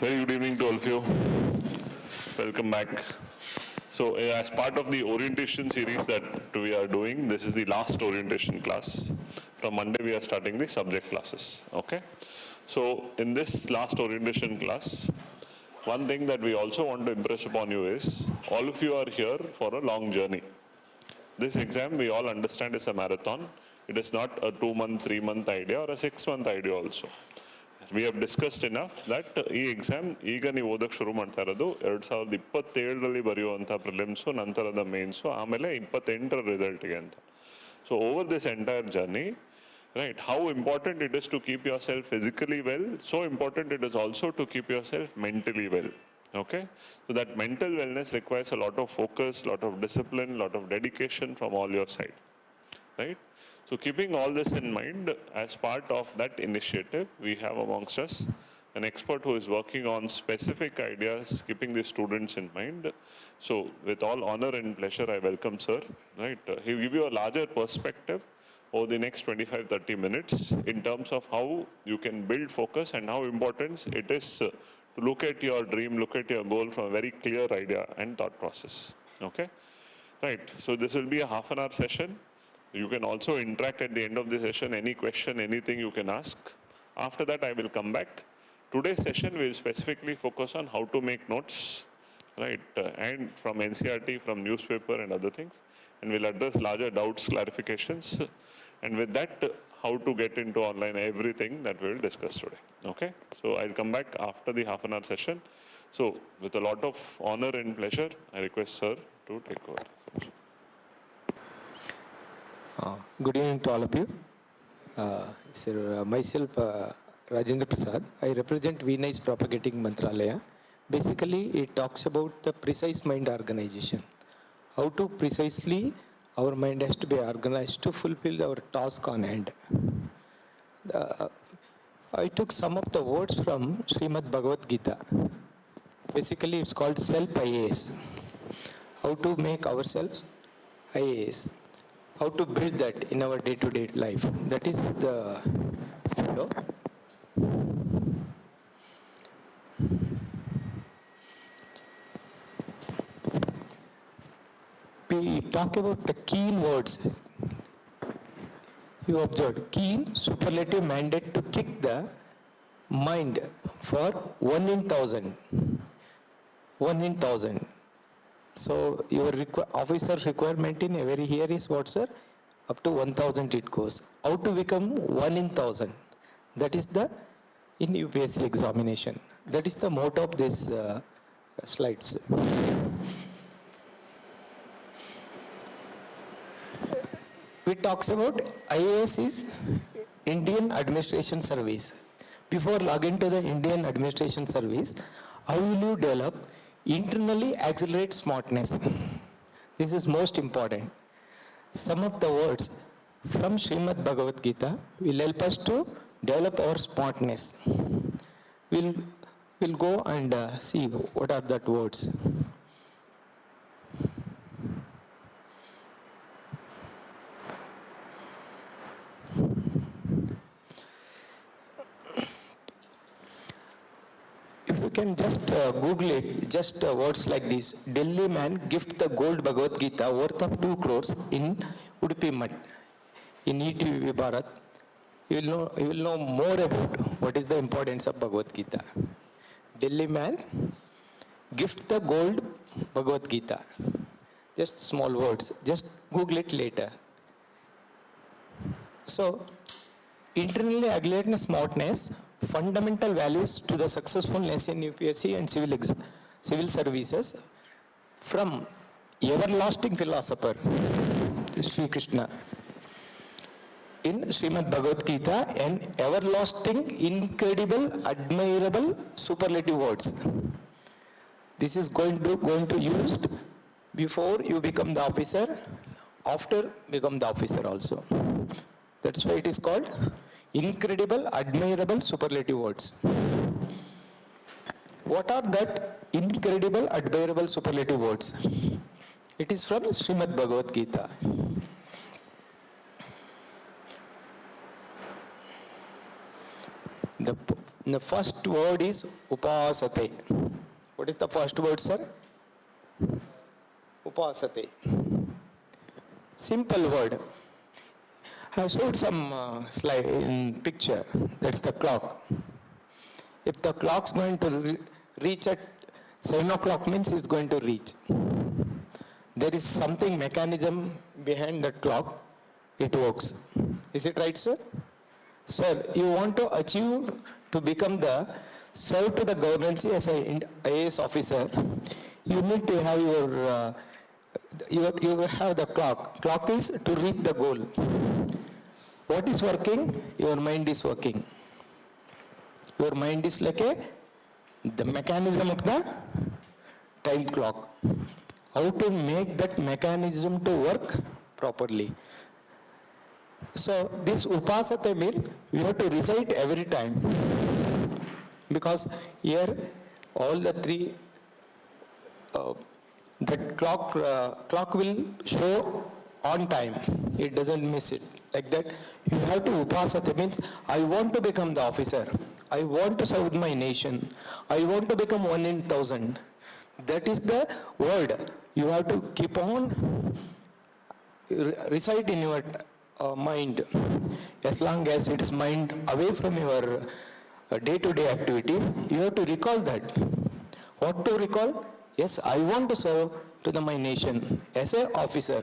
Very good evening to all of you. Welcome back. So as part of the orientation series that we are doing, this is the last orientation class. From Monday we are starting the subject classes. Okay. So in this last orientation class, one thing that we also want to impress upon you is, all of you are here for a long journey. This exam we all understand is a marathon. It is not a 2-month, 3-month idea or a 6-month idea also. We have discussed enough that ಈ exam ಈಗ ನೀವು ಓದಕ್ಕೆ ಶುರು ಮಾಡ್ತಾ ಇರೋದು 2027ರಲ್ಲಿ ಬರೆಯುವಂಥ prelims, ನಂತರದ Mains, ಆಮೇಲೆ 28ರ ರಿಸಲ್ಟ್ಗೆ ಅಂತ. So over this entire journey, right, how important it is to keep yourself physically well, so important it is also to keep yourself mentally well. Okay, so that mental wellness requires a lot of focus, lot of discipline, lot of dedication from all your side, right? So keeping all this in mind, as part of that initiative, we have amongst us an expert who is working on specific ideas, keeping the students in mind. So with all honor and pleasure, I welcome sir, right? He'll give you a larger perspective over the next 25-30 minutes in terms of how you can build focus and how important it is to look at your dream, look at your goal from a very clear idea and thought process. Okay, right? So this will be a half-an-hour session. You can also interact at the end of the session. Any question, anything you can ask. After that, I will come back. Today's session will specifically focus on how to make notes, right? And from NCERT, from newspaper and other things. And we'll address larger doubts, clarifications. And with that, how to get into online, everything that we will discuss today. Okay? So I'll come back after the half-an-hour session. So with a lot of honor and pleasure, I request sir to take over. Good evening to all of you. Sir, myself, Rajendra Prasad. I represent V-Nice Propagating Mantralaya. Basically, it talks about the precise mind organization. How to precisely our mind has to be organized to fulfill our task on hand. I took some of the words from Srimad Bhagavad Gita. Basically, it's called self-IAS. How to make ourselves IAS. How to build that in our day-to-day life. That is the flow. We talk about the keen words. You observed keen superlative mandate to kick the mind for 1 in 1,000. 1 in 1,000. So your officer requirement in every year is what, sir? Up to 1,000 it goes. How to become 1 in 1,000? That is the in UPSC examination. That is the motto of this slides. We talks about IAS is Indian Administration Service. Before logging to the Indian Administration Service, how will you develop internally accelerate smartness? This is most important. Some of the words from Srimad Bhagavad Gita will help us to develop our smartness. We'll go and see what are that words. You can just Google it, just words like this. Delhi man gift the gold Bhagavad Gita worth of 2 crores in Udupi Mutt. In ETV Bharat, you will know more about what is the importance of Bhagavad Gita. Delhi man gift the gold Bhagavad Gita. Just small words. Just Google it later. So, internally accelerating smartness, fundamental values to the successfulness in UPSC and civil services from everlasting philosopher Sri Krishna in Srimad Bhagavad Gita, and everlasting, incredible, admirable, superlative words. This is going to used before you become the officer, after become the officer also. That's why it is called incredible, admirable, superlative words. What are that incredible, admirable, superlative words? It is from Srimad Bhagavad Gita. The The first word is upasate. What is the first word, sir? Upasate. Simple word. I have showed some slide in picture. That's the clock. If the clock's going to reach at 7 o'clock, means it's going to reach. There is something mechanism behind that clock. It works. Is it right, sir? Sir, you want to achieve to become the serve to the government as an IAS officer. You need to have you have the clock. Clock is to reach the goal. What is working? Your mind is working. Your mind is like the mechanism of the time clock. How to make that mechanism to work properly. So this upasate means you have to recite every time. Because here all the three, that clock will show on time. It doesn't miss it. Like that, you have to upasate means I want to become the officer. I want to serve my nation. I want to become 1 in 1,000. That is the word. You have to keep on recite in your mind. As long as it is mind away from your day-to-day activity, you have to recall that. What to recall? Yes, I want to serve to my nation as an officer.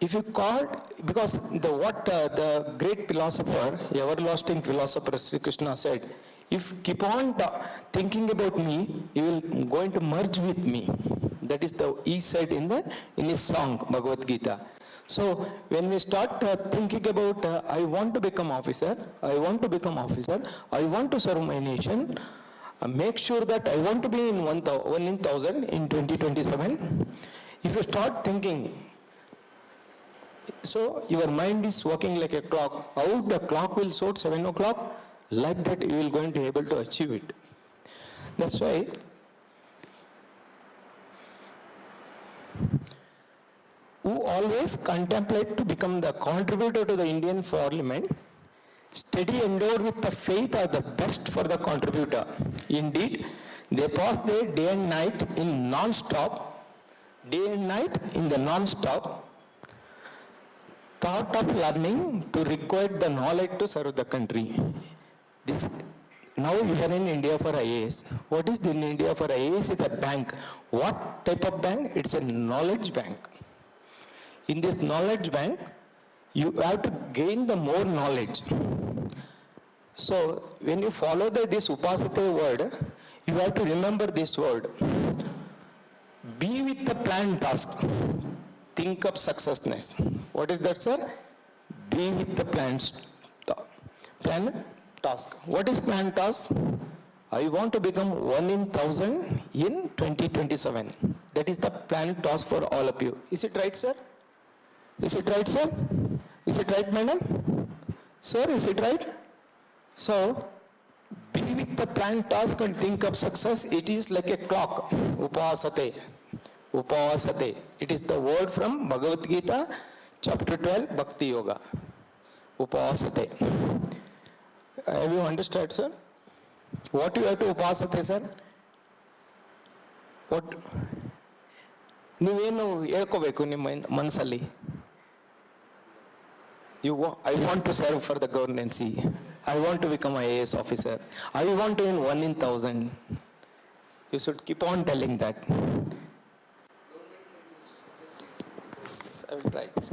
If you call, because the great philosopher, everlasting philosopher Sri Krishna said, if keep on thinking about me, you will going to merge with me. That is the he said in his song Bhagavad Gita. So when we start thinking about I want to become officer, I want to become officer, I want to serve my nation, make sure that I want to be in 1 in 1,000 in 2027. If you start thinking, so your mind is working like a clock. How the clock will show 7 o'clock? Like that you will going to be able to achieve it. That's why who always contemplate to become the contributor to the Indian Parliament, steady endeavor with the faith are the best for the contributor. Indeed, they pass their day and night in non-stop, day and night in the non-stop thought of learning to require the knowledge to serve the country. Now you are in India for IAS. What is in India for IAS? Is a bank. What type of bank? It's a knowledge bank. In this knowledge bank, you have to gain the more knowledge. So when you follow this upasate word, you have to remember this word. Be with the planned task. Think of successness. What is that, sir? Be with the planned task. What is planned task? I want to become 1 in 1,000 in 2027. That is the planned task for all of you. Is it right, sir? Is it right, sir? Is it right, madam? Sir, is it right? So, be with the planned task and think of success. It is like a clock. Upasate. Upasate. It is the word from Bhagavad Gita, chapter 12, Bhakti Yoga. Upasate. Have you understood, sir? What you have to upasate, sir? What? ನೀವೇನು ಹೇಳ್ಕೋಬೇಕು ನಿಮ್ಮ ಮನಸ್ಸಲ್ಲಿ I want to serve for the governancy. I want to become an IAS officer. I want to win 1 in 1,000. You should keep on telling that. I will try it.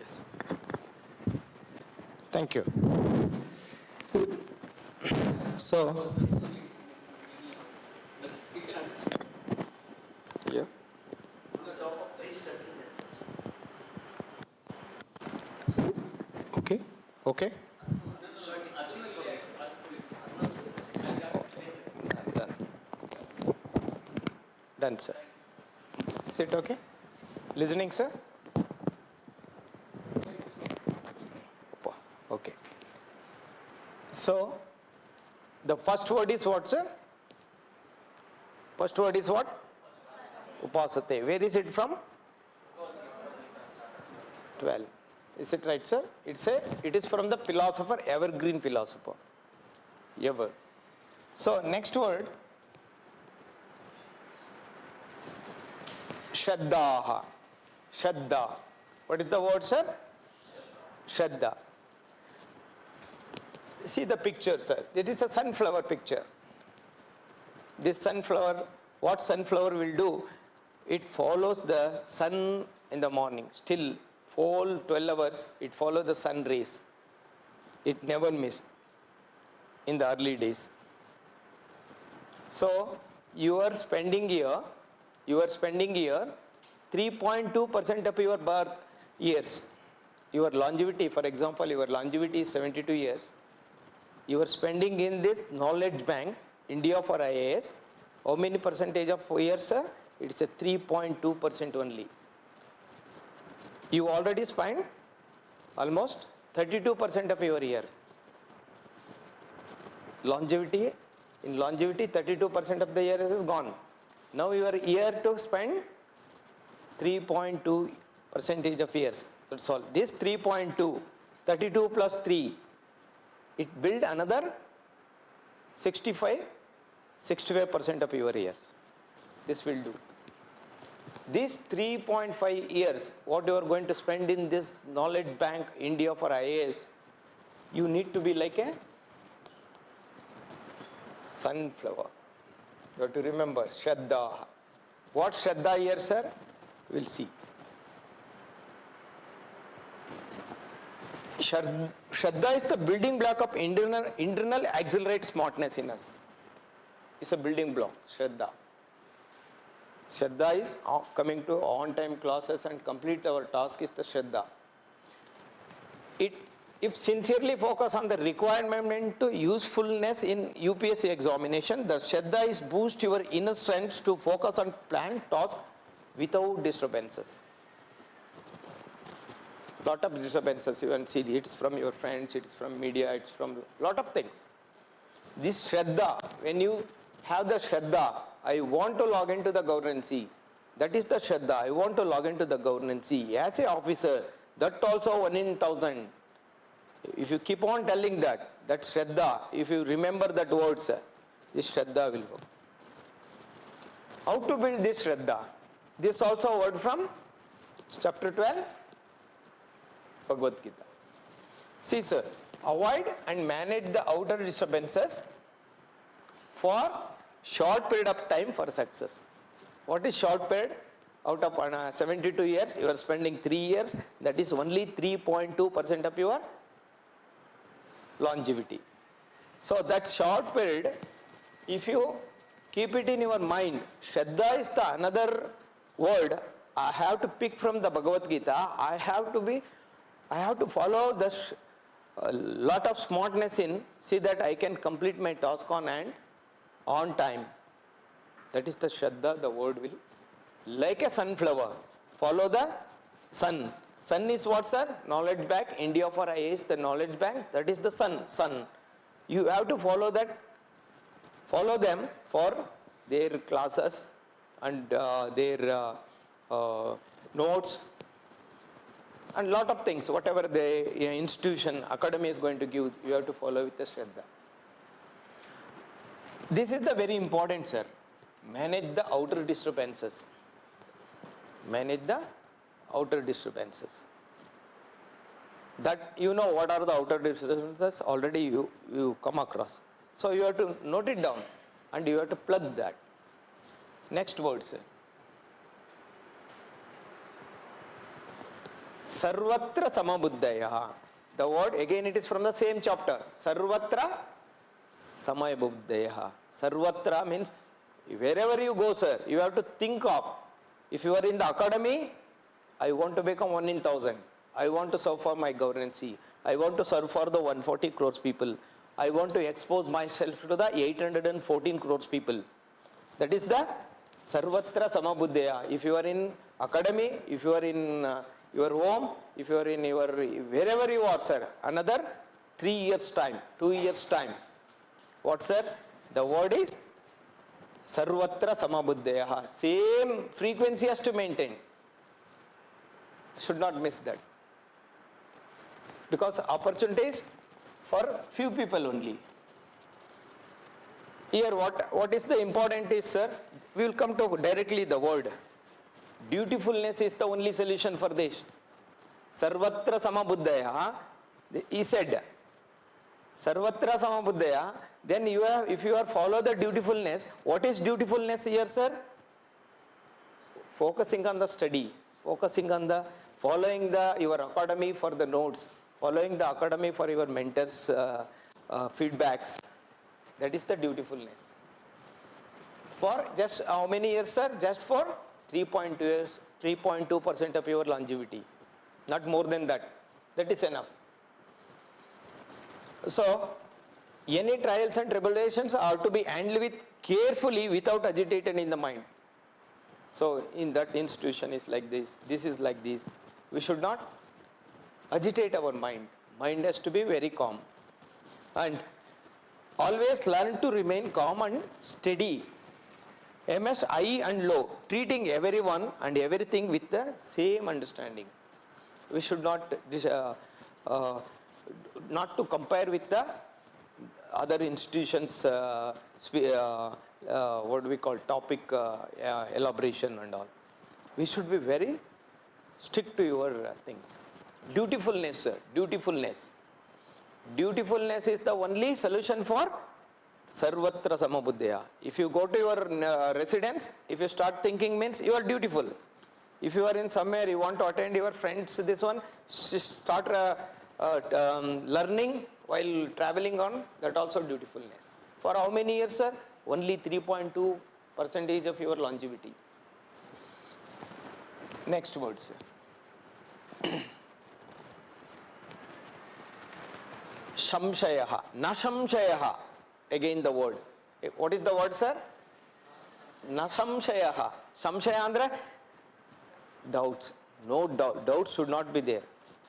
Yes. Thank you. So, yeah. Okay. Okay. Done, sir. Is it okay? Listening, sir? Okay. So, the first word is what, sir? First word is what? upasate. Where is it from? 12. Is it right, sir? It is from the philosopher, evergreen philosopher. Ever. So next word, Shraddha. Shraddha. What is the word, sir? Shraddha. See the picture, sir. It is a sunflower picture. This sunflower, what sunflower will do? It follows the sun in the morning. Still, whole 12 hours, it follows the sun rays. It never missed in the early days. So, you are spending here 3.2% of your birth years. Your longevity, for example, your longevity is 72 years. You are spending in this knowledge bank, India for IAS. How many percentage of years, sir? It is a 3.2% only. You already spent almost 32% of your year. Longevity, in longevity, 32% of the year is gone. Now your year to spend 3.2 percentage of years. That's all. This 3.2, 32 plus 3, it build another 65% of your years. This will do. These 3.5 years, what you are going to spend in this knowledge bank, India for IAS, you need to be like a sunflower. You have to remember, Shraddha. What Shraddha here, sir? We'll see. Shraddha is the building block of internal accelerate smartness in us. It's a building block, Shraddha. Shraddha is coming to on-time classes and complete our task is the Shraddha. If sincerely focus on the requirement to usefulness in UPSC examination, the Shraddha is boost your inner strength to focus on planned task without disturbances. Lot of disturbances you can see, it's from your friends, it's from media, it's from lot of things. This Shraddha, when you have the Shraddha, I want to log into the governance. That is the Shraddha. I want to log into the governance. As a officer, that also 1 in 1,000. If you keep on telling that Shraddha, if you remember that words, this Shraddha will go. How to build this Shraddha? This also a word from chapter 12, Bhagavad Gita. See, sir, avoid and manage the outer disturbances for short period of time for success. What is short period? Out of 72 years, you are spending 3 years. That is only 3.2% of your longevity. So that short period, if you keep it in your mind, Shraddha is the another word I have to pick from the Bhagavad Gita. I have to follow the lot of smartness in, see that I can complete my task on time. That is the Shraddha, the word will. Like a sunflower, follow the sun. Sun is what, sir? Knowledge bank. India for IAS, the knowledge bank. That is the sun. You have to follow that. Follow them for their classes and their notes and lot of things. Whatever the institution, academy is going to give, you have to follow with the Shraddha. This is the very important, sir. Manage the outer disturbances. Manage the outer disturbances. That you know what are the outer disturbances, already you come across. So you have to note it down and you have to plug that. Next word, sir. Sarvatra samabuddhaya. The word again it is from the same chapter. Sarvatra samabuddhaya. Sarvatra means wherever you go, sir, you have to think of. If you are in the academy, I want to become 1 in 1,000. I want to serve for my governance. I want to serve for the 140 crores people. I want to expose myself to the 814 crores people. That is the Sarvatra Samabuddhaya. If you are in academy, if you are in your home, if you are in your, wherever you are, sir, another 3 years time, 2 years time. What, sir? The word is Sarvatra samabuddhayaha. Same frequency has to maintain. Should not miss that. Because opportunities for few people only. Here what is the important is, sir, we will come to directly the word. Dutifulness is the only solution for this. Sarvatra samabuddhaya, he said, Sarvatra samabuddhaya, then you have, if you are follow the dutifulness, what is dutifulness here, sir? Focusing on the study, focusing on the, following the, your academy for the notes, following the academy for your mentors' feedbacks. That is the dutifulness. For just how many years, sir? Just for 3.2 years, 3.2% of your longevity. Not more than that. That is enough. So, any trials and tribulations are to be handled with carefully without agitation in the mind. So, in that institution is like this, this is like this. We should not agitate our mind. Mind has to be very calm. And always learn to remain calm and steady. Amidst high and low, treating everyone and everything with the same understanding. We should not to compare with the other institutions, what we call topic elaboration and all. We should be very strict to your things. Dutifulness, sir, dutifulness. Dutifulness is the only solution for Sarvatra Samabuddhaya. If you go to your residence, if you start thinking means you are dutiful. If you are in somewhere, you want to attend your friends, this one, start learning while traveling on, that also dutifulness. For how many years, sir? Only 3.2% of your longevity. Next word, sir. Shamshayaha, na shamshayaha. Again the word. What is the word, sir? Na samshayaha. Samshaya andra? Doubts. No doubt. Doubts should not be there.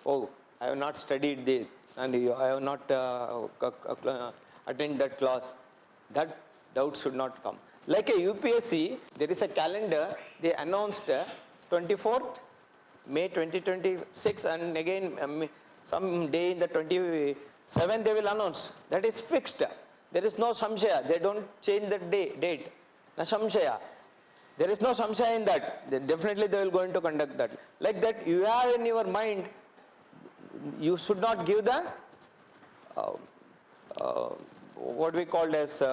Oh, I have not studied this and I have not attended that class. That doubt should not come. Like a UPSC, there is a calendar. They announced 24th May 2026 and again some day in the 27th they will announce. That is fixed. There is no samshaya. They don't change the date. Na samshaya. There is no samshaya in that. Definitely they will going to conduct that. Like that you have in your mind, you should not give the what we call as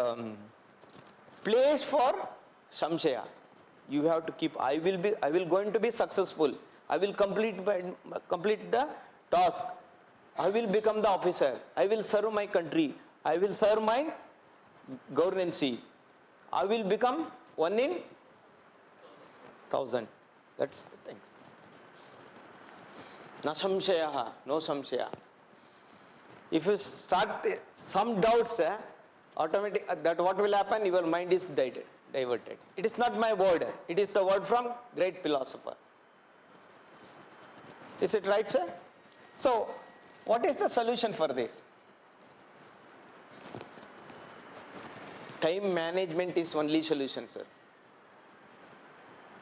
place for samshaya. You have to keep, I will going to be successful. I will complete the task. I will become the officer. I will serve my country. I will serve my governance. I will become 1 in 1,000. That's the thing. Na samshayaha, no samshaya. If you start some doubts, automatic, that what will happen? Your mind is diverted. It is not my word. It is the word from great philosopher. Is it right, sir? So, what is the solution for this? Time management is only solution, sir.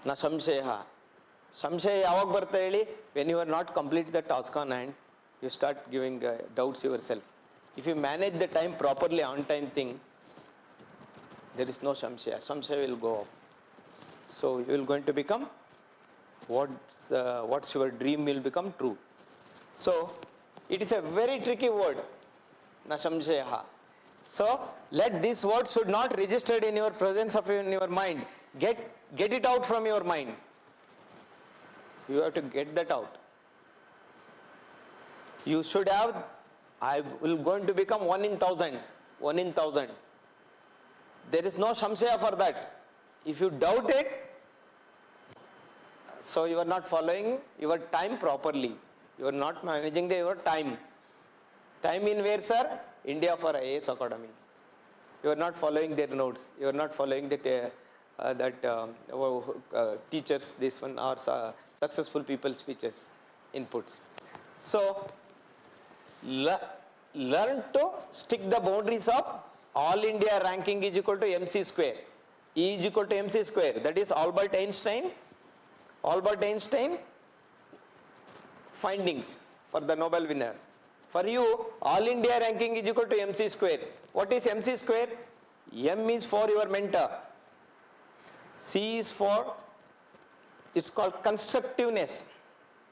Na samshayaha. Samshaya yavag barta heli? When you are not complete the task on hand, you start giving doubts yourself. If you manage the time properly, on time thing, there is no samshaya. Samshaya will go up. So you will going to become, what's your dream will become true. So it is a very tricky word, na samshayaha. So let this word should not register in your presence of in your mind. Get it out from your mind. You have to get that out. You should have, I will going to become 1 in 1,000. 1 in 1,000. There is no samshaya for that. If you doubt it, so you are not following your time properly. You are not managing your time. Time in where, sir? India for IAS Academy. You are not following their notes. You are not following the teachers, this one, or successful people speeches, inputs. So, learn to stick the boundaries of all India ranking is equal to MC square. E is equal to mc square. That is Albert Einstein findings for the Nobel winner. For you, all India ranking is equal to mc square. What is mc square? M is for your mentor. C is for, it's called constructiveness.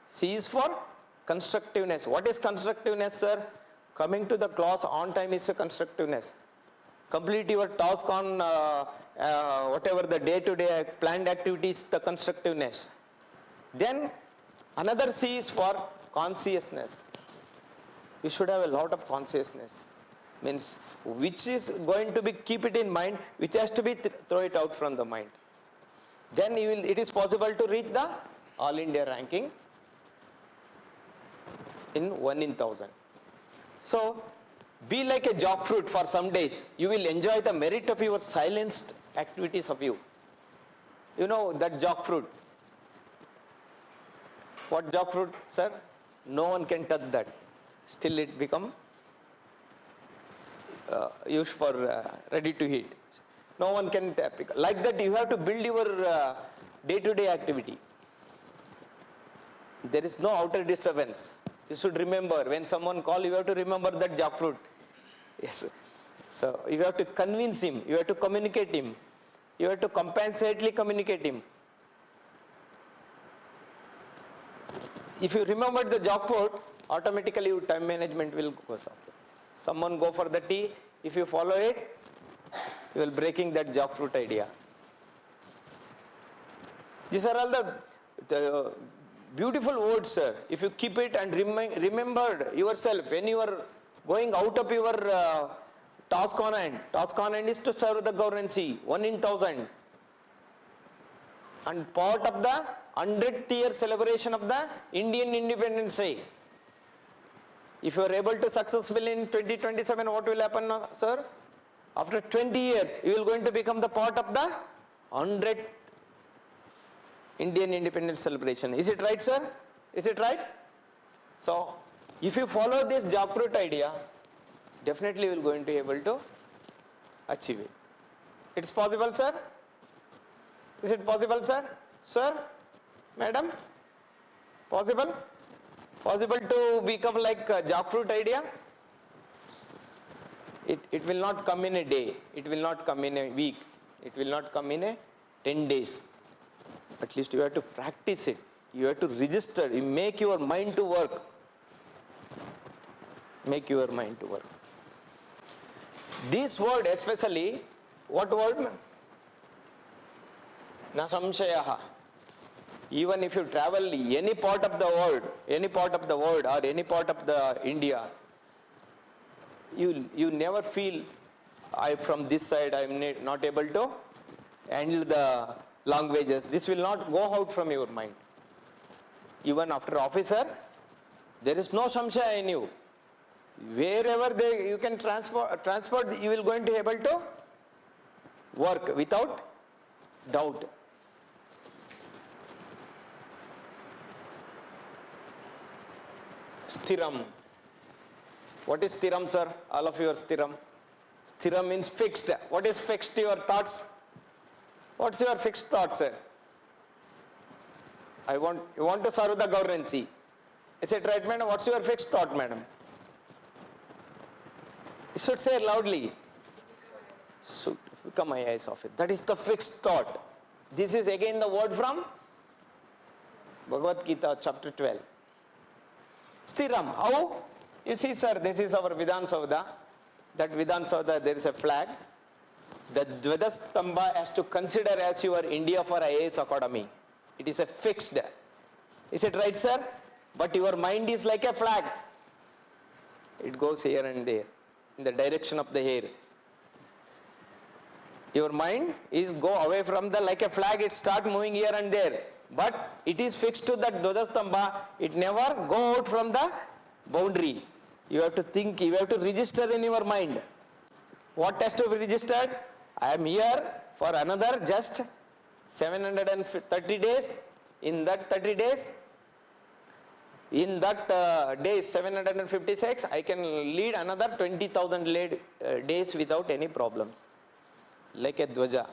C is for constructiveness. What is constructiveness, sir? Coming to the class on time is a constructiveness. Complete your task on whatever the day-to-day planned activities, the constructiveness. Then another C is for consciousness. You should have a lot of consciousness. Means which is going to be, keep it in mind, which has to be throw it out from the mind. Then you will, it is possible to reach the All India ranking in 1 in 1000. So be like a jackfruit for some days. You will enjoy the merit of your silenced activities of you. You know that jackfruit. What jackfruit, sir? No one can touch that. Still it become used for ready to eat. No one can pick. Like that you have to build your day-to-day activity. There is no outer disturbance. You should remember, when someone calls, you have to remember that jackfruit. Yes. So you have to convince him, you have to communicate him, you have to compensately communicate him. If you remember the jackfruit, automatically your time management will go up. Someone go for the tea, if you follow it, you will breaking that jackfruit idea. These are all the beautiful words, sir. If you keep it and remember yourself, when you are going out of your task on hand is to serve the governance, 1 in 1000. And part of the 100th year celebration of the Indian Independence Day. If you are able to successfully in 2027, what will happen, sir? After 20 years, you will going to become the part of the 100th Indian Independence celebration. Is it right, sir? Is it right? So, if you follow this jackfruit idea, definitely you will going to be able to achieve it. It's possible, sir? Is it possible, sir? Sir? Madam? Possible? Possible to become like a jackfruit idea? It will not come in a day. It will not come in a week. It will not come in a 10 days. At least you have to practice it. You have to register. You make your mind to work. Make your mind to work. This word especially, what word? Na samshayaha. Even if you travel any part of the world or any part of the India, you never feel, from this side I am not able to handle the languages. This will not go out from your mind. Even after officer, there is no samshaya in you. Wherever you can transport, you will going to be able to work without doubt. Sthiram. What is sthiram, sir? All of you are sthiram. Sthiram means fixed. What is fixed? Your thoughts? What's your fixed thought, sir? You want to serve the governance. Is it right, madam? What's your fixed thought, madam? You should say loudly. So, become my eyes off it. That is the fixed thought. This is again the word from Bhagavad Gita, chapter 12. Sthiram. How? You see, sir, this is our Vidhan Savda. That Vidhan Savda, there is a flag. The Dvadastamba has to consider as your India for IAS Academy. It is a fixed. Is it right, sir? But your mind is like a flag. It goes here and there, in the direction of the air. Your mind is go away from the, like a flag, it start moving here and there. But it is fixed to that Dvadastamba. It never go out from the boundary. You have to think, you have to register in your mind. What has to be registered? I am here for another just 730 days. In that 30 days, in that days 756, I can lead another 20,000 days without any problems. Like a dvaja.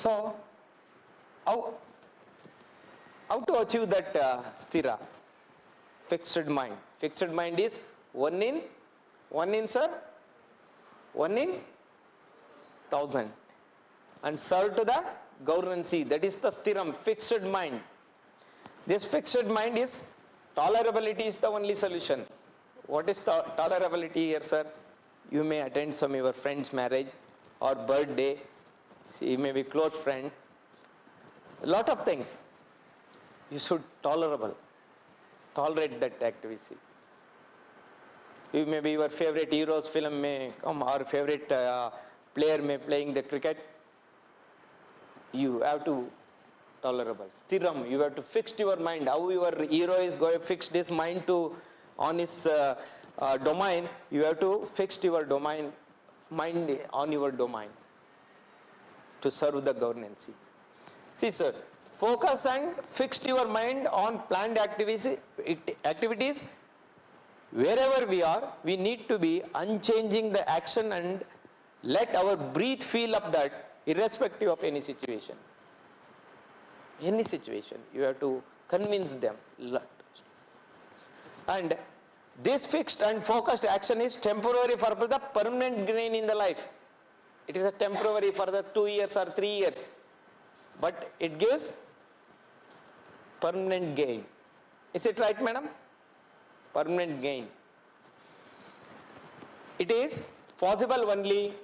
So, how to achieve that sthira? Fixed mind. Fixed mind is one in sir, one in thousand. And serve to the governance. That is the sthiram, fixed mind. This fixed mind is, tolerability is the only solution. What is tolerability here, sir? You may attend some your friend's marriage or birthday. See, you may be close friend. A lot of things. You should tolerate that activity. You may be your favorite heroes film may come, or favorite player may playing the cricket. You have to tolerable. Sthiram, you have to fix your mind. How your hero is going to fix his mind to on his domain, you have to fix your domain, mind on your domain to serve the governance. See, sir, focus and fix your mind on planned activities. Wherever we are, we need to be unchanging the action and let our breath feel up that irrespective of any situation. Any situation, you have to convince them. And this fixed and focused action is temporary for the permanent gain in the life. It is a temporary for the 2 years or 3 years. But it gives permanent gain. Is it right, madam? Permanent gain. It is possible only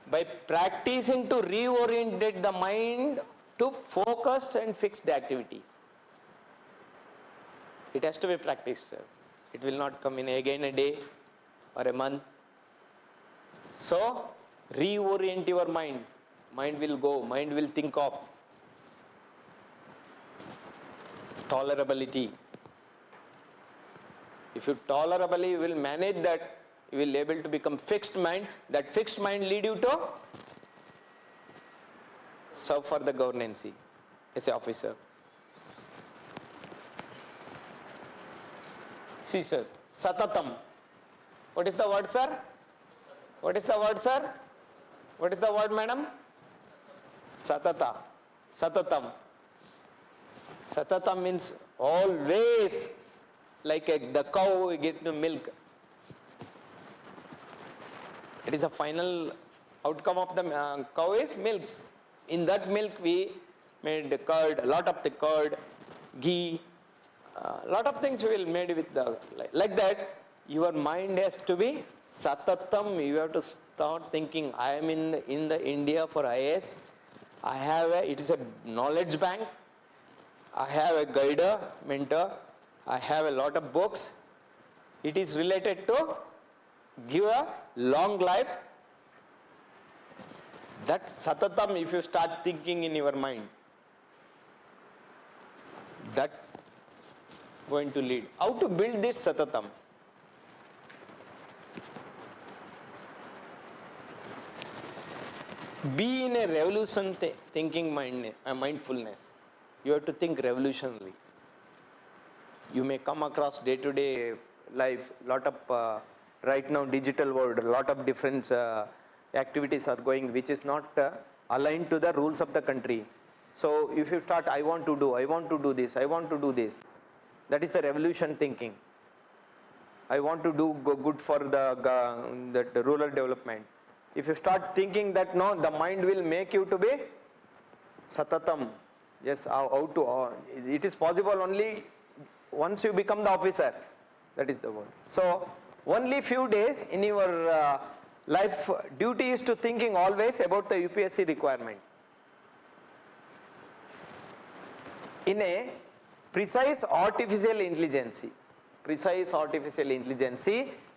by practicing to reorientate the mind to focused and fixed activities. It has to be practiced, sir. It will not come in again a day or a month. So, reorient your mind. Mind will go, mind will think of tolerability. If you tolerably you will manage that, you will able to become fixed mind. That fixed mind lead you to serve for the governance as an officer. See, sir, satatam. What is the word, sir? What is the word, sir? What is the word, madam? Satata. Satatam. Satatam means always, like the cow we get the milk. It is a final outcome of the cow is milks. In that milk we made the curd, a lot of the curd, ghee, a lot of things we will made with the, like that. Your mind has to be satatam. You have to start thinking, I am in the India for IAS. I have it is a knowledge bank. I have a guider, mentor. I have a lot of books. It is related to give a long life. That satatam, if you start thinking in your mind, that going to lead. How to build this satatam? Be in a revolution thinking mindfulness. You have to think revolutionary. You may come across day-to-day life, lot of right now digital world, a lot of different activities are going which is not aligned to the rules of the country. So if you start, I want to do this, that is the revolution thinking. I want to do good for the rural development. If you start thinking that, no, the mind will make you to be satatam. Yes, how to, it is possible only once you become the officer. That is the word. So, only few days in your life duty is to thinking always about the UPSC requirement. In a precise artificial intelligence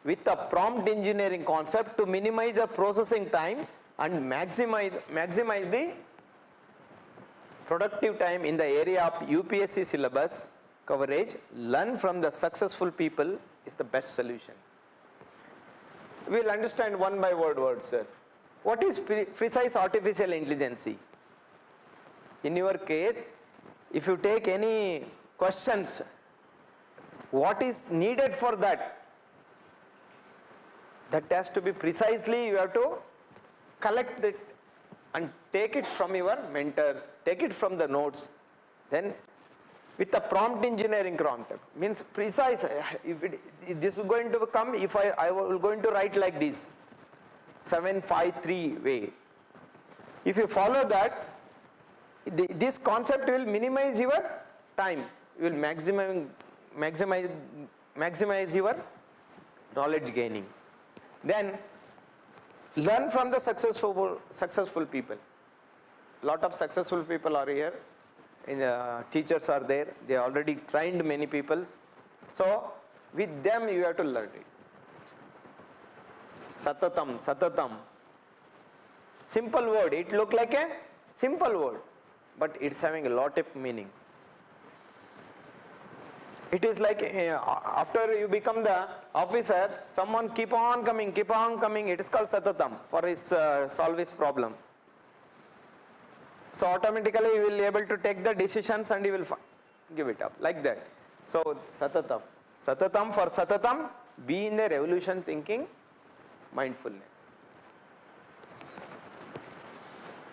with a prompt engineering concept to minimize the processing time and maximize the productive time in the area of UPSC syllabus coverage, learn from the successful people is the best solution. We will understand one by word, sir. What is precise artificial intelligence? In your case, if you take any questions, what is needed for that? That has to be precisely, you have to collect it and take it from your mentors, take it from the notes, then with the prompt engineering concept, means precise, if this is going to come, if I will going to write like this, 753 way. If you follow that, this concept will minimize your time, you will maximize your knowledge gaining. Then learn from the successful people. Lot of successful people are here. Teachers are there. They already trained many people. So with them you have to learn it. Satatam. Simple word. It look like a simple word, but it's having a lot of meanings. It is like after you become the officer, someone keep on coming. It is called satatam for his solve his problem. So automatically you will be able to take the decisions and you will give it up like that. So satatam for satatam, be in the revolution thinking, mindfulness.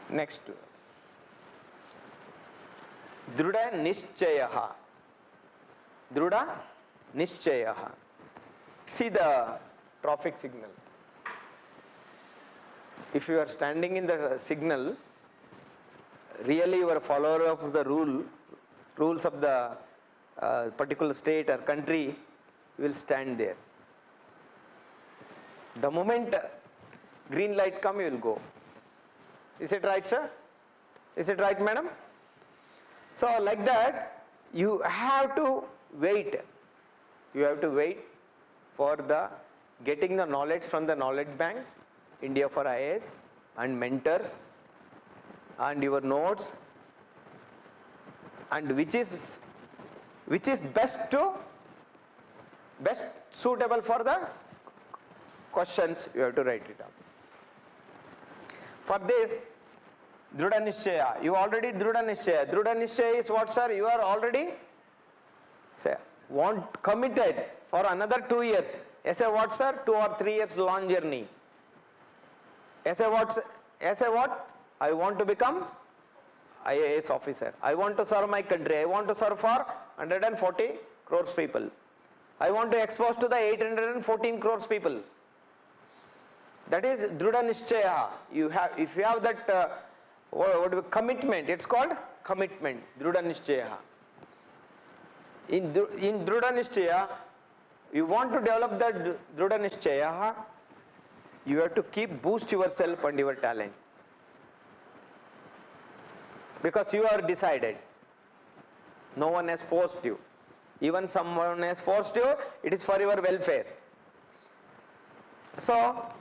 Next, Druda Nishchayaha. Druda Nishchayaha. See the traffic signal. If you are standing in the signal, really you are a follower of the rules of the particular state or country, you will stand there. The moment green light come, you will go. Is it right, sir? Is it right, madam? So like that, you have to wait. You have to wait for the getting the knowledge from the knowledge bank, India for IAS, and mentors, and your notes, and which is best suitable for the questions, you have to write it up. For this, Druda Nishchaya, you already Druda Nishchaya. Druda Nishchaya is what, sir? You are already committed for another 2 years. As a what, sir? 2 or 3 years long journey. As a what? I want to become IAS officer. I want to serve my country. I want to serve for 140 crores people. I want to expose to the 814 crores people. That is Druda Nishchaya. If you have that commitment, it's called commitment, Druda Nishchaya. In Druda Nishchaya, you want to develop that Druda Nishchaya, you have to keep boost yourself and your talent. Because you are decided. No one has forced you. Even someone has forced you, it is for your welfare. So,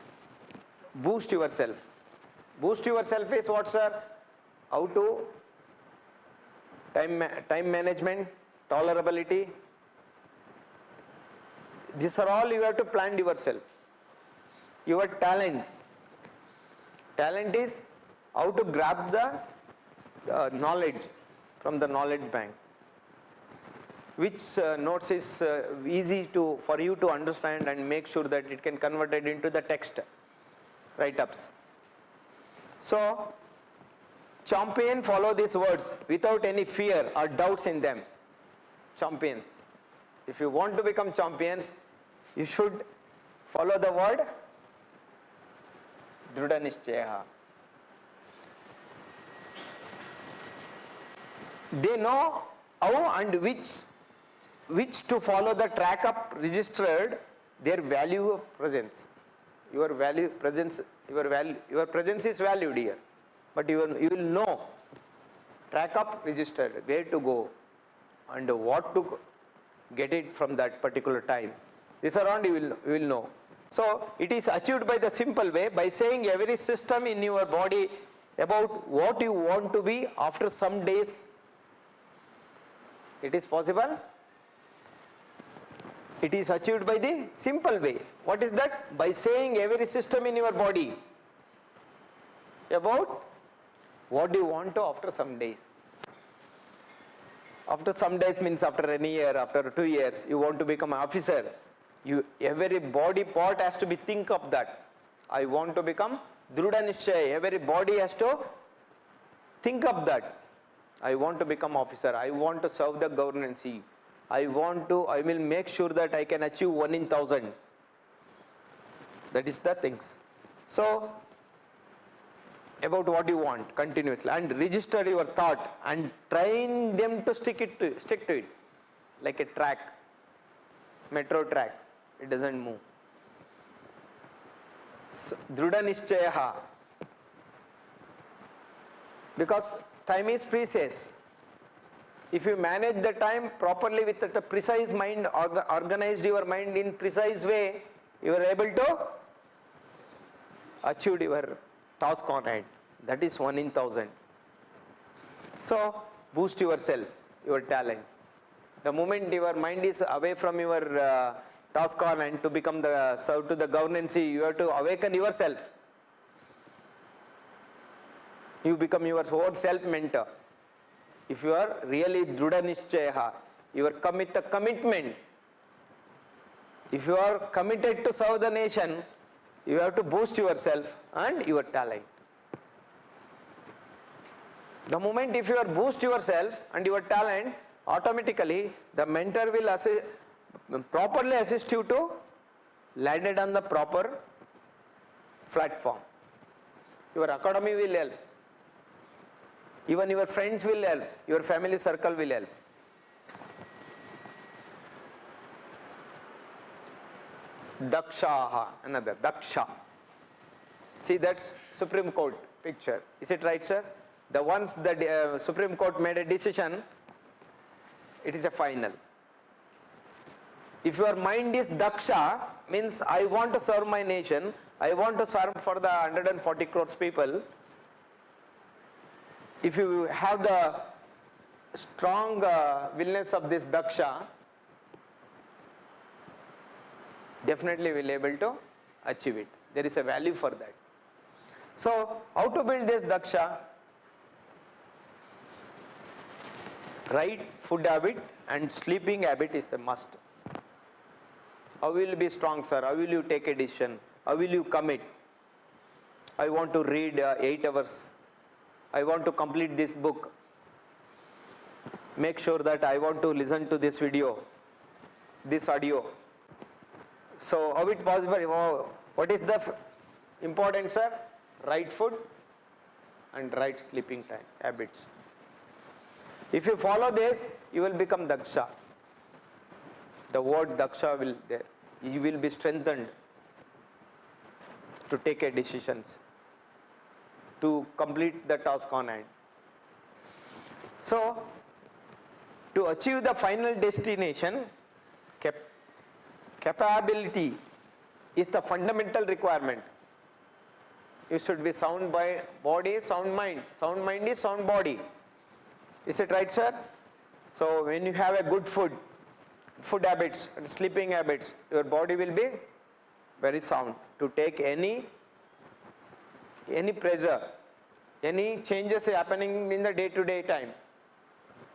boost yourself. Boost yourself is what, sir? How to time management, tolerability. These are all you have to plan yourself. Your talent. Talent is how to grab the knowledge from the knowledge bank. Which notes is easy for you to understand and make sure that it can convert it into the text write-ups. So, champion follow these words without any fear or doubts in them. Champions. If you want to become champions, you should follow the word Druda Nishchaya. They know how and which to follow the track up registered their value of presence. Your presence is valued here, but you will know track up registered, where to go and what to get it from that particular time. This around you will know. So it is achieved by the simple way, by saying every system in your body about what you want to be after some days. It is possible. It is achieved by the simple way. What is that? By saying every system in your body about what do you want to after some days. After some days means after a year, after 2 years, you want to become an officer. Every body part has to be think of that. I want to become Druda Nishchay, every body has to think of that. I want to become officer. I want to serve the governance. I will make sure that I can achieve 1 in 1000. That is the things. So, about what you want continuously and register your thought and train them to stick to it like a track, metro track. It doesn't move. Druda Nishchayaha. Because time is precious. If you manage the time properly with a precise mind, organized your mind in precise way, you are able to achieve your task on hand. That is 1 in 1000. So, boost yourself, your talent. The moment your mind is away from your task on hand to become serve to the governance, you have to awaken yourself. You become your own self-mentor. If you are really Druda Nishchayaha, you are commitment. If you are committed to serve the nation, you have to boost yourself and your talent. The moment if you are boost yourself and your talent, automatically the mentor will properly assist you to landed on the proper platform. Your academy will help. Even your friends will help. Your family circle will help. Dakshaha, another Daksha. See, that's Supreme Court picture. Is it right, sir? The once the Supreme Court made a decision, it is a final. If your mind is Daksha, means I want to serve my nation, I want to serve for the 140 crores people. If you have the strong willness of this Daksha, definitely will be able to achieve it. There is a value for that. So, how to build this Daksha? Right food habit and sleeping habit is the must. How will you be strong, sir? How will you take a decision? How will you commit? I want to read 8 hours. I want to complete this book. Make sure that I want to listen to this video, this audio. So, how it possible? What is the important, sir? Right food and right sleeping time habits. If you follow this, you will become Daksha. The word Daksha will there. You will be strengthened to take a decisions, to complete the task on hand. So, to achieve the final destination, capability is the fundamental requirement. You should be sound by body, sound mind. Sound mind is sound body. Is it right, sir? So, when you have a good food habits and sleeping habits, your body will be very sound to take any pressure, any changes happening in the day-to-day time,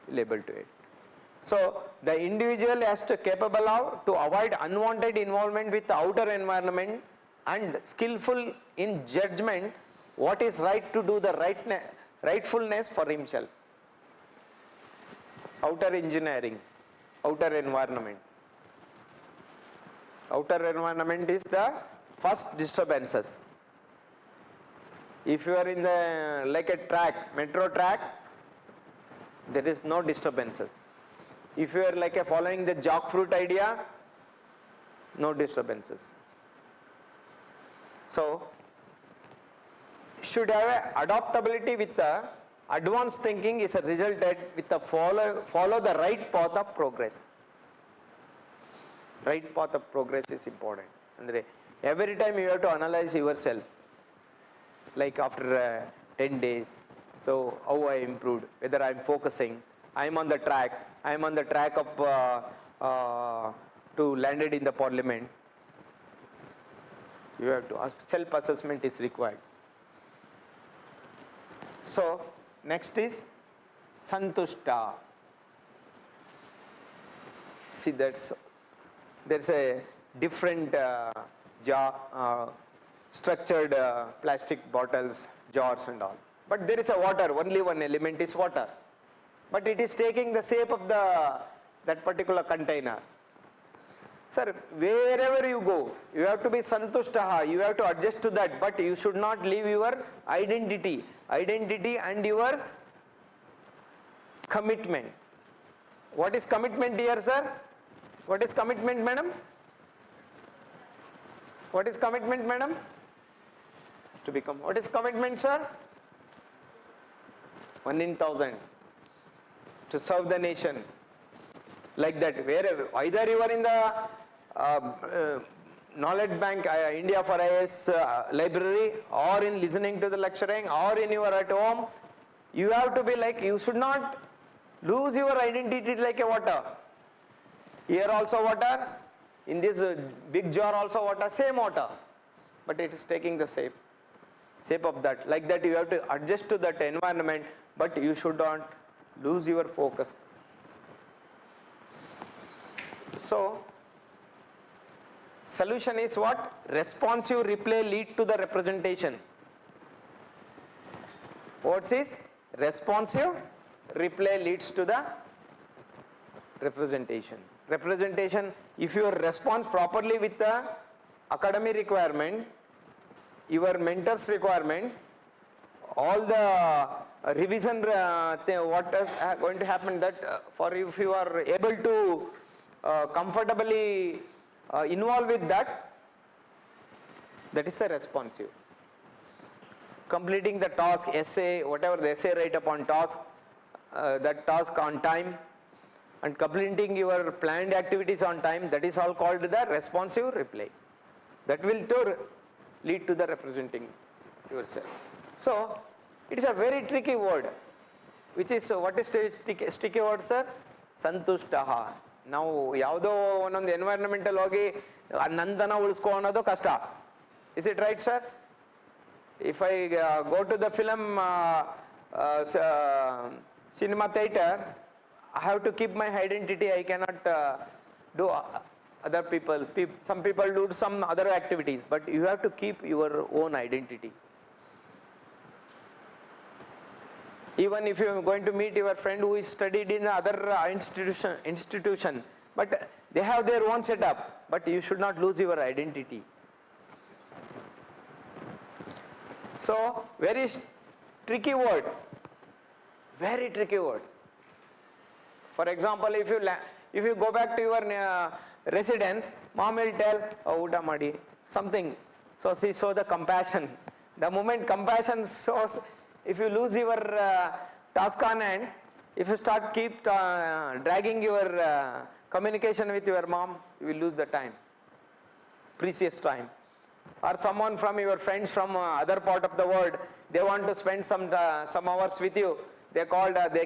will able to it. So, the individual has to capable of to avoid unwanted involvement with the outer environment and skillful in judgment what is right to do the rightfulness for himself. Outer engineering, outer environment. Outer environment is the first disturbances. If you are in the like a track, metro track, there is no disturbances. If you are like a following the jackfruit idea, no disturbances. So, should have a adaptability with the advanced thinking is a result that with the follow the right path of progress. Right path of progress is important. And every time you have to analyze yourself. Like after 10 days, so how I improved, whether I am focusing, I am on the track of to landed in the parliament. You have to ask, self-assessment is required. So, next is Santushta. See, there's a different structured plastic bottles, jars and all. But there is a water, only one element is water. But it is taking the shape of that particular container. Sir, wherever you go, you have to be santushtaha, you have to adjust to that, but you should not leave your identity and your commitment. What is commitment here, sir? What is commitment, madam? What is commitment, madam? To become. What is commitment, sir? 1 in 1,000. To serve the nation. Like that. Wherever, either you are in the knowledge bank, India for IAS library, or in listening to the lecturing, or in your at home, you have to be like, you should not lose your identity like a water. Here also water, in this big jar also water, same water, but it is taking the shape of that. Like that you have to adjust to that environment, but you should not lose your focus. So, solution is what? Responsive replay lead to the representation. What is? Responsive replay leads to the representation. Representation, if you response properly with the academic requirement, your mentor's requirement, all the revision what is going to happen, that for if you are able to comfortably involve with that is the responsive. Completing the task, essay, whatever the essay write upon task, that task on time, and completing your planned activities on time, that is all called the responsive reply. That will lead to the representing yourself. So, it is a very tricky word, which is, what is sticky word, sir? Santushtaha. Now, yavdo onond environmental hogi nandana ulisko annadu kasta. Is it right, sir? If I go to the film cinema theater, I have to keep my identity. I cannot do other people. Some people do some other activities, but you have to keep your own identity. Even if you are going to meet your friend who is studied in other institution, but they have their own setup, but you should not lose your identity. So, very tricky word. Very tricky word. For example, if you go back to your residence, mom will tell, oh, uta madi, something. So she show the compassion. The moment compassion shows, if you lose your task on hand, if you start keep dragging your communication with your mom, you will lose the time, precious time. Or someone from your friends from other part of the world, they want to spend some hours with you. They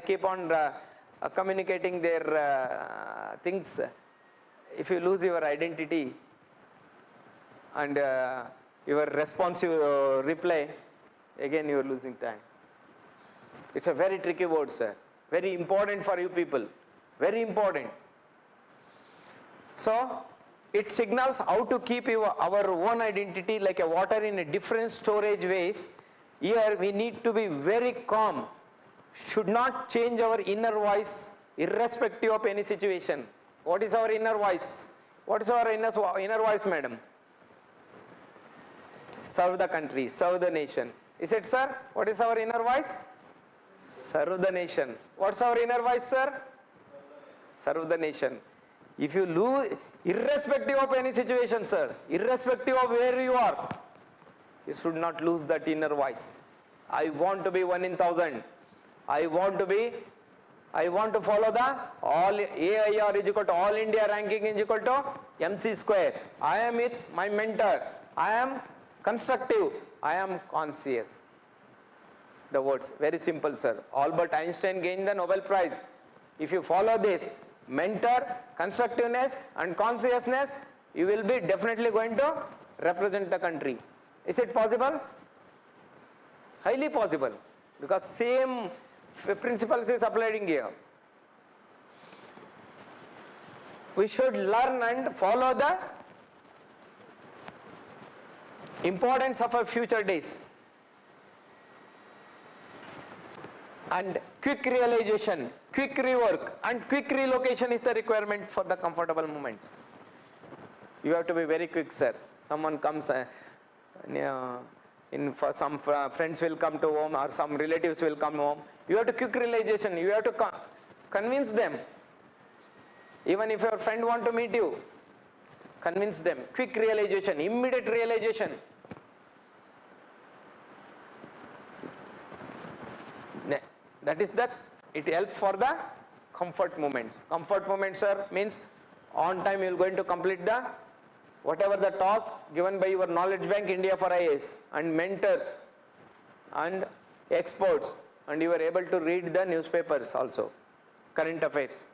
keep on communicating their things. If you lose your identity and your responsive reply, again you are losing time. It's a very tricky word, sir. Very important for you people. Very important. So, it signals how to keep our own identity like a water in a different storage ways. Here we need to be very calm. Should not change our inner voice irrespective of any situation. What is our inner voice? What is our inner voice, madam? Serve the country, serve the nation. Is it, sir? What is our inner voice? Serve the nation. What's our inner voice, sir? Serve the nation. If you lose, irrespective of any situation, sir, irrespective of where you are, you should not lose that inner voice. I want to be 1 in 1,000. I want to follow the all AIR is equal to all India ranking is equal to MC square. I am with my mentor. I am constructive. I am conscious. The words, very simple, sir. Albert Einstein gained the Nobel Prize. If you follow this, mentor, constructiveness and consciousness, you will be definitely going to represent the country. Is it possible? Highly possible, because same principles is applied here. We should learn and follow the importance of our future days. And quick realization, quick rework and quick relocation is the requirement for the comfortable moments. You have to be very quick, sir. Someone comes, for some friends will come to home or some relatives will come home. You have to quick realization. You have to convince them. Even if your friend want to meet you, convince them. Quick realization, immediate realization. That is that. It helps for the comfort moments. Comfort moments, sir, means on time you are going to complete the whatever the task given by your knowledge bank India for IAS and mentors and experts, and you are able to read the newspapers also, current affairs.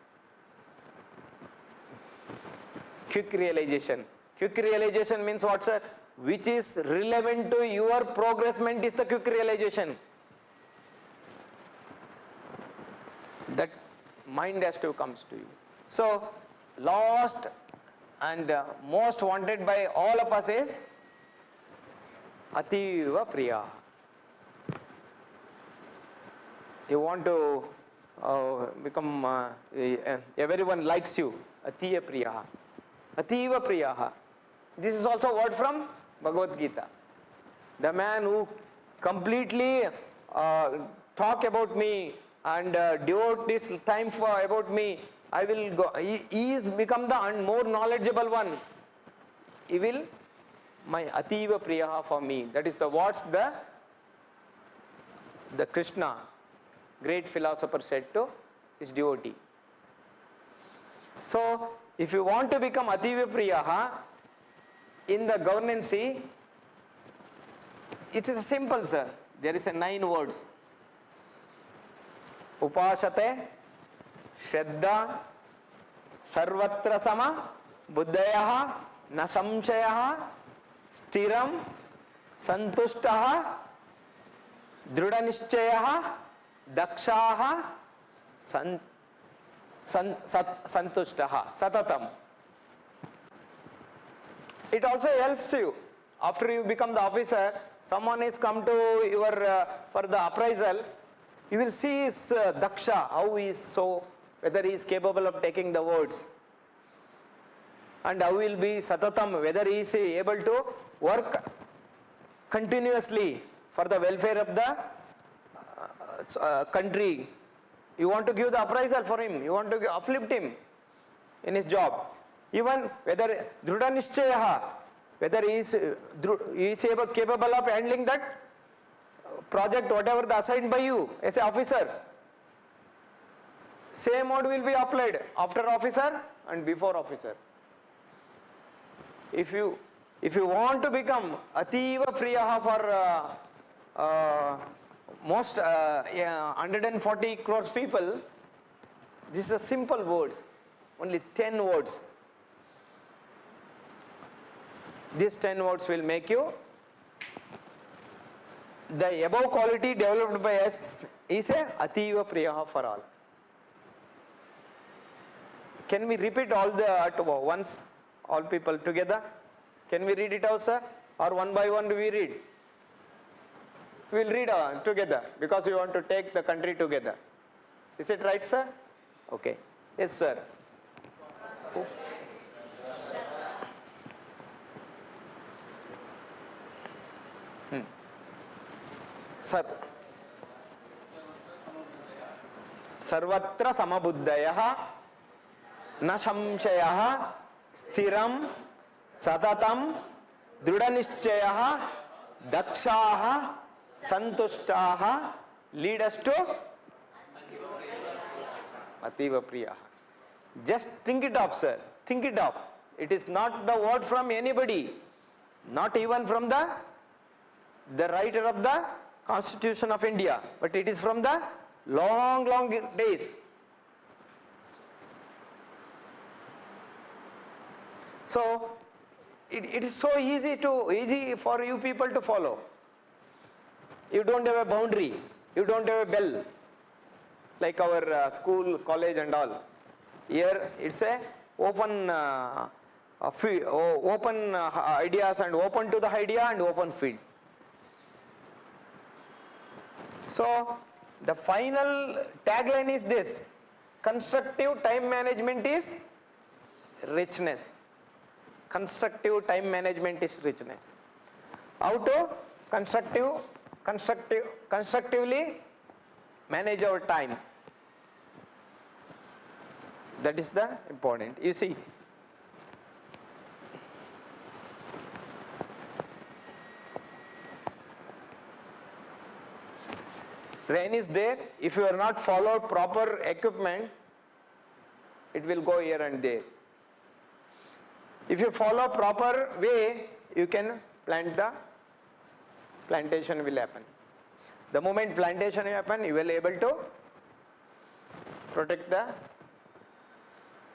Quick realization. Quick realization means what, sir? Which is relevant to your progressment is the quick realization. That mind has to comes to you. So last and most wanted by all of us is Ativa Priya. You want to become, everyone likes you. Ativa Priya. Ativa Priya. This is also word from Bhagavad Gita. The man who completely talk about me and devote this time for about me, I will go. He is become the more knowledgeable one. He will my Ativa Priya for me. That is the what's the Krishna, great philosopher, said to his devotee. So if you want to become Ativa Priya in the governance, it is simple, sir. There is a 9 words. Upashate, Shraddha, Sarvatra Sama, Buddhayaha, Nasamshayaha, Stiram, Santushtaha, Drudanishchayaha, Dakshaha, Santushtaha, Satatam. It also helps you. After you become the officer, someone is come to your for the appraisal, you will see his daksha, how he is so, whether he is capable of taking the words. And how will be satatam, whether he is able to work continuously for the welfare of the country. You want to give the appraisal for him, you want to uplift him in his job. Even whether Drudanishchayaha, whether he is capable of handling that project, whatever the assigned by you as an officer. Same mode will be applied after officer and before officer. If you want to become Ativa Priya for most 140 crores people, this is a simple words, only 10 words. These 10 words will make you. The above quality developed by us is a Ativa Priya for all. Can we repeat all the at once, all people together? Can we read it out, sir? Or one by one do we read? We will read together because we want to take the country together. Is it right, sir? Okay. Yes, sir. Sir. Sarvatra Samabuddhayaha, Na Samshayaha, Stiram, Satatam, Drudanishchayaha, Dakshaha, Santushtaha, lead us to Ativa Priya. Just think it up, sir. Think it up. It is not the word from anybody, not even from the writer of the Constitution of India, but it is from the long days. So it is so easy for you people to follow. You don't have a boundary, you don't have a bell like our school, college and all. Here it's a open open ideas and open to the idea and open field. So the final tagline is this: constructive time management is richness. Constructive time management is richness. How to constructively manage our time. That is the important. You see, rain is there. If you are not followed proper equipment, it will go here and there. If you follow proper way, you can plant the plantation will happen. The moment plantation will happen, you will be able to protect the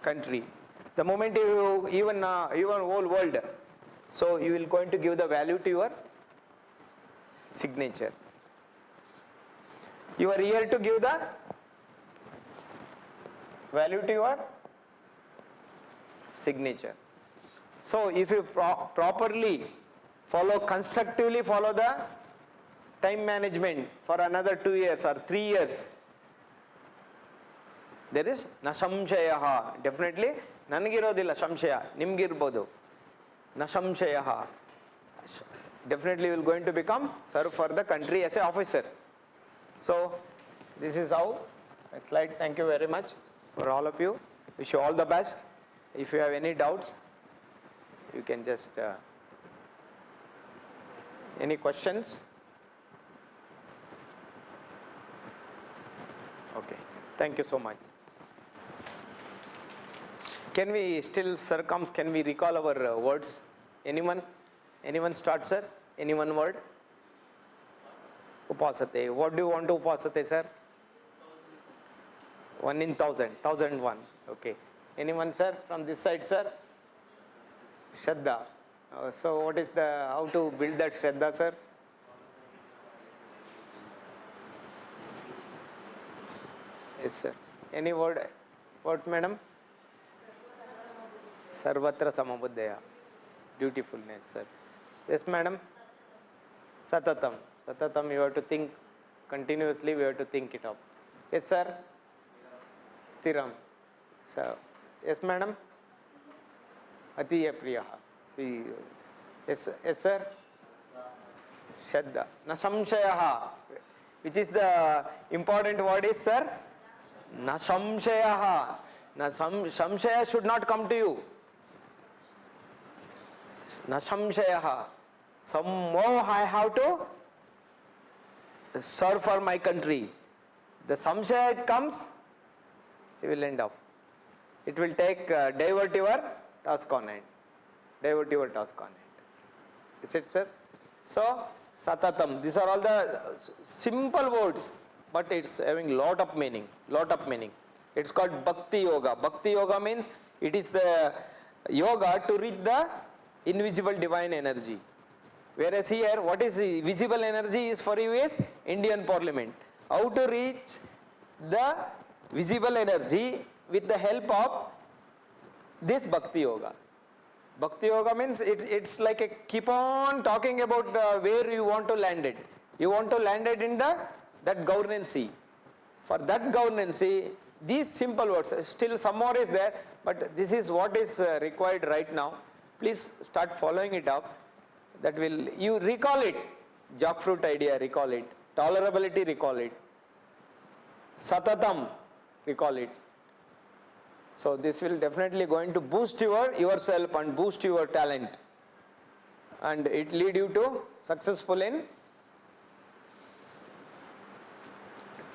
country. The moment you even whole world, so you will going to give the value to your signature. You are here to give the value to your signature. So if you properly constructively follow the time management for another 2 years or 3 years, there is nasamshayaha. Definitely, nanagirodilla samshaya, nimgirbodu. Nasamshayaha. Definitely you will going to serve for the country as a officers. So this is how my slide. Thank you very much for all of you. Wish you all the best. If you have any doubts, you can just any questions? Okay. Thank you so much. Can we still, sir comes, can we recall our words? Anyone? Anyone start, sir? Any one word? Upasate. What do you want to upasate, sir? 1 in 1000. 1001. Okay. Anyone, sir? From this side, sir? Shraddha. So what is how to build that Shraddha, sir? Yes, sir. Any word? What, madam? Sarvatra Samabuddhaya. Dutifulness, sir. Yes, madam? Satatam. Satatam, you have to think continuously, we have to think it up. Yes, sir? Stiram. So, yes, madam? Atiya Priyaha. See, yes, sir? Shraddha. Nasamshayaha. Which is the important word is, sir? Nasamshayaha. Samshaya should not come to you. Nasamshayaha. Somehow I have to serve for my country. The samshaya it comes, it will end up. It will take, divert your task on it. Divert your task on it. Is it, sir? So, satatam. These are all the simple words, but it's having lot of meaning. Lot of meaning. It's called Bhakti Yoga. Bhakti Yoga means it is the yoga to reach the invisible divine energy. Whereas here, what is the visible energy is for you is Indian Parliament. How to reach the visible energy with the help of this Bhakti Yoga. Bhakti Yoga means it's like a keep on talking about where you want to land it. You want to land it in that governance. For that governance, these simple words, still some more is there, but this is what is required right now. Please start following it up. That will, you recall it. Jackfruit idea, recall it. Tolerability, recall it. Satatam, recall it. So this will definitely going to boost yourself and boost your talent. And it lead you to successful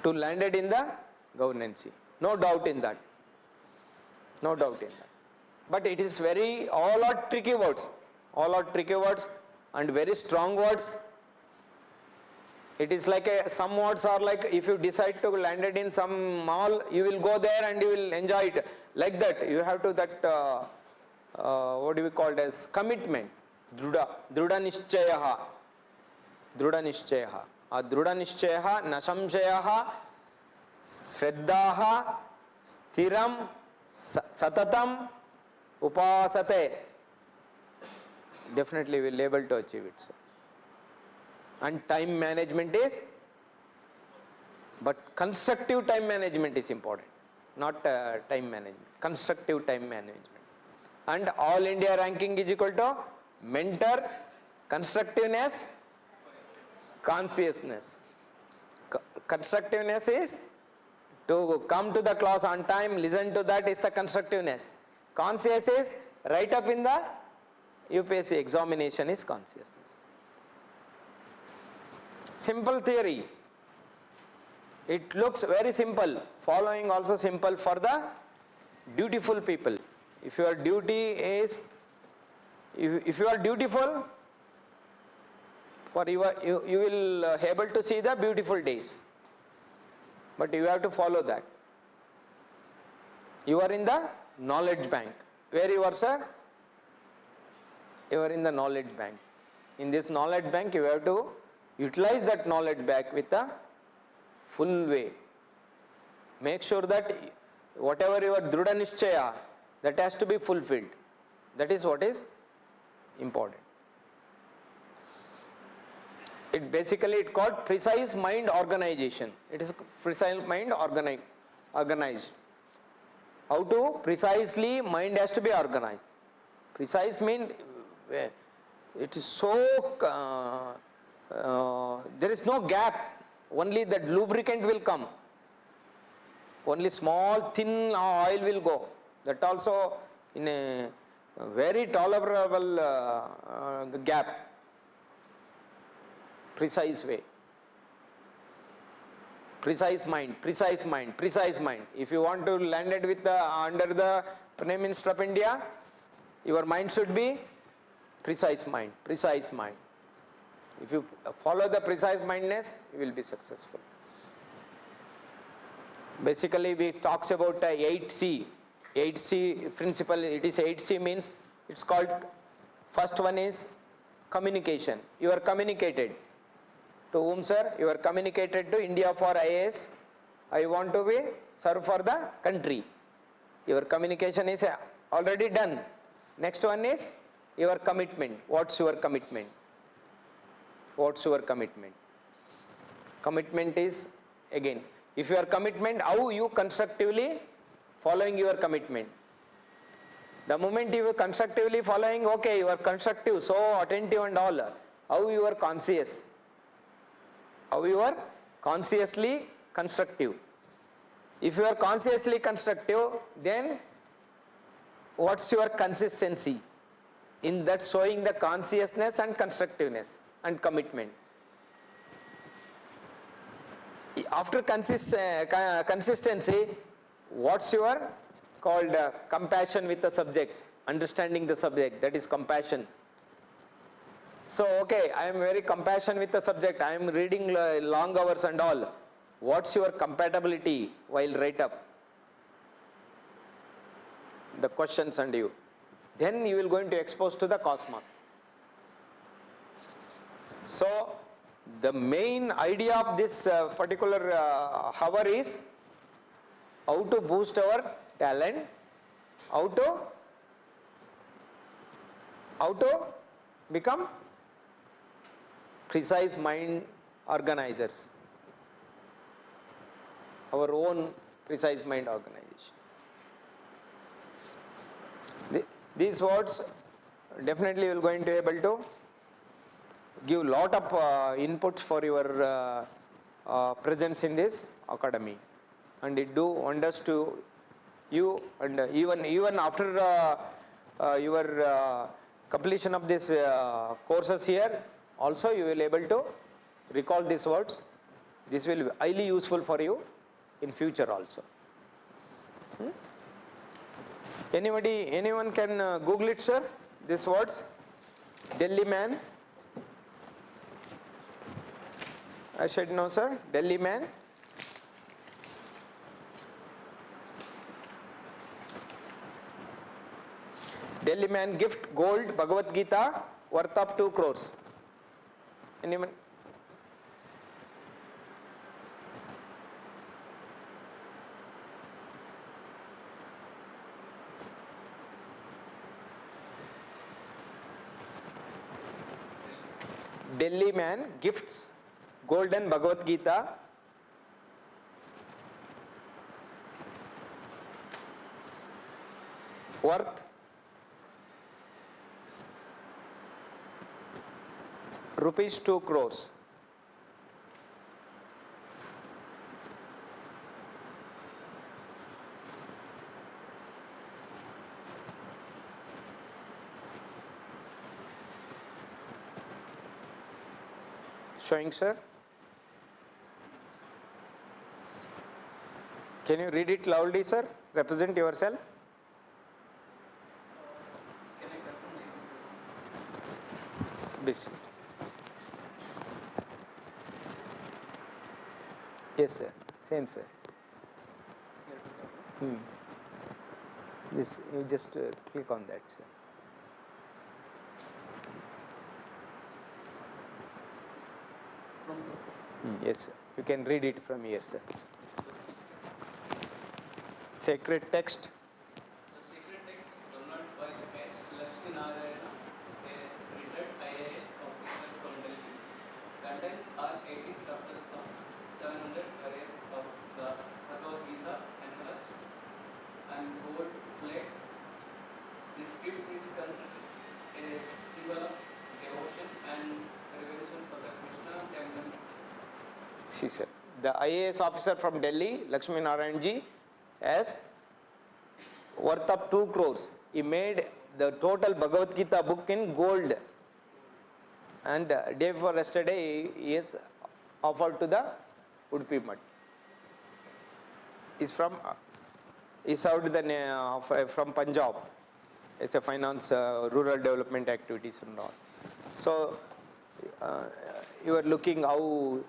to landed in the governance. No doubt in that. No doubt in that. But it is all are tricky words. All are tricky words and very strong words. It is like some words are like if you decide to land it in some mall, you will go there and you will enjoy it. Like that, you have to what do we call it as commitment. Druda nishchayaha. Druda nishchayaha. Druda nishchayaha, nasamshayaha, shraddhaha, stiram, satatam, upasate. definitely will able to achieve it, sir. And time management is, but constructive time management is important, not time management, constructive time management. And all India ranking is equal to mentor, constructiveness, consciousness. Constructiveness is to come to the class on time, listen to that is the constructiveness. Conscious is right up in the UPSC examination is consciousness. Simple theory. It looks very simple. Following also simple for the dutiful people. If your duty is, if you are dutiful, for you will able to see the beautiful days. But you have to follow that. You are in the knowledge bank. Where you are, sir? You are in the knowledge bank. In this knowledge bank, you have to utilize that knowledge bank with a full way. Make sure that whatever your Drudha Nishchaya, that has to be fulfilled. That is what is important. It basically it called precise mind organization. It is precise mind organized. How to precisely mind has to be organized. Precise mean it is so there is no gap. Only that lubricant will come. Only small thin oil will go. That also in a very tolerable gap. Precise way. Precise mind, precise mind, precise mind. If you want to land it with under the Prime Minister of India, your mind should be precise mind, precise mind. If you follow the precise mindness, you will be successful. Basically, we talks about 8C. 8C principle, it is 8C means, it's called, first one is communication. You are communicated. To whom, sir? You are communicated to India for IAS. I want to be serve for the country. Your communication is already done. Next one is your commitment. What's your commitment? What's your commitment? Commitment is, again, if your commitment, how you constructively following your commitment. The moment you are constructively following, okay, you are constructive, so attentive and all. How you are conscious? How you are consciously constructive. If you are consciously constructive, then what's your consistency in that showing the consciousness and constructiveness and commitment. After consistency, what's your called compassion with the subjects, understanding the subject, that is compassion. So, okay, I am very compassionate with the subject, I am reading long hours and all. What's your compatibility while write up the questions and you? Then you will going to expose to the cosmos. So, the main idea of this particular hour is how to boost our talent, how to become precise mind organizers, our own precise mind organization. These words definitely will going to able to give lot of inputs for your presence in this academy, and it do wonders to you, and even after your completion of this courses here, also you will able to recall these words. This will be highly useful for you in future also. Anyone can Google it, sir, these words. Delhi man. I said no, sir. Delhi man. Delhi man gift gold Bhagavad Gita worth of 2 crores. Anyone? Delhi man gifts golden Bhagavad Gita worth rupees 2 crores. Showing, sir? Can you read it loudly, sir? Represent yourself. Please. Yes, sir. Same, sir. This, you just click on that, sir. Yes, sir. You can read it from here, sir. Sacred text. The sacred text downloaded by S. Lakshmi Narayana, a retired IAS officer from Delhi, contains all 18 chapters of 700 arrays of the Bhagavad Gita enveloped and gold plates. This gift is considered a symbol of devotion and reverence for the Krishna temple mysteries. See, sir. The IAS officer from Delhi, Lakshmi Narayan ji, has worth of 2 crores. He made the total Bhagavad Gita book in gold. And day before yesterday, he is offered to the Udupi Mutt. He's from, he served from Punjab. It's a finance, rural development activities and all. So, you are looking how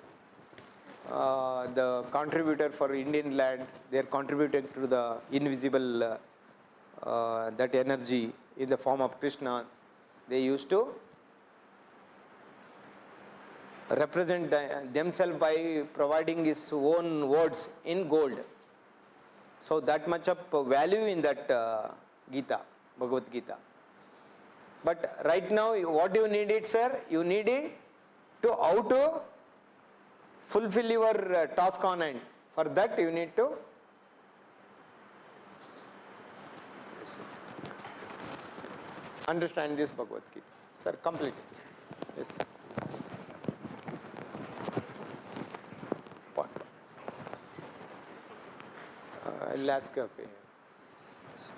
the contributor for Indian land, they are contributing to the invisible, that energy in the form of Krishna. They used to represent themselves by providing his own words in gold. So that much of value in that Gita, Bhagavad Gita. But right now, what you need it, sir? You need it to how to fulfill your task on hand. For that, you need to understand this Bhagavad Gita. Sir, complete it. Yes. Point. I'll ask your opinion. Yes.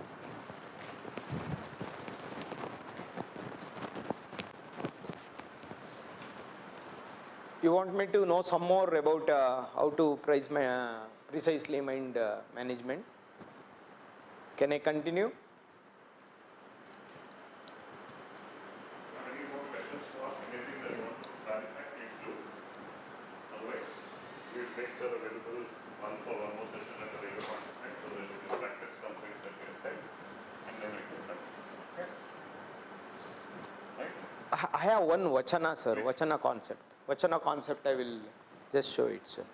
You want me to know some more about how to precisely mind management? Can I continue? Any more questions to ask? Anything that you want to clarify, please do. Otherwise, we'll make sure available one more session at a later point of time so that you can practice some things that we have said and then we can continue. Okay? Right? I have one Vachana, sir, Vachana concept. Vachana concept, I will just show it, sir.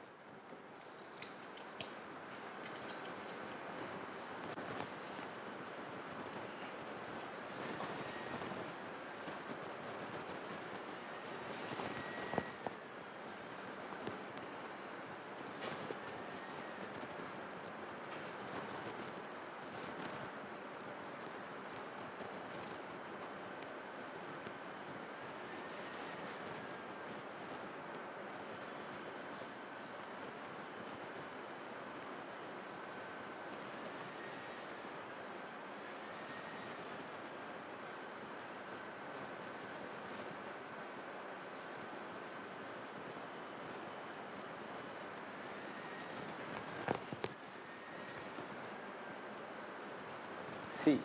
See,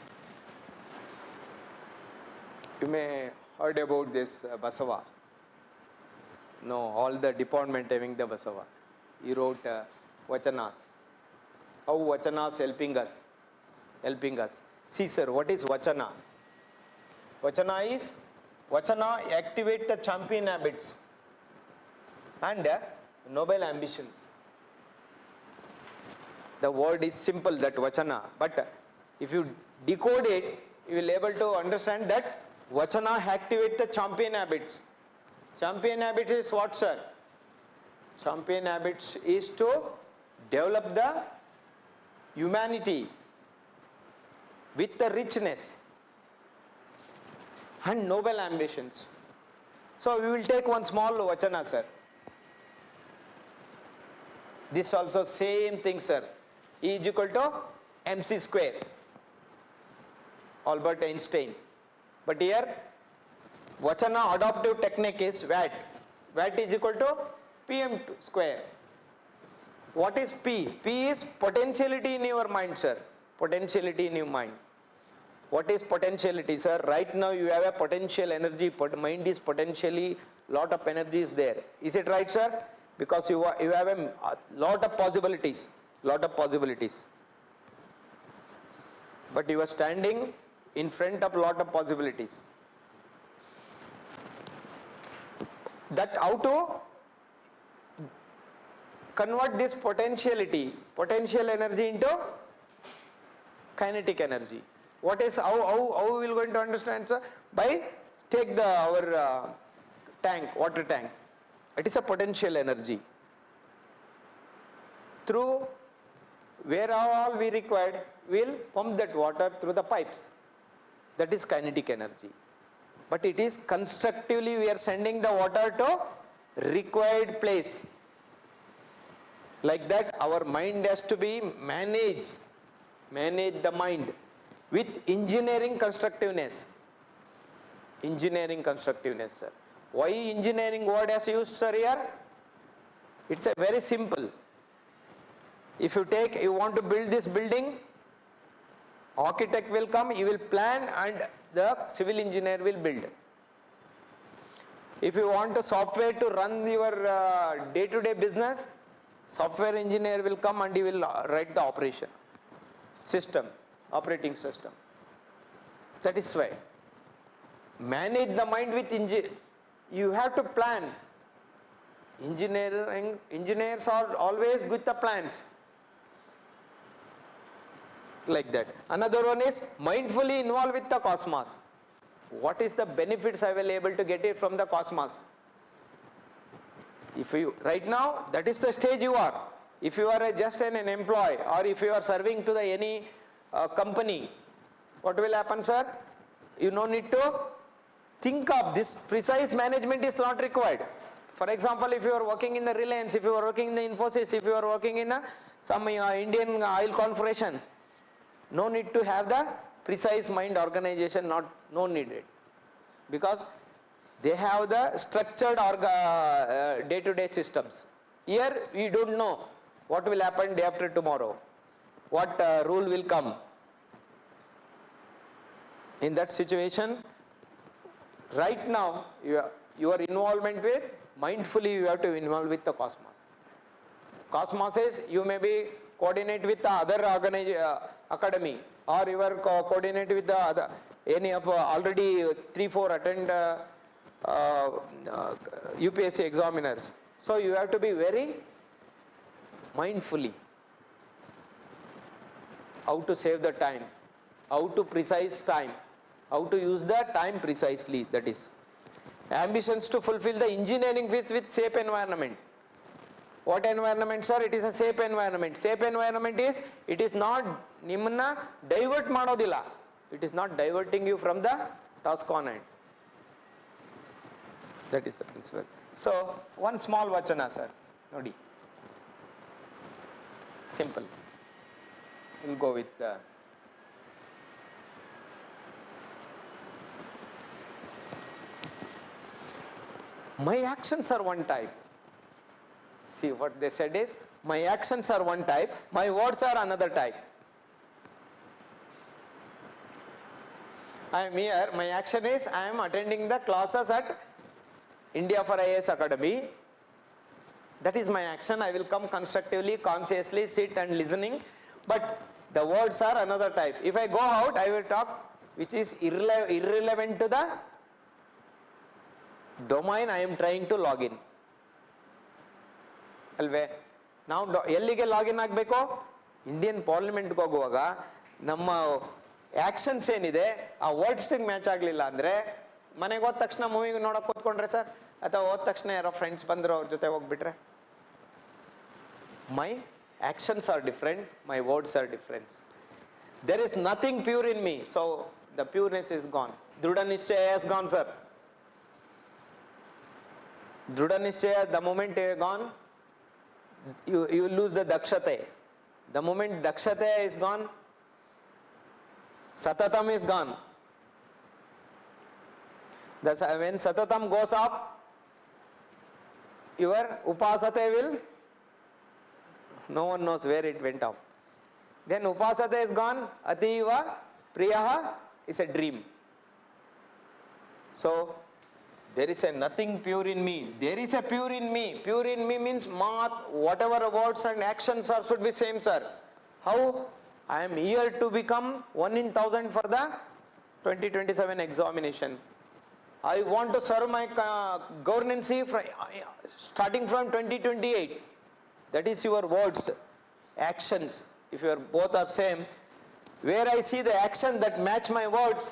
you may heard about this Basava. No, all the department having the Basava. He wrote Vachanas. How Vachanas helping us? Helping us. See, sir, what is Vachana? Vachana activate the champion habits and noble ambitions. The word is simple, that Vachana, but if you decode it, you will able to understand that Vachana activate the champion habits. Champion habits is what, sir? Champion habits is to develop the humanity with the richness and noble ambitions. So we will take one small vachana, sir. This also same thing, sir. E is equal to mc square. Albert Einstein. But here vachana adoptive technique is watt. Watt is equal to pm square. What is P? P is potentiality in your mind, sir. Potentiality in your mind. What is potentiality, sir? Right now you have a potential energy, mind is potentially, lot of energy is there. Is it right, sir? Because you have a lot of possibilities, But you are standing in front of lot of possibilities. That how to convert this potential energy into kinetic energy. What is how we will going to understand, sir? By take our water tank. It is a potential energy. Through where all we required, we will pump that water through the pipes. That is kinetic energy. But it is constructively we are sending the water to required place. Like that, our mind has to be manage the mind with engineering constructiveness. Sir. Why engineering word has used, sir, here? It's a very simple. If you want to build this building, architect will come, he will plan and the civil engineer will build. If you want a software to run your day-to-day business, software engineer will come and he will write the operating system. That is why. Manage the mind with you have to plan. Engineers are always with the plans. Like that. Another one is mindfully involved with the cosmos. What is the benefits I will able to get it from the cosmos? If you right now, that is the stage you are. If you are just an employee or if you are serving to any company, what will happen, sir? You no need to think of this. Precise management is not required. For example, if you are working in the Reliance, if you are working in the Infosys, if you are working in some Indian oil corporation, no need to have the precise mind organization, no needed, because they have the structured day-to-day systems. Here we don't know what will happen day after tomorrow, what rule will come. In that situation, right now your involvement with, mindfully you have to involve with the cosmos. Cosmos is, you may be coordinate with the other academy, or you are coordinate with the other, any of already 3-4 attend UPSC examiners. So you have to be very mindfully how to save the time, how to precise time, how to use the time precisely. That is ambitions to fulfill the engineering with safe environment. What environment, sir? It is a safe environment. Safe environment is, it is not nimna divert madodilla. It is not diverting you from the task on hand. That is the principle. So one small vachana, sir. Nodi. Simple. We'll go with my actions are one type. See what they said is, my actions are one type, my words are another type. I am here, my action is, I am attending the classes at India for IAS Academy. That is my action. I will come constructively, consciously, sit and listening. But the words are another type. If I go out, I will talk which is irrelevant to the domain I am trying to log in. ಅಲ್ವೇ ನಾವು ಎಲ್ಲಿಗೆ login ಆಗಬೇಕು? Indian ಪಾರ್ಲಿಮೆಂಟ್ಗೆ ಹೋಗುವಾಗ ನಮ್ಮ actions ಏನಿದೆ ಆ ವರ್ಡ್ಸ್ಗೆ match ಆಗಲಿಲ್ಲ ಅಂದರೆ ಮನೆಗೆ ಹೋದ ತಕ್ಷಣ ಮೂವಿ ನೋಡೋಕೆ ಕೂತ್ಕೊಂಡ್ರೆ ಸರ್ ಅಥವಾ ಹೋದ ತಕ್ಷಣ ಯಾರೋ ಫ್ರೆಂಡ್ಸ್ ಬಂದರು ಅವ್ರ ಜೊತೆ ಹೋಗ್ಬಿಟ್ರೆ? My actions are different, my words are different. There is nothing pure in me, so the pureness is gone. Drudha Nishchaya has gone, sir. Drudha Nishchaya, the moment you are gone, you lose the dakshate. The moment dakshate is gone, satatam is gone. When satatam goes up, your upasate will, no one knows where it went off. Then upasate is gone, ativa priyaha is a dream. So there is a nothing pure in me. There is a pure in me. Pure in me means whatever words and actions are should be same, sir. How? I am here to become 1 in 1000 for the 2027 examination. I want to serve my governance starting from 2028. That is your words, actions. If you are both are same, where I see the action that match my words,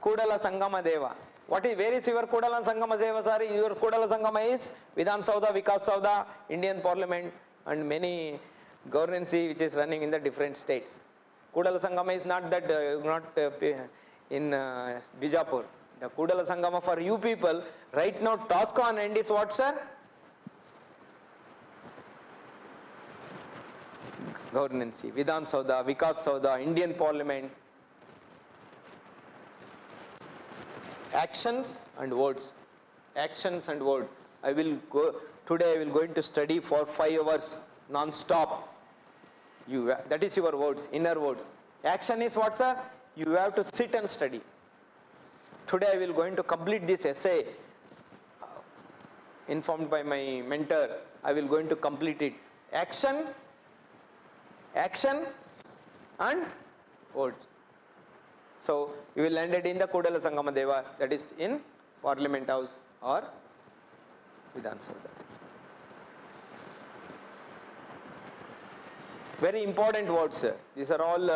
Kudala Sangama Deva. Where is your Kudala Sangama Deva, sir? Your Kudala Sangama is Vidhan Sauda, Vikas Sauda, Indian Parliament, and many governance which is running in the different states. Kudala Sangama is not that, in Bijapur. The Kudala Sangama for you people, right now task on end is what, sir? Governance, Vidhan Sauda, Vikas Sauda, Indian Parliament. Actions and words. Actions and words. Today I will going to study for 5 hours non-stop. That is your words, inner words. Action is what, sir? You have to sit and study. Today I will going to complete this essay. Informed by my mentor, I will going to complete it. Action and words. So you will land it in the Kudala Sangama Deva, that is in Parliament House or Vidhan Sauda. Very important words, sir. These are all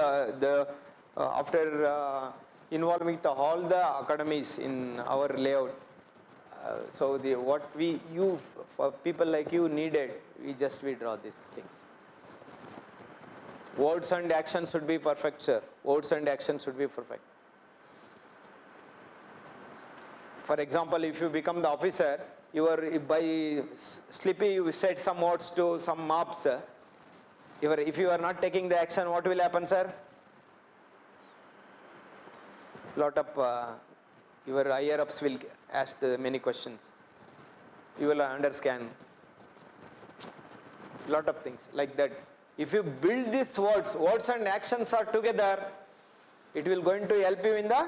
after involving with all the academies in our layout. So for people like you needed, we draw these things. Words and actions should be perfect, sir. Words and actions should be perfect. For example, if you become the officer, by sleepy you said some words to some mobs. If you are not taking the action, what will happen, sir? Lot of your higher ups will ask many questions. You will underscan. Lot of things like that. If you build these words and actions are together, it will going to help you in the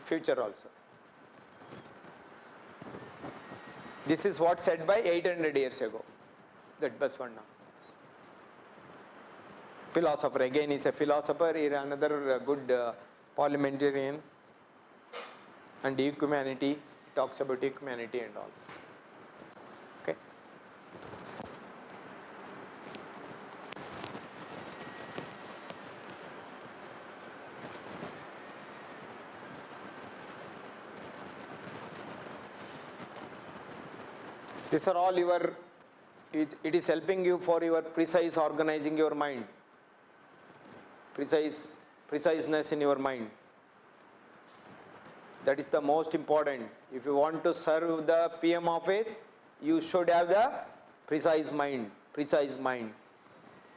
future also. This is what said by 800 years ago. That Basvana. Philosopher, again is a philosopher, he is another good parliamentarian, and humanity, talks about humanity and all. Okay. These are all it is helping you for your precise organizing your mind. Preciseness in your mind. That is the most important. If you want to serve the PM office, you should have the precise mind.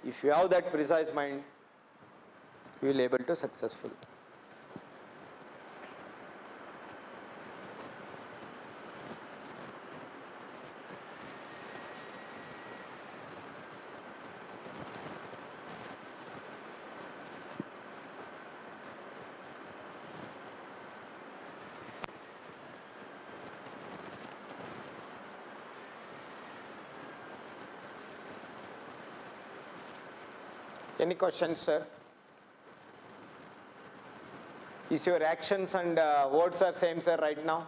If you have that precise mind, you will be able to successful. Any questions, sir? Is your actions and words are same, sir, right now?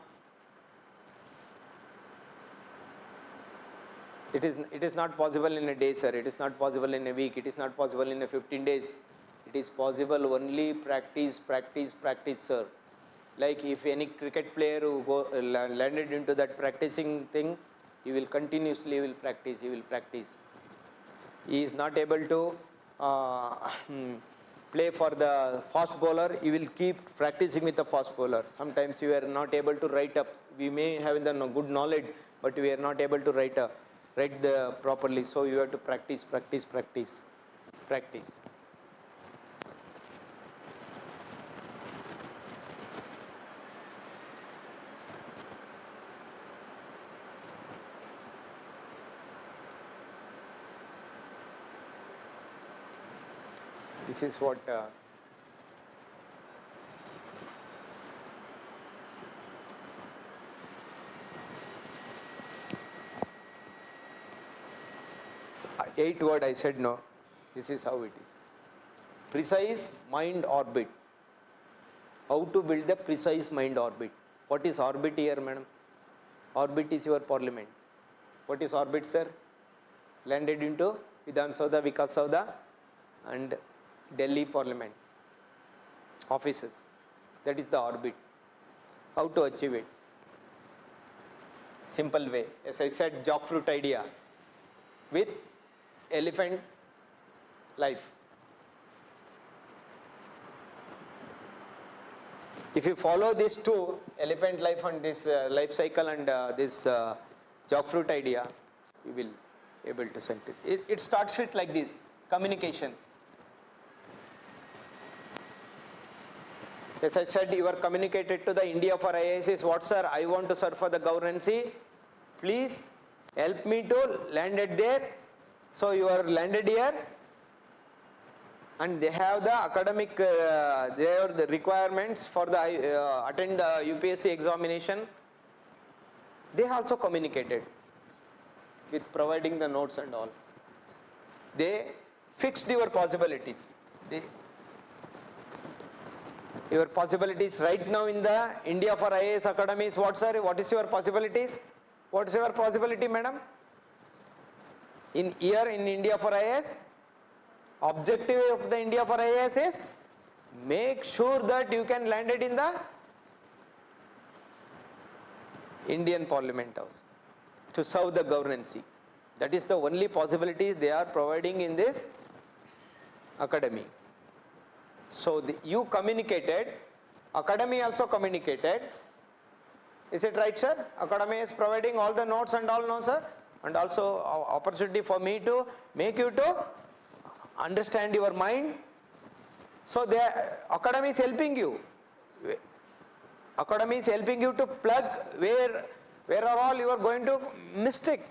It is not possible in a day, sir. It is not possible in a week. It is not possible in a 15 days. It is possible only practice, sir. Like if any cricket player who landed into that practicing thing, he will continuously practice, he will practice. He is not able to play for the fast bowler, he will keep practicing with the fast bowler. Sometimes you are not able to write up, we may have the good knowledge, but we are not able to write the properly. So you have to practice. This is what eight word I said no. This is how it is. Precise mind orbit. How to build a precise mind orbit. What is orbit here, madam? Orbit is your parliament. What is orbit, sir? Landed into Vidhan Saudha, Vikas Saudha and Delhi Parliament offices. That is the orbit. How to achieve it? Simple way. As I said, jackfruit idea with elephant life. If you follow these two, elephant life and this life cycle and this jackfruit idea, you will able to send it. It starts with like this, communication. As I said, you are communicated to the India for IAS is what, sir? I want to serve for the governance. Please help me to land it there. So you are landed here and they have the academic, they have the requirements for the attend the UPSC examination. They also communicated with providing the notes and all. They fixed your possibilities. Your possibilities right now in the India for IAS Academy is what, sir? What is your possibilities? What is your possibility, madam? In India for IAS, objective of the India for IAS is make sure that you can land it in the Indian Parliament House to serve the governance. That is the only possibility they are providing in this academy. So you communicated, academy also communicated. Is it right, sir? Academy is providing all the notes and all, no, sir? And also opportunity for me to make you to understand your mind. So the academy is helping you. Academy is helping you to plug where are all you are going to mistake.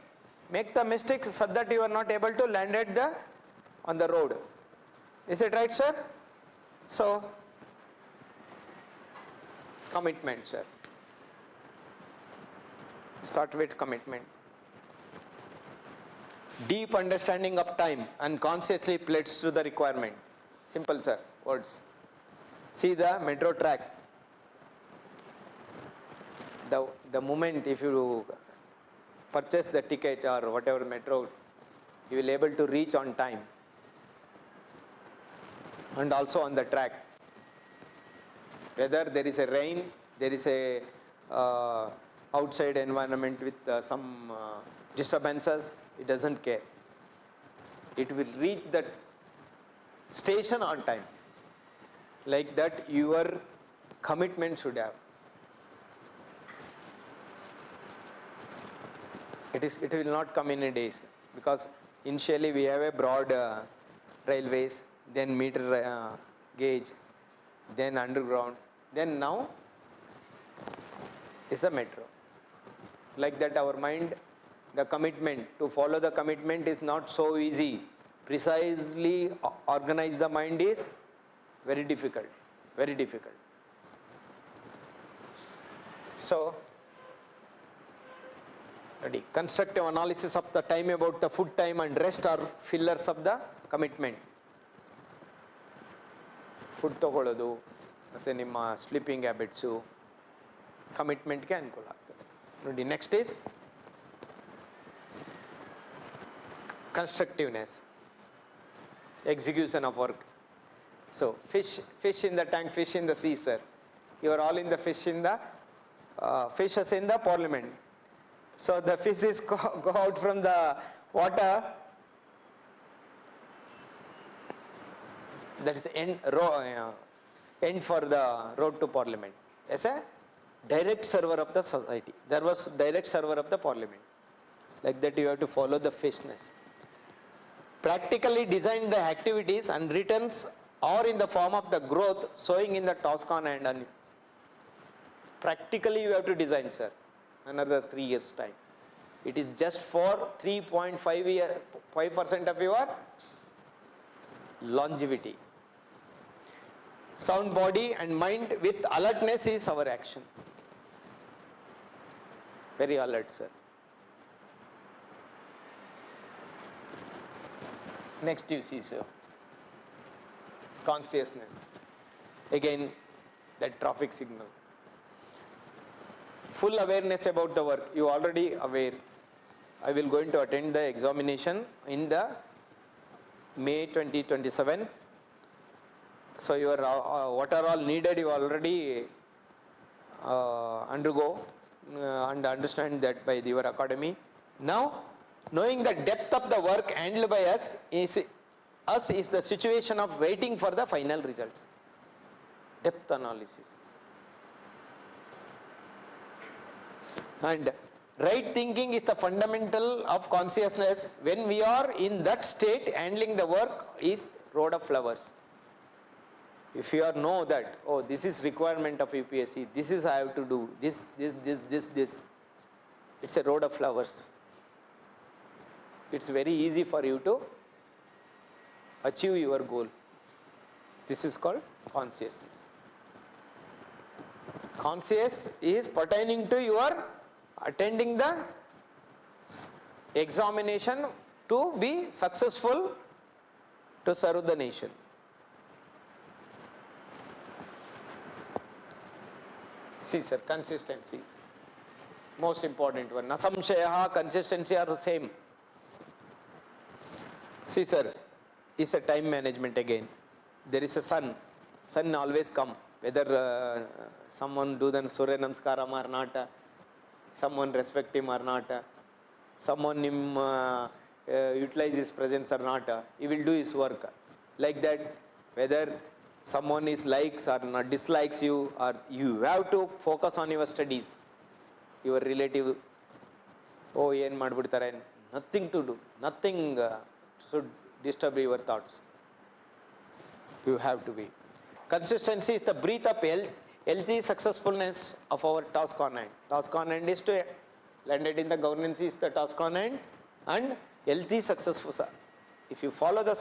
Make the mistakes so that you are not able to land at on the road. Is it right, sir? So, commitment, sir. Start with commitment. Deep understanding of time and consciously pledge to the requirement. Simple, sir. Words. See the metro track. The moment if you purchase the ticket or whatever metro, you will able to reach on time. And also on the track. Whether there is a rain, there is a outside environment with some disturbances, it doesn't care. It will reach the station on time. Like that your commitment should have. It will not come in a day because initially we have a broad railways, then meter gauge, then underground, then now is the metro. Like that our mind, the commitment, to follow the commitment is not so easy. Precisely organize the mind is very difficult, very difficult. So, ready. Constructive analysis of the time about the food time and rest are fillers of the commitment. Food ತಗೊಳ್ಳೋದು ಮತ್ತು ನಿಮ್ಮ sleeping habits ಕಮಿಟ್ಮೆಂಟ್ಗೆ ಅನುಕೂಲ ಆಗ್ತದೆ ನೋಡಿ. Next is constructiveness, execution of work. So fish in the tank, fish in the sea, sir. You are all in the fishes in the parliament. So the fishes go out from the water. That is the end for the road to parliament. As a direct server of the society. There was direct server of the parliament. Like that you have to follow the fishness. Practically design the activities and returns or in the form of the growth showing in the task on hand. And practically you have to design, sir. Another 3 years time. It is just for 3.5% of your longevity. Sound body and mind with alertness is our action. Very alert, sir. Next you see, sir. Consciousness. Again, that traffic signal. Full awareness about the work. You already aware. I will going to attend the examination in the May 2027. So your what are all needed you already undergo and understand that by your academy. Now, knowing the depth of the work handled by us is the situation of waiting for the final results. Depth analysis. And right thinking is the fundamental of consciousness. When we are in that state, handling the work is road of flowers. If you know that, oh, this is requirement of UPSC, this is I have to do, this. It's a road of flowers. It's very easy for you to achieve your goal. This is called consciousness. Conscious is pertaining to your attending the examination to be successful to serve the nation. See, sir, consistency. Most important one. Nasamshayaha, consistency are the same. See, sir, is a time management again. There is a sun. Sun always come. Whether someone do the Surya Namaskaram or not, someone respect him or not, someone utilize his presence or not, he will do his work. Like that, whether someone is likes or not dislikes you, or you have to focus on your studies. Your relative, oh, yen madbidtare, nothing to do, nothing should disturb your thoughts. You have to be. Consistency is the breath of healthy successfulness of our task on hand. Task on hand is to landed in the governance is the task on hand and healthy successful. If you follow the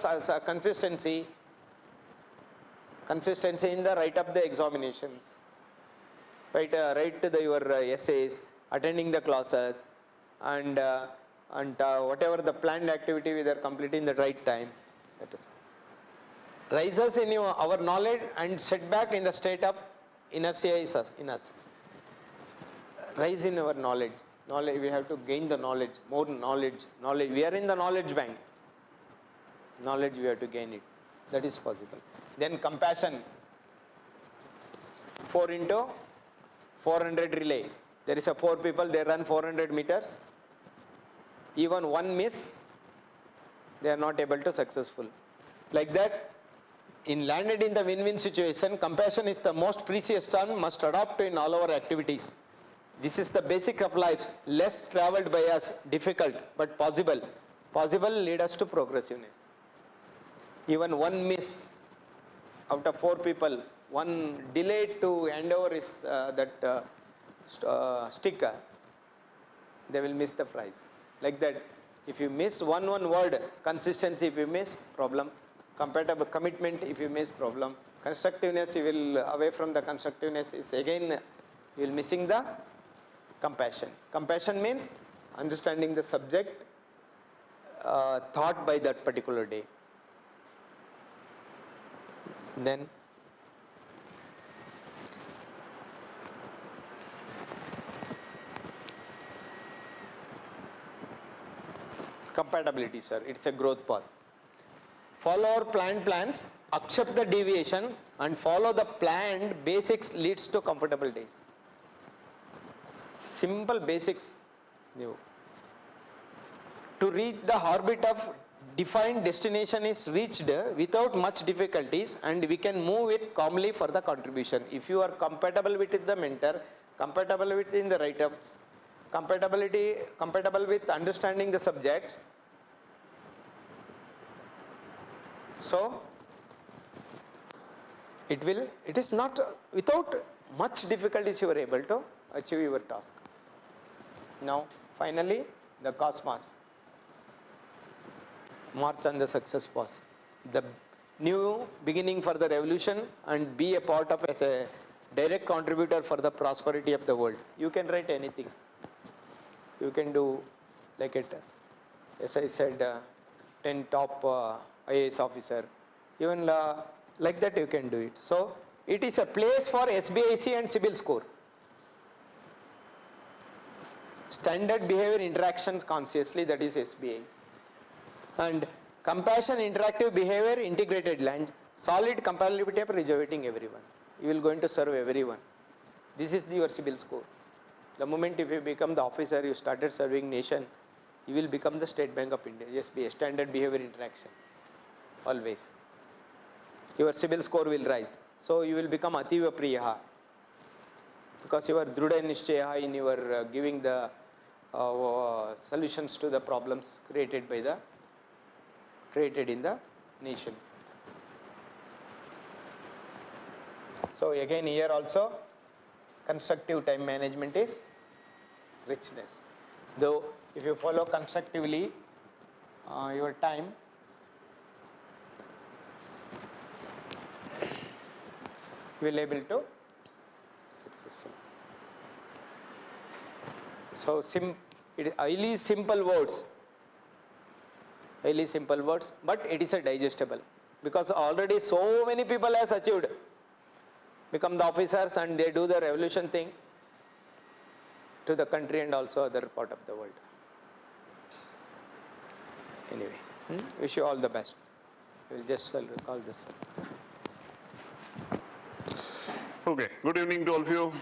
consistency in the write up the examinations, write your essays, attending the classes, and whatever the planned activity we are completing in the right time. That is. Rises in our knowledge and setback in the state of inertia is in us. Rise in our knowledge. Knowledge, we have to gain the knowledge, more knowledge. We are in the knowledge bank. Knowledge we have to gain it. That is possible. Then compassion. 4 into 400 relay. There is a 4 people, they run 400 meters. Even one miss, they are not able to successful. Like that, in landed in the win-win situation, compassion is the most precious term must adopt in all our activities. This is the basic of life, less traveled by us, difficult but possible. Possible lead us to progressiveness. Even one miss out of 4 people, one delay to hand over is sticker, they will miss the prize. Like that, if you miss one word, consistency if you miss, problem. Compatible commitment if you miss, problem. Constructiveness, you will away from the constructiveness is again you will missing the compassion. Compassion means understanding the subject thought by that particular day. Then compatibility, sir, it's a growth path. Follow our planned plans accept the deviation and follow the planned basics leads to comfortable days. Simple basics. To reach the orbit of defined destination is reached without much difficulties, and we can move it calmly for the contribution. If you are compatible with the mentor, compatible with in the write-ups, compatible with understanding the subjects, so it is not without much difficulties you are able to achieve your task. Now finally the cosmos, march on the success path, the new beginning for the revolution, and be a part of as a direct contributor for the prosperity of the world. You can write anything, you can do like it, as I said, 10 top IAS officer, even like that you can do it. So it is a place for SBIC and CIBIL score. Standard behavior interactions consciously, that is SBI. And compassion, interactive behavior, integrated lunch, solid compatibility of rejuvenating everyone. You will going to serve everyone. This is your CIBIL score. The moment if you become the officer, you started serving nation, you will become the State Bank of India, SBI, standard behavior interaction, always. Your CIBIL score will rise. So you will become Ativa Priyaha, because you are Druda Nishchayaha in your giving the solutions to the problems created in the nation. So again here also constructive time management is richness. Though if you follow constructively your time, you will able to successful. So it is highly simple words, but it is a digestible, because already so many people has achieved, become the officers, and they do the revolution thing to the country and also other part of the world. Anyway, wish you all the best. We will just recall this. Okay, good evening to all of you.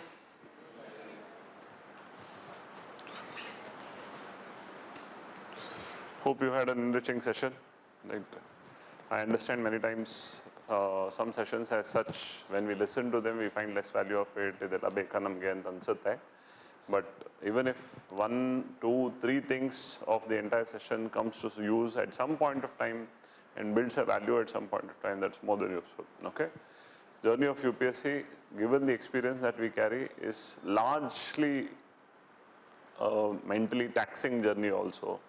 Hope you had an enriching session. I understand many times some sessions as such, when we listen to them, we find less value of it. But even if 1, 2, 3 things of the entire session comes to use at some point of time and builds a value at some point of time, that's more than useful. Okay. Journey of UPSC, given the experience that we carry, is largely a mentally taxing journey also.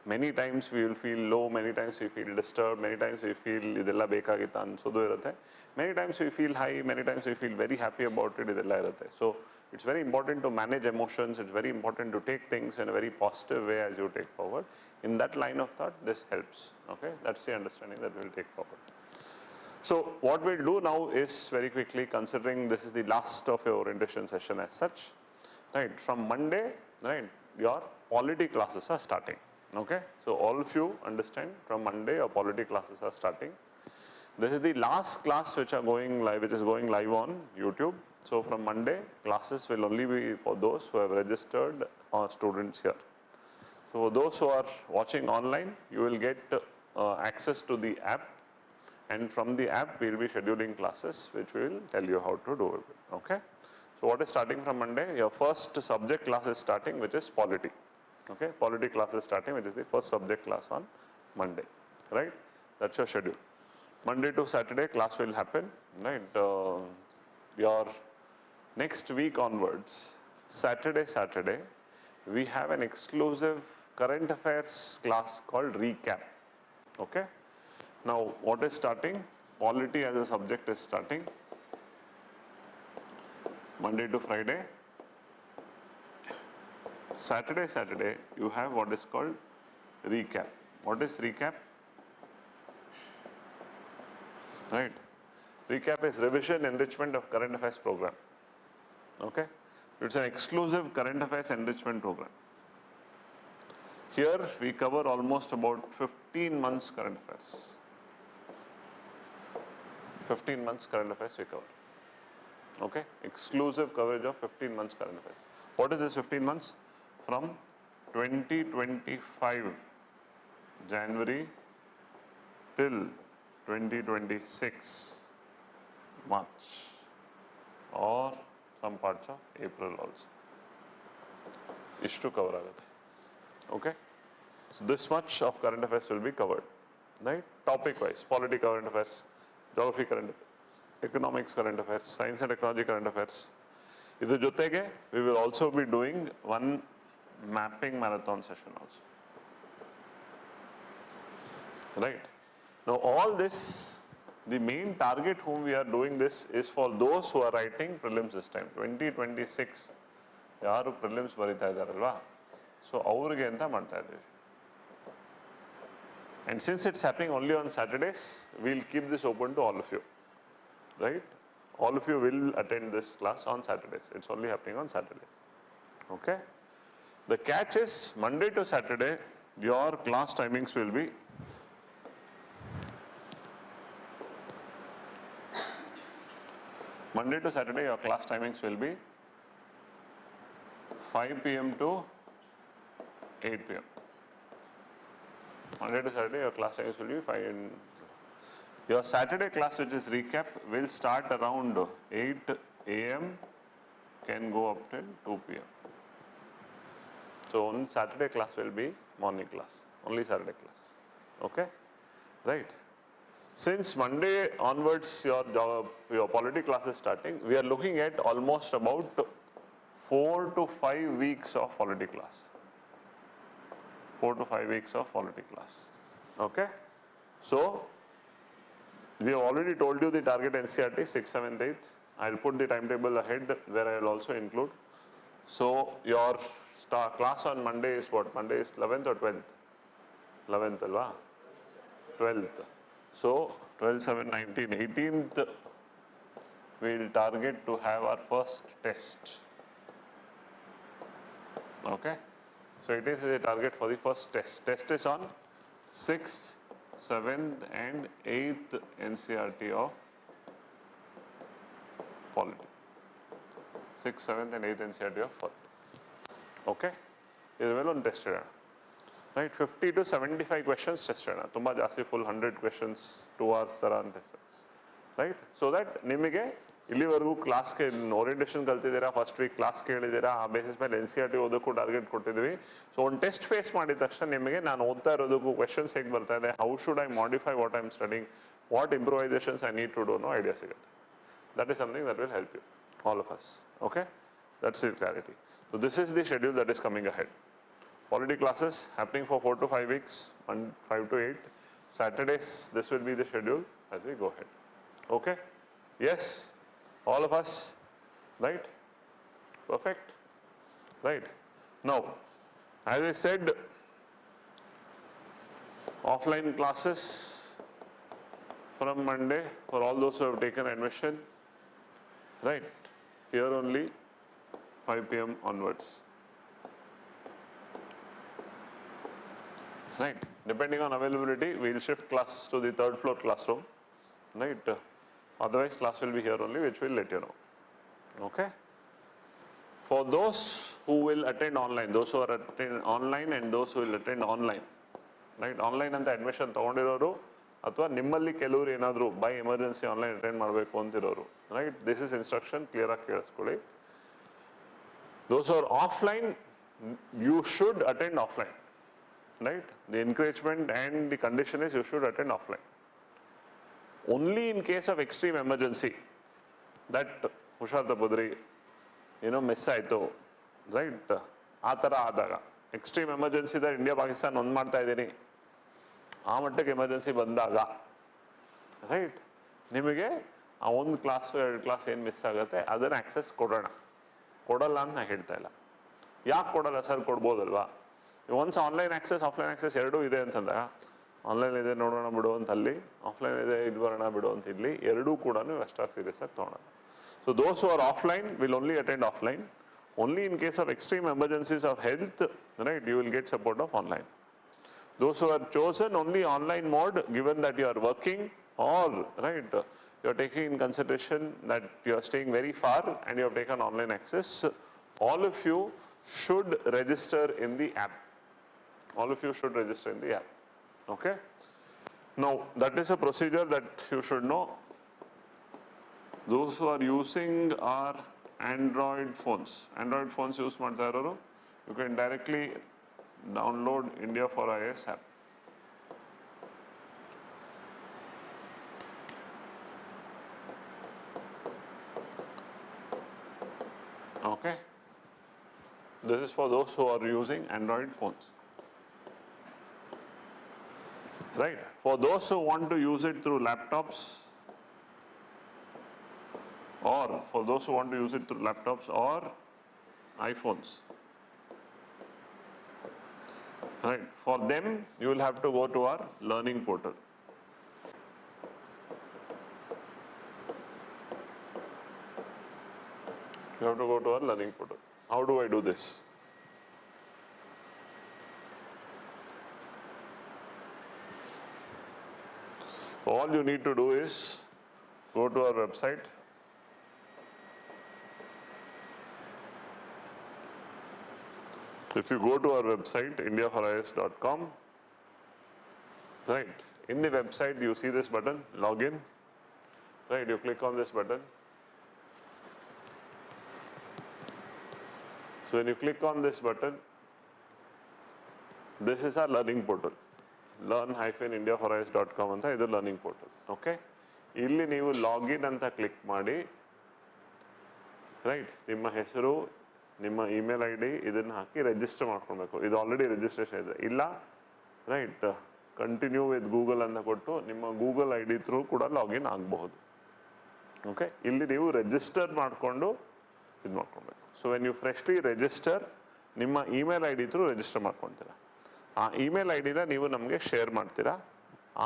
Many times we will feel low, many times we feel disturbed, many times we feel idella bekagita ansodu irutte. Many times we feel high, many times we feel very happy about it, idella irutte. So it's very important to manage emotions, it's very important to take things in a very positive way as you take forward. In that line of thought, this helps. Okay, that's the understanding that we'll take forward. So what we'll do now is, very quickly, considering this is the last of your orientation session as such, right, from Monday, right, your polity classes are starting. Okay, so all of you understand, from Monday your polity classes are starting. This is the last class which is going live on YouTube. So from Monday, classes will only be for those who have registered students here. So for those who are watching online, you will get access to the app, and from the app we will be scheduling classes which we will tell you how to do it. Okay. So what is starting from Monday? Your first subject class is starting, which is polity. Okay, polity class is starting, which is the first subject class on Monday, right? That's your schedule. Monday to Saturday class will happen, right? Your next week onwards, Saturday, we have an exclusive current affairs class called Recap. Okay. Now, what is starting? Polity as a subject is starting Monday to Friday. Saturday, you have what is called Recap. What is Recap? Right. Recap is revision enrichment of current affairs program. Okay. It's an exclusive current affairs enrichment program. Here we cover almost about 15 months current affairs. 15 months current affairs we cover. Okay, exclusive coverage of 15 months current affairs. What is this 15 months? From 2025 January till 2026 March, or some parts of April also. Ishtu cover agate. Okay, so this much of current affairs will be covered, right? Topic wise, polity current affairs, geography current affairs, economics current affairs, science and technology current affairs. Idu jotege, we will also be doing one mapping marathon session also. Right? Now all this, the main target whom we are doing this is for those who are writing prelims this time. 2026, yaru prelims barita iddaralva, so avrige anta ಮಾಡ್ತಾ ಇದ್ದೀವಿ. And since it's happening only on Saturdays, we'll keep this open to all of you, right? All of you will attend this class on Saturdays. It's only happening on Saturdays. Okay? The catch is Monday to Saturday, your class timings will be Monday to Saturday, your class timings will be 5 p.m. to 8 p.m. Monday to Saturday, your class timings will be 5 and your Saturday class, which is recap, will start around 8 a.m. can go up till 2 p.m. So on Saturday class will be morning class, only Saturday class. Okay, right? Since Monday onwards your polity class is starting, we are looking at almost about 4 to 5 weeks of polity class. 4 to 5 weeks of polity class. Okay, so we have already told you the target NCERT 6th, 7th, 8th. I'll put the timetable ahead where I will also include. So your class on Monday is what? Monday is 11th or 12th? 11th, alva? 12th. So 12, 7, 19, 18th, we'll target to have our first test. Okay? So it is a target for the first test. Test is on 6th, 7th and 8th NCERT of polity. 6th, 7th and 8th NCERT of polity. Okay? This is one test. Right? 50 to 75 questions test. Tumba jasti full 100 questions, 2 hours tara ante. Right? So that nimige ಇಲ್ಲಿವರೆಗೂ ಕ್ಲಾಸ್ಗೆ orientation ಕಲ್ತಿದ್ದೀರಾ, first week class ಕೇಳಿದ್ದೀರಾ, ಆ basis ಮೇಲೆ NCERT ಓದೋಕ್ಕೂ target ಕೊಟ್ಟಿದ್ದೀವಿ. So ಒಂದು test face ಮಾಡಿದ ತಕ್ಷಣ ನಿಮಗೆ ನಾನು ಓದ್ತಾ ಇರೋದಕ್ಕೂ ಕ್ವೆಶನ್ಸ್ ಹೇಗೆ ಬರ್ತಾ ಇದೆ, how should I modify what I am studying, what improvisations I need to do ಅನ್ನೋ ಐಡಿಯಾ ಸಿಗುತ್ತೆ. That is something that will help you, all of us. Okay, that's the clarity. So this is the schedule that is coming ahead. Polity classes happening for 4 to 5 weeks, 5 to 8. Saturdays, this will be the schedule as we go ahead. Okay? Yes? All of us? Right? Perfect? Right. Now, as I said, offline classes from Monday for all those who have taken admission. Right? Here only 5 p.m. onwards. Right. Depending on availability, we will shift class to the 3rd floor classroom. Right. Otherwise, class will be here only, which will let you know. Okay. For those who will attend online, those who are attend online and those who will attend online. Right. Online ಅಂತ admission ತಗೊಂಡಿರೋರು ಅಥವಾ ನಿಮ್ಮಲ್ಲಿ ಕೆಲವರು ಏನಾದರೂ by emergency online attend ಮಾಡಬೇಕು ಅಂತಿರೋರು. Right. This is instruction, clear ಆಗಿ ಕೇಳಿಸ್ಕೊಳ್ಳಿ. Those who are offline, you should attend offline. Right? The encouragement and the condition is you should attend offline. Only in case of extreme emergency, that ಹುಷಾರ್ ತಪ್ಪಿದ್ರಿ, miss ಆಯಿತು, right, ಆ ಥರ ಆದಾಗ extreme emergency ಇದ್ದರೆ India Pakistan ಒಂದು ಮಾಡ್ತಾ ಇದ್ದೀನಿ, ಆ ಮಟ್ಟಕ್ಕೆ ಎಮರ್ಜೆನ್ಸಿ ಬಂದಾಗ ರೈಟ್ ನಿಮಗೆ ಆ ಒಂದು ಕ್ಲಾಸು 2 ಕ್ಲಾಸ್ ಏನು ಮಿಸ್ ಆಗುತ್ತೆ ಅದನ್ನು ಆಕ್ಸೆಸ್ ಕೊಡಲ್ಲ ಅಂತ ನಾನು ಹೇಳ್ತಾ ಇಲ್ಲ. ಯಾಕೆ ಕೊಡಲ್ಲ ಸರ್? ಕೊಡ್ಬೋದಲ್ವಾ? Once online access offline access ಎರಡೂ ಇದೆ ಅಂತಂದಾಗ, ಆನ್ಲೈನ್ ಇದೆ ನೋಡೋಣ ಬಿಡು ಅಂತ ಅಲ್ಲಿ, ಆಫ್ಲೈನ್ ಇದೆ ಇದು ಬರೋಣ ಬಿಡು ಅಂತ ಇಲ್ಲಿ, ಎರಡೂ ಕೂಡ ಅಷ್ಟಾಗಿ ಸೀರಿಯಸ್ ಆಗಿ ತೊಗೊಳಲ್ಲ. So those who are offline will only attend offline. Only in case of extreme emergencies of health, right, you will get support of online. Those who are chosen only online mode, given that you are working or right, you're taking in consideration that you're staying very far and you have taken online access, all of you should register in the app. All of you should register in the app. Okay? Now, that is a procedure that you should know. Those who are using our Android phones use ಮಾಡ್ತಾ ಇರೋರು, you can directly download India for IAS app. Okay? This is for those who are using Android phones. Right? For those who want to use it through laptops, or iPhones. Right? For them, you will have to go to our learning portal. You have to go to our learning portal. How do I do this? All you need to do is go to our website. If you go to our website, indiaforis.com, right, in the website you see this button, login, right, you click on this button. So when you click on this button, this is our learning portal. learn-indiaforis.com ಅಂತ ಇದು learning portal. Okay? ಇಲ್ಲಿ ನೀವು login ಅಂತ click ಮಾಡಿ, right, ನಿಮ್ಮ ಹೆಸರು, ನಿಮ್ಮ email I D ಇದನ್ನು ಹಾಕಿ ರಿಜಿಸ್ಟರ್ ಮಾಡ್ಕೊಳ್ಬೇಕು. ಇದು ಆಲ್ರೆಡಿ ರಿಜಿಸ್ಟ್ರೇಷನ್ ಇದೆ. ಇಲ್ಲ, ರೈಟ್, ಕಂಟಿನ್ಯೂ ವಿತ್ ಗೂಗಲ್ ಅಂತ ಕೊಟ್ಟು ನಿಮ್ಮ ಗೂಗಲ್ ಐ ಡಿ ಥ್ರೂ ಕೂಡ ಲಾಗಿನ್ ಆಗಬಹುದು. ಓಕೆ? ಇಲ್ಲಿ ನೀವು ರಿಜಿಸ್ಟರ್ ಮಾಡಿಕೊಂಡು ಇದು ಮಾಡ್ಕೊಳ್ಬೇಕು. So when you freshly register, ನಿಮ್ಮ email I D through register ಮಾಡ್ಕೊತೀರಾ. ಆ ಇಮೇಲ್ ಐ ಡಿನ ನೀವು ನಮಗೆ ಶೇರ್ ಮಾಡ್ತೀರಾ.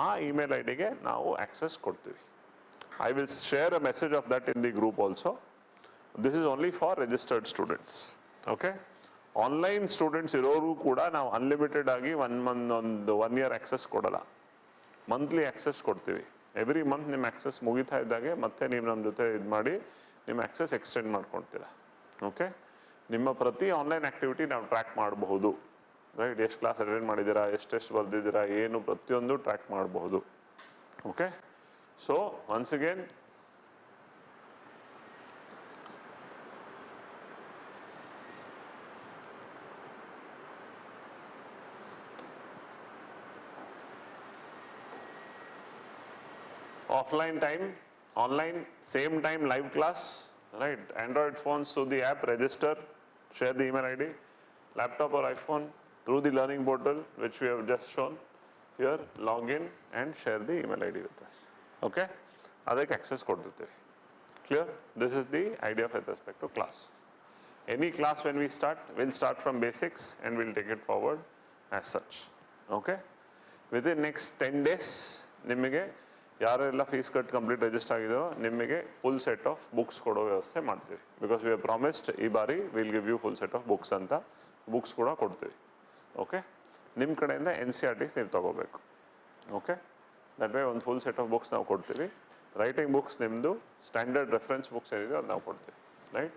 ಆ ಇಮೇಲ್ ಐ ಡಿಗೆ ನಾವು ಆಕ್ಸೆಸ್ ಕೊಡ್ತೀವಿ. I will share a message of that in the group also. This is only for registered students. Okay? Online students ಇರೋರು ಕೂಡ ನಾವು ಅನ್ಲಿಮಿಟೆಡ್ ಆಗಿ 1 ಇಯರ್ ಆಕ್ಸೆಸ್ ಕೊಡಲ್ಲ. ಮಂತ್ಲಿ ಆಕ್ಸೆಸ್ ಕೊಡ್ತೀವಿ. ಎವ್ರಿ ಮಂತ್ ನಿಮ್ಮ ಆಕ್ಸೆಸ್ ಮುಗಿತಾ ಇದ್ದಾಗೆ ಮತ್ತೆ ನೀವು ನಮ್ಮ ಜೊತೆ ಇದು ಮಾಡಿ ನಿಮ್ಮ ಆಕ್ಸೆಸ್ ಎಕ್ಸ್ಟೆಂಡ್ ಮಾಡ್ಕೊಳ್ತೀರಾ. ಓಕೆ? ನಿಮ್ಮ ಪ್ರತಿ ಆನ್ಲೈನ್ ಆಕ್ಟಿವಿಟಿ ನಾವು ಟ್ರ್ಯಾಕ್ ಮಾಡಬಹುದು. ರೈಟ್, ಎಷ್ಟು ಕ್ಲಾಸ್ ಅಟೆಂಡ್ ಮಾಡಿದ್ದೀರಾ, ಎಷ್ಟೆಷ್ಟು ಬರ್ದಿದ್ದೀರಾ, ಏನು ಪ್ರತಿಯೊಂದು ಟ್ರ್ಯಾಕ್ ಮಾಡಬಹುದು. Okay? So once again, offline time, online, same time, live class, right? Android phones through the app, register, share the email ID, laptop or iPhone through the learning portal, which we have just shown here, log in and share the email ID with us. Okay? Adake access ಕೊಡ್ತೀವಿ. Clear? This is the idea with respect to class. Any class when we start, we'll start from basics and we'll take it forward as such. Okay? Within next 10 days, ನಿಮಗೆ ಯಾರೆಲ್ಲ fees cut complete register ಆಗಿದೆಯೋ ನಿಮಗೆ full set of books ಕೊಡೋ ವ್ಯವಸ್ಥೆ ಮಾಡ್ತೀವಿ. Because we have promised ಈ ಬಾರಿ will give you full set of books ಅಂತ ಬುಕ್ಸ್ ಕೂಡ ಕೊಡ್ತೀವಿ. ಓಕೆ? ನಿಮ್ಮ ಕಡೆಯಿಂದ NCERTs ನೀವು ತಗೋಬೇಕು. ಓಕೆ? ದಟ್ ವೇ ಒಂದು ಫುಲ್ ಸೆಟ್ ಆಫ್ ಬುಕ್ಸ್ ನಾವು ಕೊಡ್ತೀವಿ. ರೈಟಿಂಗ್ ಬುಕ್ಸ್ ನಿಮ್ಮದು ಸ್ಟ್ಯಾಂಡರ್ಡ್ ರೆಫರೆನ್ಸ್ ಬುಕ್ಸ್ ಏನಿದೆ ಅದು ನಾವು ಕೊಡ್ತೀವಿ. Right?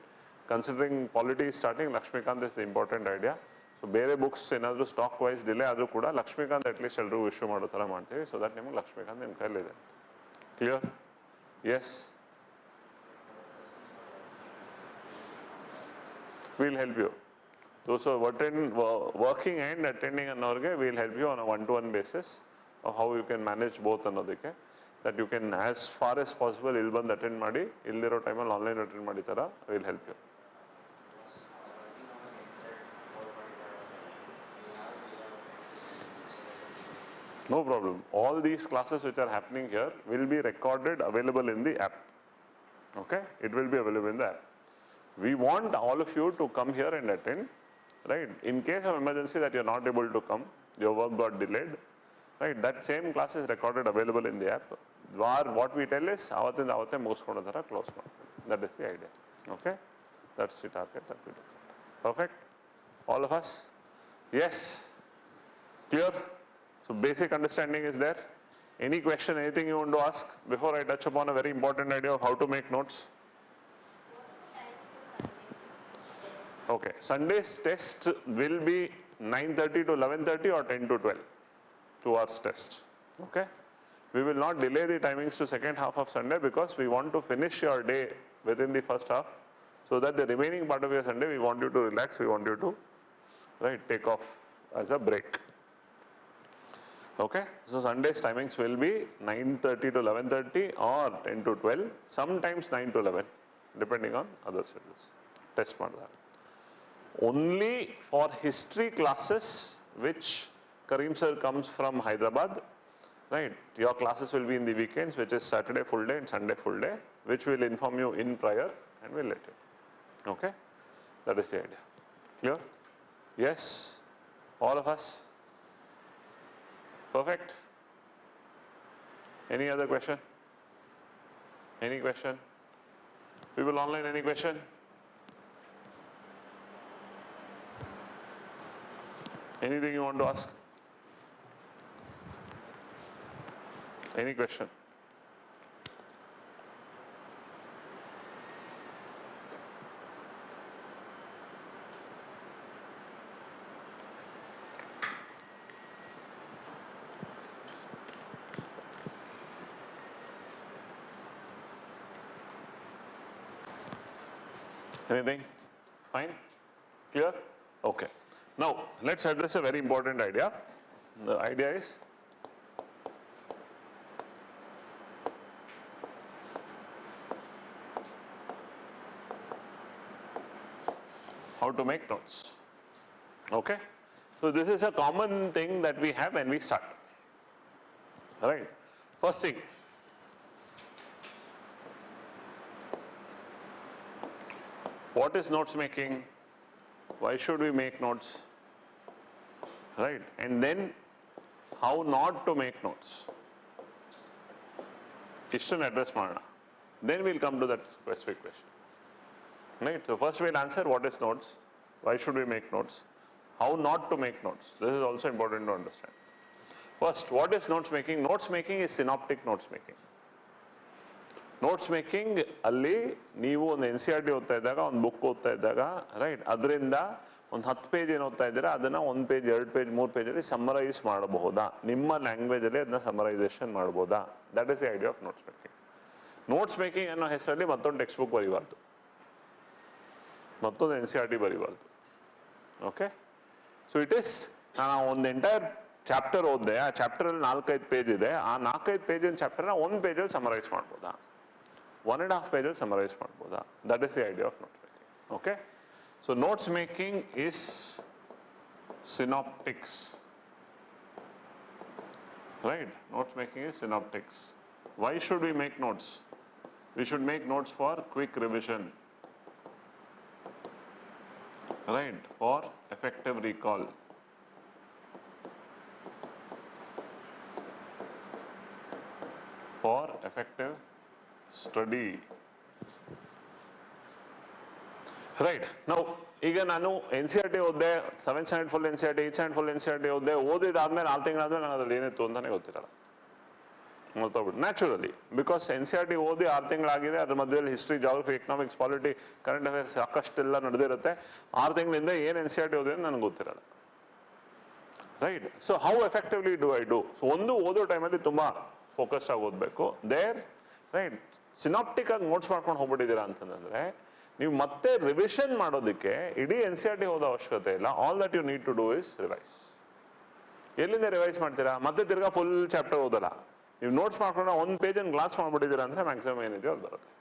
Considering polity starting, Laxmikanth is the important idea. So ಬೇರೆ ಬುಕ್ಸ್ ಏನಾದರೂ ಸ್ಟಾಕ್ ವೈಸ್ ಡಿಲೇ ಆದರೂ ಕೂಡ ಲಕ್ಷ್ಮೀಕಾಂತ್ ಅಟ್ಲೀಸ್ಟ್ ಎಲ್ಲರೂ ಇಶ್ಯೂ ಮಾಡೋ ಥರ ಮಾಡ್ತೀವಿ. ಸೊ ದಟ್ ನಿಮಗೆ ಲಕ್ಷ್ಮೀಕಾಂತ್ ನಿಮ್ಮ ಕೈಲಿದೆ. Clear? Yes, will help you. Those who are working and attending ಅನ್ನೋರಿಗೆ we'll help you on a 1-to-1 basis of how you can manage both ಅನ್ನೋದಕ್ಕೆ. That you can as far as possible ಇಲ್ಲಿ ಬಂದು attend ಮಾಡಿ, ಇಲ್ಲಿರೋ ಟೈಮಲ್ಲಿ online attend ಮಾಡಿ ಥರ will help you. No problem. All these classes which are happening here will be recorded, available in the app. Okay? It will be available in the app. We want all of you to come here and attend. Right? In case of emergency that you're not able to come, your work got delayed, right? That same class is recorded, available in the app. What we tell is, avatinda avate mugiskondo thara close ಮಾಡಿ. That is the idea. Okay? That's the target that we do. Perfect? All of us? Yes? Clear? So basic understanding is there? Any question, anything you want to ask before I touch upon a very important idea of how to make notes? Okay, Sunday's test will be 9:30 to 11:30 or 10 to 12, 2 hours test. Okay, we will not delay the timings to second half of Sunday because we want to finish your day within the first half, so that the remaining part of your Sunday we want you to relax, we want you to take off as a break. Okay, so Sunday's timings will be 9:30 to 11:30 or 10 to 12, sometimes 9 to 11, depending on other schedules. Test madala. Only for history classes, which Kareem sir comes from Hyderabad, right? Your classes will be in the weekends, which is Saturday full day and Sunday full day, which will inform you in prior and will let you. Okay, that is the idea. Clear? Yes, all of us. Perfect. Any other question? Any question? People online, any question? Anything you want to ask? Any question? Anything? Fine? Clear? Okay. Now, let's address a very important idea. The idea is how to make notes. Okay? So this is a common thing that we have when we start. Alright? First thing, what is notes making? Why should we make notes? Right? And then how not to make notes. Question address madana. Then we'll come to that specific question. Right? So first we'll answer what is notes, why should we make notes, how not to make notes. This is also important to understand. First, what is notes making? Notes making is synoptic notes making. Notes making ಅಲ್ಲಿ ನೀವು ಒಂದು NCERT ಓದ್ತಾ ಇದ್ದಾಗ ಒಂದು book ಓದ್ತಾ ಇದ್ದಾಗ right ಅದರಿಂದ ಒಂದು 10 ಪೇಜ್ ಏನು ಓದ್ತಾ ಇದ್ದೀರಾ ಅದನ್ನ 1 ಪೇಜ್ 2 ಪೇಜ್ 3 ಪೇಜಲ್ಲಿ ಸಮ್ಮರೈಸ್ ಮಾಡಬಹುದಾ, ನಿಮ್ಮ ಲ್ಯಾಂಗ್ವೇಜಲ್ಲಿ ಅದನ್ನ ಸಮ್ಮರೈಸೇಷನ್ ಮಾಡಬಹುದಾ? That is the idea of notes making. Notes making ಅನ್ನೋ ಹೆಸರಲ್ಲಿ ಮತ್ತೊಂದು ಟೆಕ್ಸ್ಟ್ ಬುಕ್ ಬರೀಬಾರ್ದು, ಮತ್ತೊಂದು NCERT ಬರೀಬಾರ್ದು. ಓಕೆ, ಸೊ ಇಟ್ ಇಸ್ ನಾನು ಒಂದು ಎಂಟೈರ್ ಚಾಪ್ಟರ್ ಓದಿದೆ, ಆ ಚಾಪ್ಟರಲ್ಲಿ 4-5 ಪೇಜ್ ಇದೆ, ಆ 4-5 ಪೇಜಿನ ಚಾಪ್ಟರ್ನ 1 ಪೇಜಲ್ಲಿ ಸಮ್ಮರೈಸ್ ಮಾಡ್ಬೋದಾ, 1.5 pages summarize ಮಾಡ್ಬೋದಾ? That is the idea of note making. Okay, so notes making is synoptics, right? Notes making is synoptics. Why should we make notes? We should make notes for quick revision, right? For effective recall, for effective study. Right. Now, ಈಗ ನಾನು NCERT ಓದಿದೆ, 7th standard full NCERT, 8th standard full NCERT ಓದಿದೆ, ಓದಿದಾದ್ಮೇಲೆ 4 ತಿಂಗಳಾದ್ಮೇಲೆ ನನಗೆ ಅದ್ರಲ್ಲಿ ಏನಿತ್ತು ಅಂತಾನೆ ಗೊತ್ತಿರಲ್ಲ, ಮರ್ತೋಗ್ಬಿಟ್ಟು naturally. Because NCERT ಓದಿ 6 ತಿಂಗಳಾಗಿದೆ, ಅದ್ರ ಮಧ್ಯದಲ್ಲಿ history, geography, economics, polity, current affairs ಸಾಕಷ್ಟೆಲ್ಲ ನಡೆದಿರುತ್ತೆ. 6 ತಿಂಗಳಿಂದ ಏನು NCERT ಓದಿದೆ ಅಂತ ನನಗೆ ಗೊತ್ತಿರಲ್ಲ. Right. So how effectively do I do? So ಒಂದು ಓದೋ ಟೈಮಲ್ಲಿ ತುಂಬಾ ಫೋಕಸ್ ಆಗಿ ಓದಬೇಕು. ದೇರ್ ರೈಟ್ ಸಿನಾಪ್ಟಿಕ್ ಆಗಿ ನೋಟ್ಸ್ ಮಾಡ್ಕೊಂಡು ಹೋಗ್ಬಿಟ್ಟಿದ್ದೀರಾ ಅಂತಂದ್ರೆ ನೀವು ಮತ್ತೆ ರಿವಿಷನ್ ಮಾಡೋದಕ್ಕೆ ಇಡೀ NCERT ಓದೋ ಅವಶ್ಯಕತೆ ಇಲ್ಲ. All that you need to do is revise. ಎಲ್ಲಿಂದ ರಿವೈಸ್ ಮಾಡ್ತೀರಾ? ಮತ್ತೆ ತಿರ್ಗಾ ಫುಲ್ ಚಾಪ್ಟರ್ ಓದಲ್ಲ, ನೀವು ನೋಟ್ಸ್ ಮಾಡ್ಕೊಂಡು 1 ಪೇಜನ್ನು ಗ್ಲಾಸ್ ಮಾಡ್ಬಿಟ್ಟಿದ್ದೀರಾ ಅಂದ್ರೆ ಮ್ಯಾಕ್ಸಿಮಮ್ ಏನಿದೆಯೋ ಅದು ಬರುತ್ತೆ.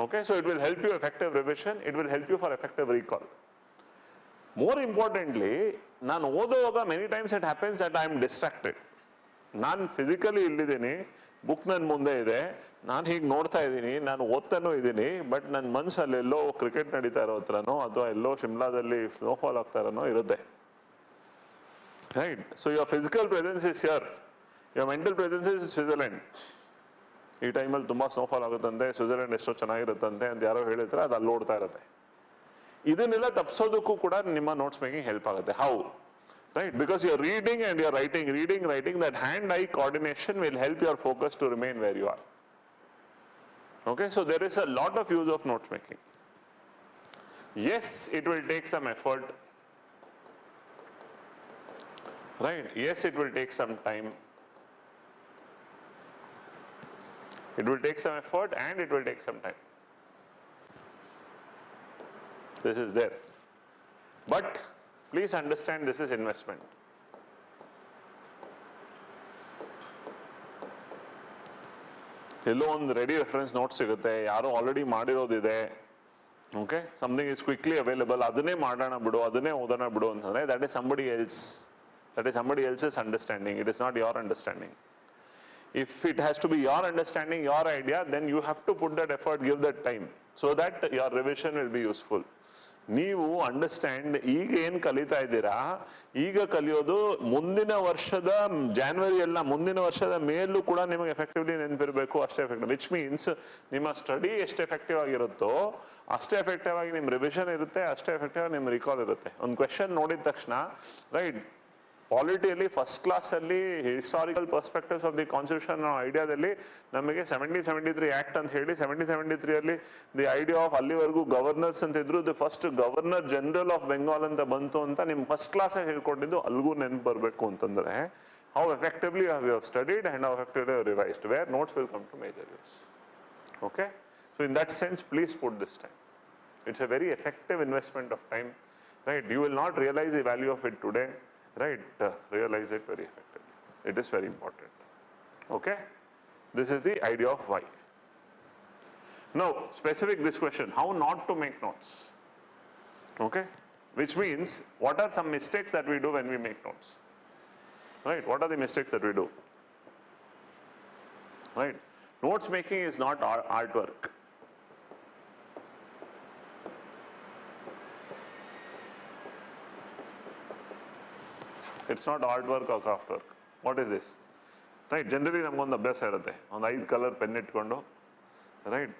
Okay, so it will help you effective revision, it will help you for effective recall. More importantly, ನಾನು ಓದುವಾಗ many times it happens that I am distracted. ನಾನು ಫಿಸಿಕಲಿ ಇಲ್ಲಿದ್ದೀನಿ, ಬುಕ್ ನನ್ನ ಮುಂದೆ ಇದೆ, ನಾನು ಹೀಗೆ ನೋಡ್ತಾ ಇದ್ದೀನಿ, ನಾನು ಓದ್ತಾನೂ ಇದ್ದೀನಿ, ಬಟ್ ನನ್ನ ಮನಸ್ಸಲ್ಲಿ ಎಲ್ಲೋ ಕ್ರಿಕೆಟ್ ನಡೀತಾ ಇರೋ ಹತ್ರನೋ ಅಥವಾ ಎಲ್ಲೋ ಶಿಮ್ಲಾದಲ್ಲಿ ಸ್ನೋಫಾಲ್ ಆಗ್ತಾ ಇರೋನೋ ಇರುತ್ತೆ. Right. So your physical presence is here, your mental presence is Switzerland. ಈ ಟೈಮಲ್ಲಿ ತುಂಬ ಸ್ನೋಫಾಲ್ ಆಗುತ್ತಂತೆ, ಸ್ವಿಟ್ಜರ್ಲೆಂಡ್ ಎಷ್ಟೋ ಚೆನ್ನಾಗಿರುತ್ತಂತೆ ಅಂತ ಯಾರೋ ಹೇಳಿದ್ರೆ ಅದು ಅಲ್ಲಿ ಓಡ್ತಾ ಇರುತ್ತೆ. ಇದನ್ನೆಲ್ಲ ತಪ್ಪಿಸೋದಕ್ಕೂ ಕೂಡ ನಿಮ್ಮ ನೋಟ್ಸ್ ಮೇಕಿಂಗ್ ಹೆಲ್ಪ್ ಆಗುತ್ತೆ. How? right? Because you're reading and you're writing, writing, that hand-eye coordination will help your focus to remain where you are. Okay, so there is a lot of use of notes making. Yes, it will take some effort, right? Yes, it will take some time. It will take some effort and it will take some time. This is there. But please understand, this is investment. ಎಲ್ಲೋ ಒಂದು ready reference notes ಸಿಗುತ್ತೆ, ಯಾರೋ already ಮಾಡಿರೋದಿದೆ, okay, something is quickly available, ಅದನ್ನೇ ಮಾಡೋಣ ಬಿಡು, ಅದನ್ನೇ ಓದೋಣ ಬಿಡು ಅಂತಂದ್ರೆ that is somebody else, that is somebody else's understanding, it is not your understanding. If it has to be your understanding, your idea, then you have to put that effort, give that time, so that your revision will be useful. ನೀವು understand, ಈಗ ಏನು ಕಲಿತಾ ಇದ್ದೀರಾ, ಈಗ ಕಲಿಯೋದು ಮುಂದಿನ ವರ್ಷದ January ಎಲ್ಲ, ಮುಂದಿನ ವರ್ಷದ ಮೇಲೂ ಕೂಡ ನಿಮಗೆ ಎಫೆಕ್ಟಿವ್ಲಿ ನೆನಪಿರಬೇಕು, ಅಷ್ಟೇ ಎಫೆಕ್ಟಿವ್. ವಿಚ್ ಮೀನ್ಸ್ ನಿಮ್ಮ ಸ್ಟಡಿ ಎಷ್ಟು ಎಫೆಕ್ಟಿವ್ ಆಗಿರುತ್ತೋ ಅಷ್ಟೇ ಎಫೆಕ್ಟಿವ್ ಆಗಿ ನಿಮ್ಮ ರಿವಿಷನ್ ಇರುತ್ತೆ, ಅಷ್ಟೇ ಎಫೆಕ್ಟಿವ್ ಆಗಿ ನಿಮ್ಮ ರಿಕಾಲ್ ಇರುತ್ತೆ. ಒಂದು ಕ್ವೆಶನ್ ನೋಡಿದ ತಕ್ಷಣ, ರೈಟ್, ಪಾಲಿಟಿಯಲ್ಲಿ ಫಸ್ಟ್ ಕ್ಲಾಸಲ್ಲಿ historical perspectives of the constitution ಐಡಿಯಾದಲ್ಲಿ ನಮಗೆ 1773 ಆಕ್ಟ್ ಅಂತ ಹೇಳಿ 1773 ದಿ ಐಡಿಯಾ ಆಫ್ ಅಲ್ಲಿವರೆಗೂ ಗವರ್ನರ್ಸ್ ಅಂತ ಇದ್ರು, the first governor general of Bengal ಅಂತ ಬಂತು ಅಂತ ನಿಮ್ ಫಸ್ಟ್ ಕ್ಲಾಸ್ ಹೇಳ್ಕೊಂಡಿದ್ದು ಅಲ್ಗೂ ನೆನ್ಪು ಬರಬೇಕು ಅಂತಂದ್ರೆ how effectively you have studied and how effectively you have revised, where notes will come to major use. Okay, so in that sense please put this time. It's a very effective investment of time, right? You will not realize the value of it today, right? Realize it very effectively. It is very important. Okay? This is the idea of why. Now, specific this question, how not to make notes? Okay? Which means, what are some mistakes that we do when we make notes? Right? What are the mistakes that we do? Right? Notes making is not artwork. It's not hard work or craft work. What is this? Right, generally ನಮಗೊಂದು ಅಭ್ಯಾಸ ಇರುತ್ತೆ, ಒಂದು 5 colour pen ಇಟ್ಕೊಂಡು, right,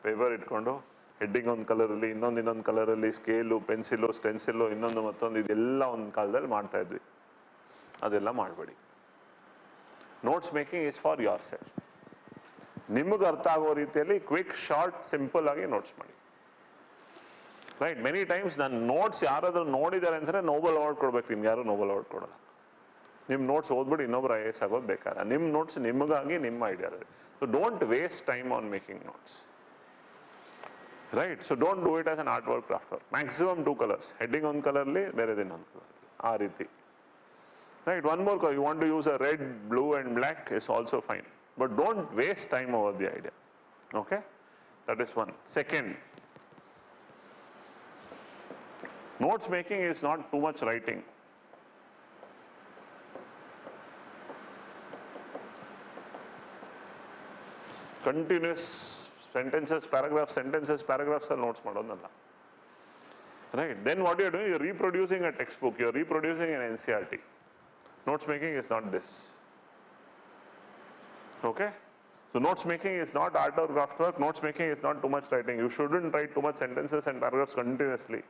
paper ಇಟ್ಕೊಂಡು, heading ಒಂದು ಕಲರಲ್ಲಿ, ಇನ್ನೊಂದು ಕಲರಲ್ಲಿ, ಸ್ಕೇಲು, ಪೆನ್ಸಿಲು, ಸ್ಟೆನ್ಸಿಲು, ಇನ್ನೊಂದು ಮತ್ತೊಂದು, ಇದೆಲ್ಲ ಒಂದು ಕಾಲದಲ್ಲಿ ಮಾಡ್ತಾ ಇದ್ವಿ. ಅದೆಲ್ಲ ಮಾಡಬೇಡಿ. Notes making is for your self. ನಿಮಗೆ ಅರ್ಥ ಆಗೋ ರೀತಿಯಲ್ಲಿ ಕ್ವಿಕ್, ಶಾರ್ಟ್, ಸಿಂಪಲ್ ಆಗಿ ನೋಟ್ಸ್ ಮಾಡಿ. ರೈಟ್, ಮೆನಿ ಟೈಮ್ಸ್ ನನ್ನ ನೋಟ್ಸ್ ಯಾರಾದ್ರೂ ನೋಡಿದ್ದಾರೆ ಅಂದರೆ ನೋಬಲ್ ಅವಾರ್ಡ್ ಕೊಡ್ಬೇಕು, ನಿಮ್ಗೆ ಯಾರು ನೋಬಲ್ ಅವಾರ್ಡ್ ಕೊಡಲ್ಲ. ನಿಮ್ಮ ನೋಟ್ಸ್ ಓದ್ಬಿಟ್ಟು ಇನ್ನೊಬ್ರು IAS ಆಗೋದು ಬೇಕಾದ್ರೆ, ನಿಮ್ಮ ನೋಟ್ಸ್ ನಿಮಗಾಗಿ, ನಿಮ್ಮ idea. So don't waste time on making notes. Right, so don't do it as an art work, craft work. Maximum 2 colours, heading ಒಂದು ಕಲರ್ಲಿ, ಬೇರೆದು ಇನ್ನೊಂದು ಕಲರ್ಲಿ, ಆ ರೀತಿ. Right, one more color, you want to use a red, blue and black is also fine. But don't waste time over the idea. Okay? That is one. Second, notes making is not too much writing. Continuous sentences, paragraphs are notes madodalla. Right, then what you are doing, you are reproducing a textbook, you are reproducing an NCERT. Notes making is not this. Okay? So notes making is not art or craft work. Notes making is not too much writing. You shouldn't write too much sentences and paragraphs continuously.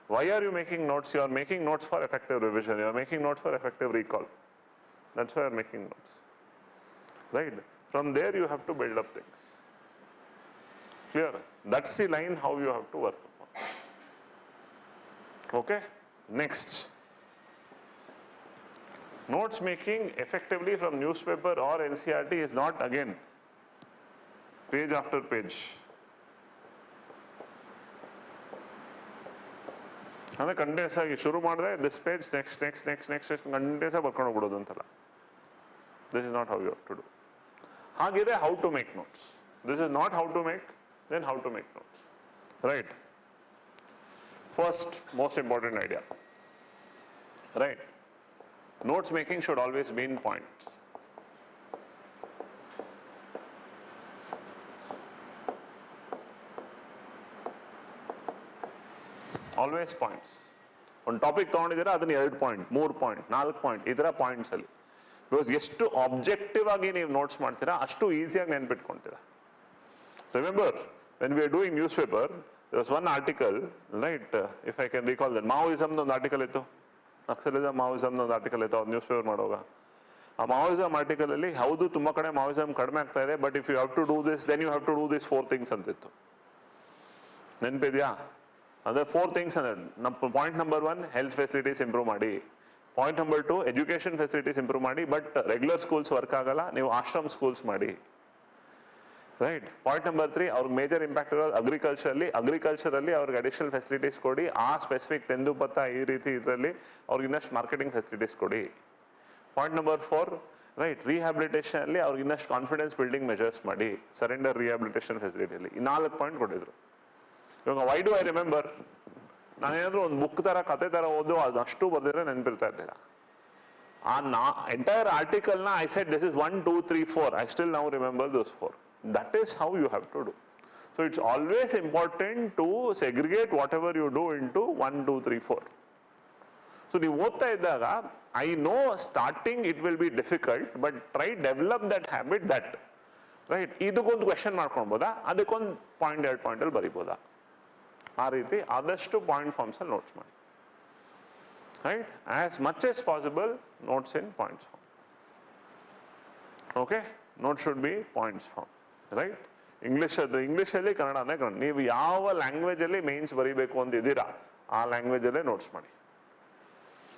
Why are you making notes? You are making notes for effective revision. You are making notes for effective recall. That's why you are making notes. Right? From there you have to build up things. Clear? That's the line how you have to work upon. Okay? Next. Notes making effectively from newspaper or NCERT is not, again, page after page. ಅಂದರೆ continuous ಆಗಿ ಶುರು ಮಾಡಿದ್ರೆ this page, next continuous ಆಗಿ ಬರ್ಕೊಂಡು ಹೋಗ್ಬಿಡೋದು ಅಂತಲ್ಲ. This is not how you have to do. ಹಾಗಿದೆ how to make notes. This is not how to make, then how to make notes. Right, first most important idea. Right, notes making should always be in points. Always points. ಒಂದು topic ತಗೊಂಡಿದ್ದೀರಾ ಅದನ್ನ 2 point, 3 point, 4 point, ಈ ತರ points ಅಲ್ಲಿ. Because ಎಷ್ಟು objective ಆಗಿ ನೀವು notes ಮಾಡ್ತೀರಾ ಅಷ್ಟು ಈಸಿಯಾಗಿ ನೆನ್ಪಿಟ್ಕೊಳ್ತೀರಾ. Remember, when we are doing newspaper, there was one article, right, if I can recall that, Maoism ಒಂದು ಆರ್ಟಿಕಲ್ ಇತ್ತು. ನಕ್ಸಲಿಸಮ್ ಮಾವೋಯಿಸಮ್ ಒಂದು ಆರ್ಟಿಕಲ್ ಇತ್ತು, ನ್ಯೂಸ್ ಪೇಪರ್ ಮಾಡುವಾಗ ಆ ಮಾವೋಯಿಸಮ್ ಆರ್ಟಿಕಲ್ ಅಲ್ಲಿ ಹೌದು ತುಂಬ ಕಡೆ ಮಾವೋಯಿಸಮ್ ಕಡಿಮೆ ಆಗ್ತಾ ಇದೆ, but if you have to do this then you have to do this 4 things ಅಂತಿತ್ತು. ನೆನಪಿದ್ಯಾ? ಅದೇ 4 ಥಿಂಗ್ಸ್ ಅಂದ್ರೆ ನಮ್ಮ point number 1 health facilities improve ಮಾಡಿ, point number 2 education facilities improve ಮಾಡಿ, ಬಟ್ ರೆಗ್ಯುಲರ್ ಸ್ಕೂಲ್ಸ್ ವರ್ಕ್ ಆಗಲ್ಲ, ನೀವು ಆಶ್ರಮ್ ಸ್ಕೂಲ್ಸ್ ಮಾಡಿ. ರೈಟ್. ಪಾಯಿಂಟ್ ನಂಬರ್ 3 ಅವ್ರಿಗೆ ಮೇಜರ್ ಇಂಪ್ಯಾಕ್ಟ್ ಇರೋದು ಅಗ್ರಿಕಲ್ಚರಲ್ಲಿ ಅವ್ರಿಗೆ ಅಡಿಷನಲ್ ಫೆಸಿಲಿಟೀಸ್ ಕೊಡಿ, ಆ ಸ್ಪೆಸಿಫಿಕ್ ತೆಂದು ಭತ್ತ ಈ ರೀತಿ ಇದರಲ್ಲಿ ಅವ್ರಿಗೆ ಇನ್ನಷ್ಟು ಮಾರ್ಕೆಟಿಂಗ್ ಫೆಸಿಲಿಟೀಸ್ ಕೊಡಿ. ಪಾಯಿಂಟ್ ನಂಬರ್ 4 ರೈಟ್, ರಿಹ್ಯಾಬಿಲಿಟೇಷನ್ ಅಲ್ಲಿ ಅವ್ರಿಗೆ ಇನ್ನಷ್ಟು ಕಾನ್ಫಿಡೆನ್ಸ್ ಬಿಲ್ಡಿಂಗ್ ಮೆಜರ್ಸ್ ಮಾಡಿ, ಸರೆಂಡರ್ ರಿಹ್ಯಾಬಿಲಿಟೇಷನ್ ಫೆಸಿಲಿಟಿಯಲ್ಲಿ ಈ 4 ಪಾಯಿಂಟ್ ಕೊಟ್ಟಿದ್ರು. ಇವಾಗ ವೈ ಡು ಐ ರಿಮೆಂಬರ್, ನಾನೇನಾದ್ರೂ ಒಂದು ಬುಕ್ ತರ ಕತೆ ತರ ಓದು ಅದಷ್ಟು ಬರ್ದಿದ್ರೆ ನೆನಪಿರ್ತಾ ಇರಲಿಲ್ಲ. ಆ ಎಂಟೈರ್ ಆರ್ಟಿಕಲ್ ನ I said this is 1 2 3 4, I still now remember those 4. That is how you have to do. So it's always important to segregate whatever you do into 1 2 3 4. So ನೀವು ಓದ್ತಾ ಇದ್ದಾಗ I know starting it will be difficult, but try develop that habit that right. ಇದಕ್ಕೊಂದು question ಮಾಡ್ಕೊಳ್ಬೋದಾ, ಅದಕ್ಕೊಂದು point 2 ಪಾಯಿಂಟಲ್ಲಿ ಬರಿಬೋದಾ, ಆ ರೀತಿ ಆದಷ್ಟು ಪಾಯಿಂಟ್ ಫಾರ್ಮ್ಸ್ ಅಲ್ಲಿ ನೋಟ್ಸ್ ಮಾಡಿ. Right, as much as possible notes in points form. Okay, note should be points form. Right, ಇಂಗ್ಲೀಷಲ್ಲಿ ಕನ್ನಡನೇ ಕನ್ನಡ. ನೀವು ಯಾವ ಲ್ಯಾಂಗ್ವೇಜಲ್ಲಿ ಮೇನ್ಸ್ ಬರೀಬೇಕು ಅಂತಿದ್ದೀರಾ ಆ ಲ್ಯಾಂಗ್ವೇಜಲ್ಲೇ ನೋಟ್ಸ್ ಮಾಡಿ.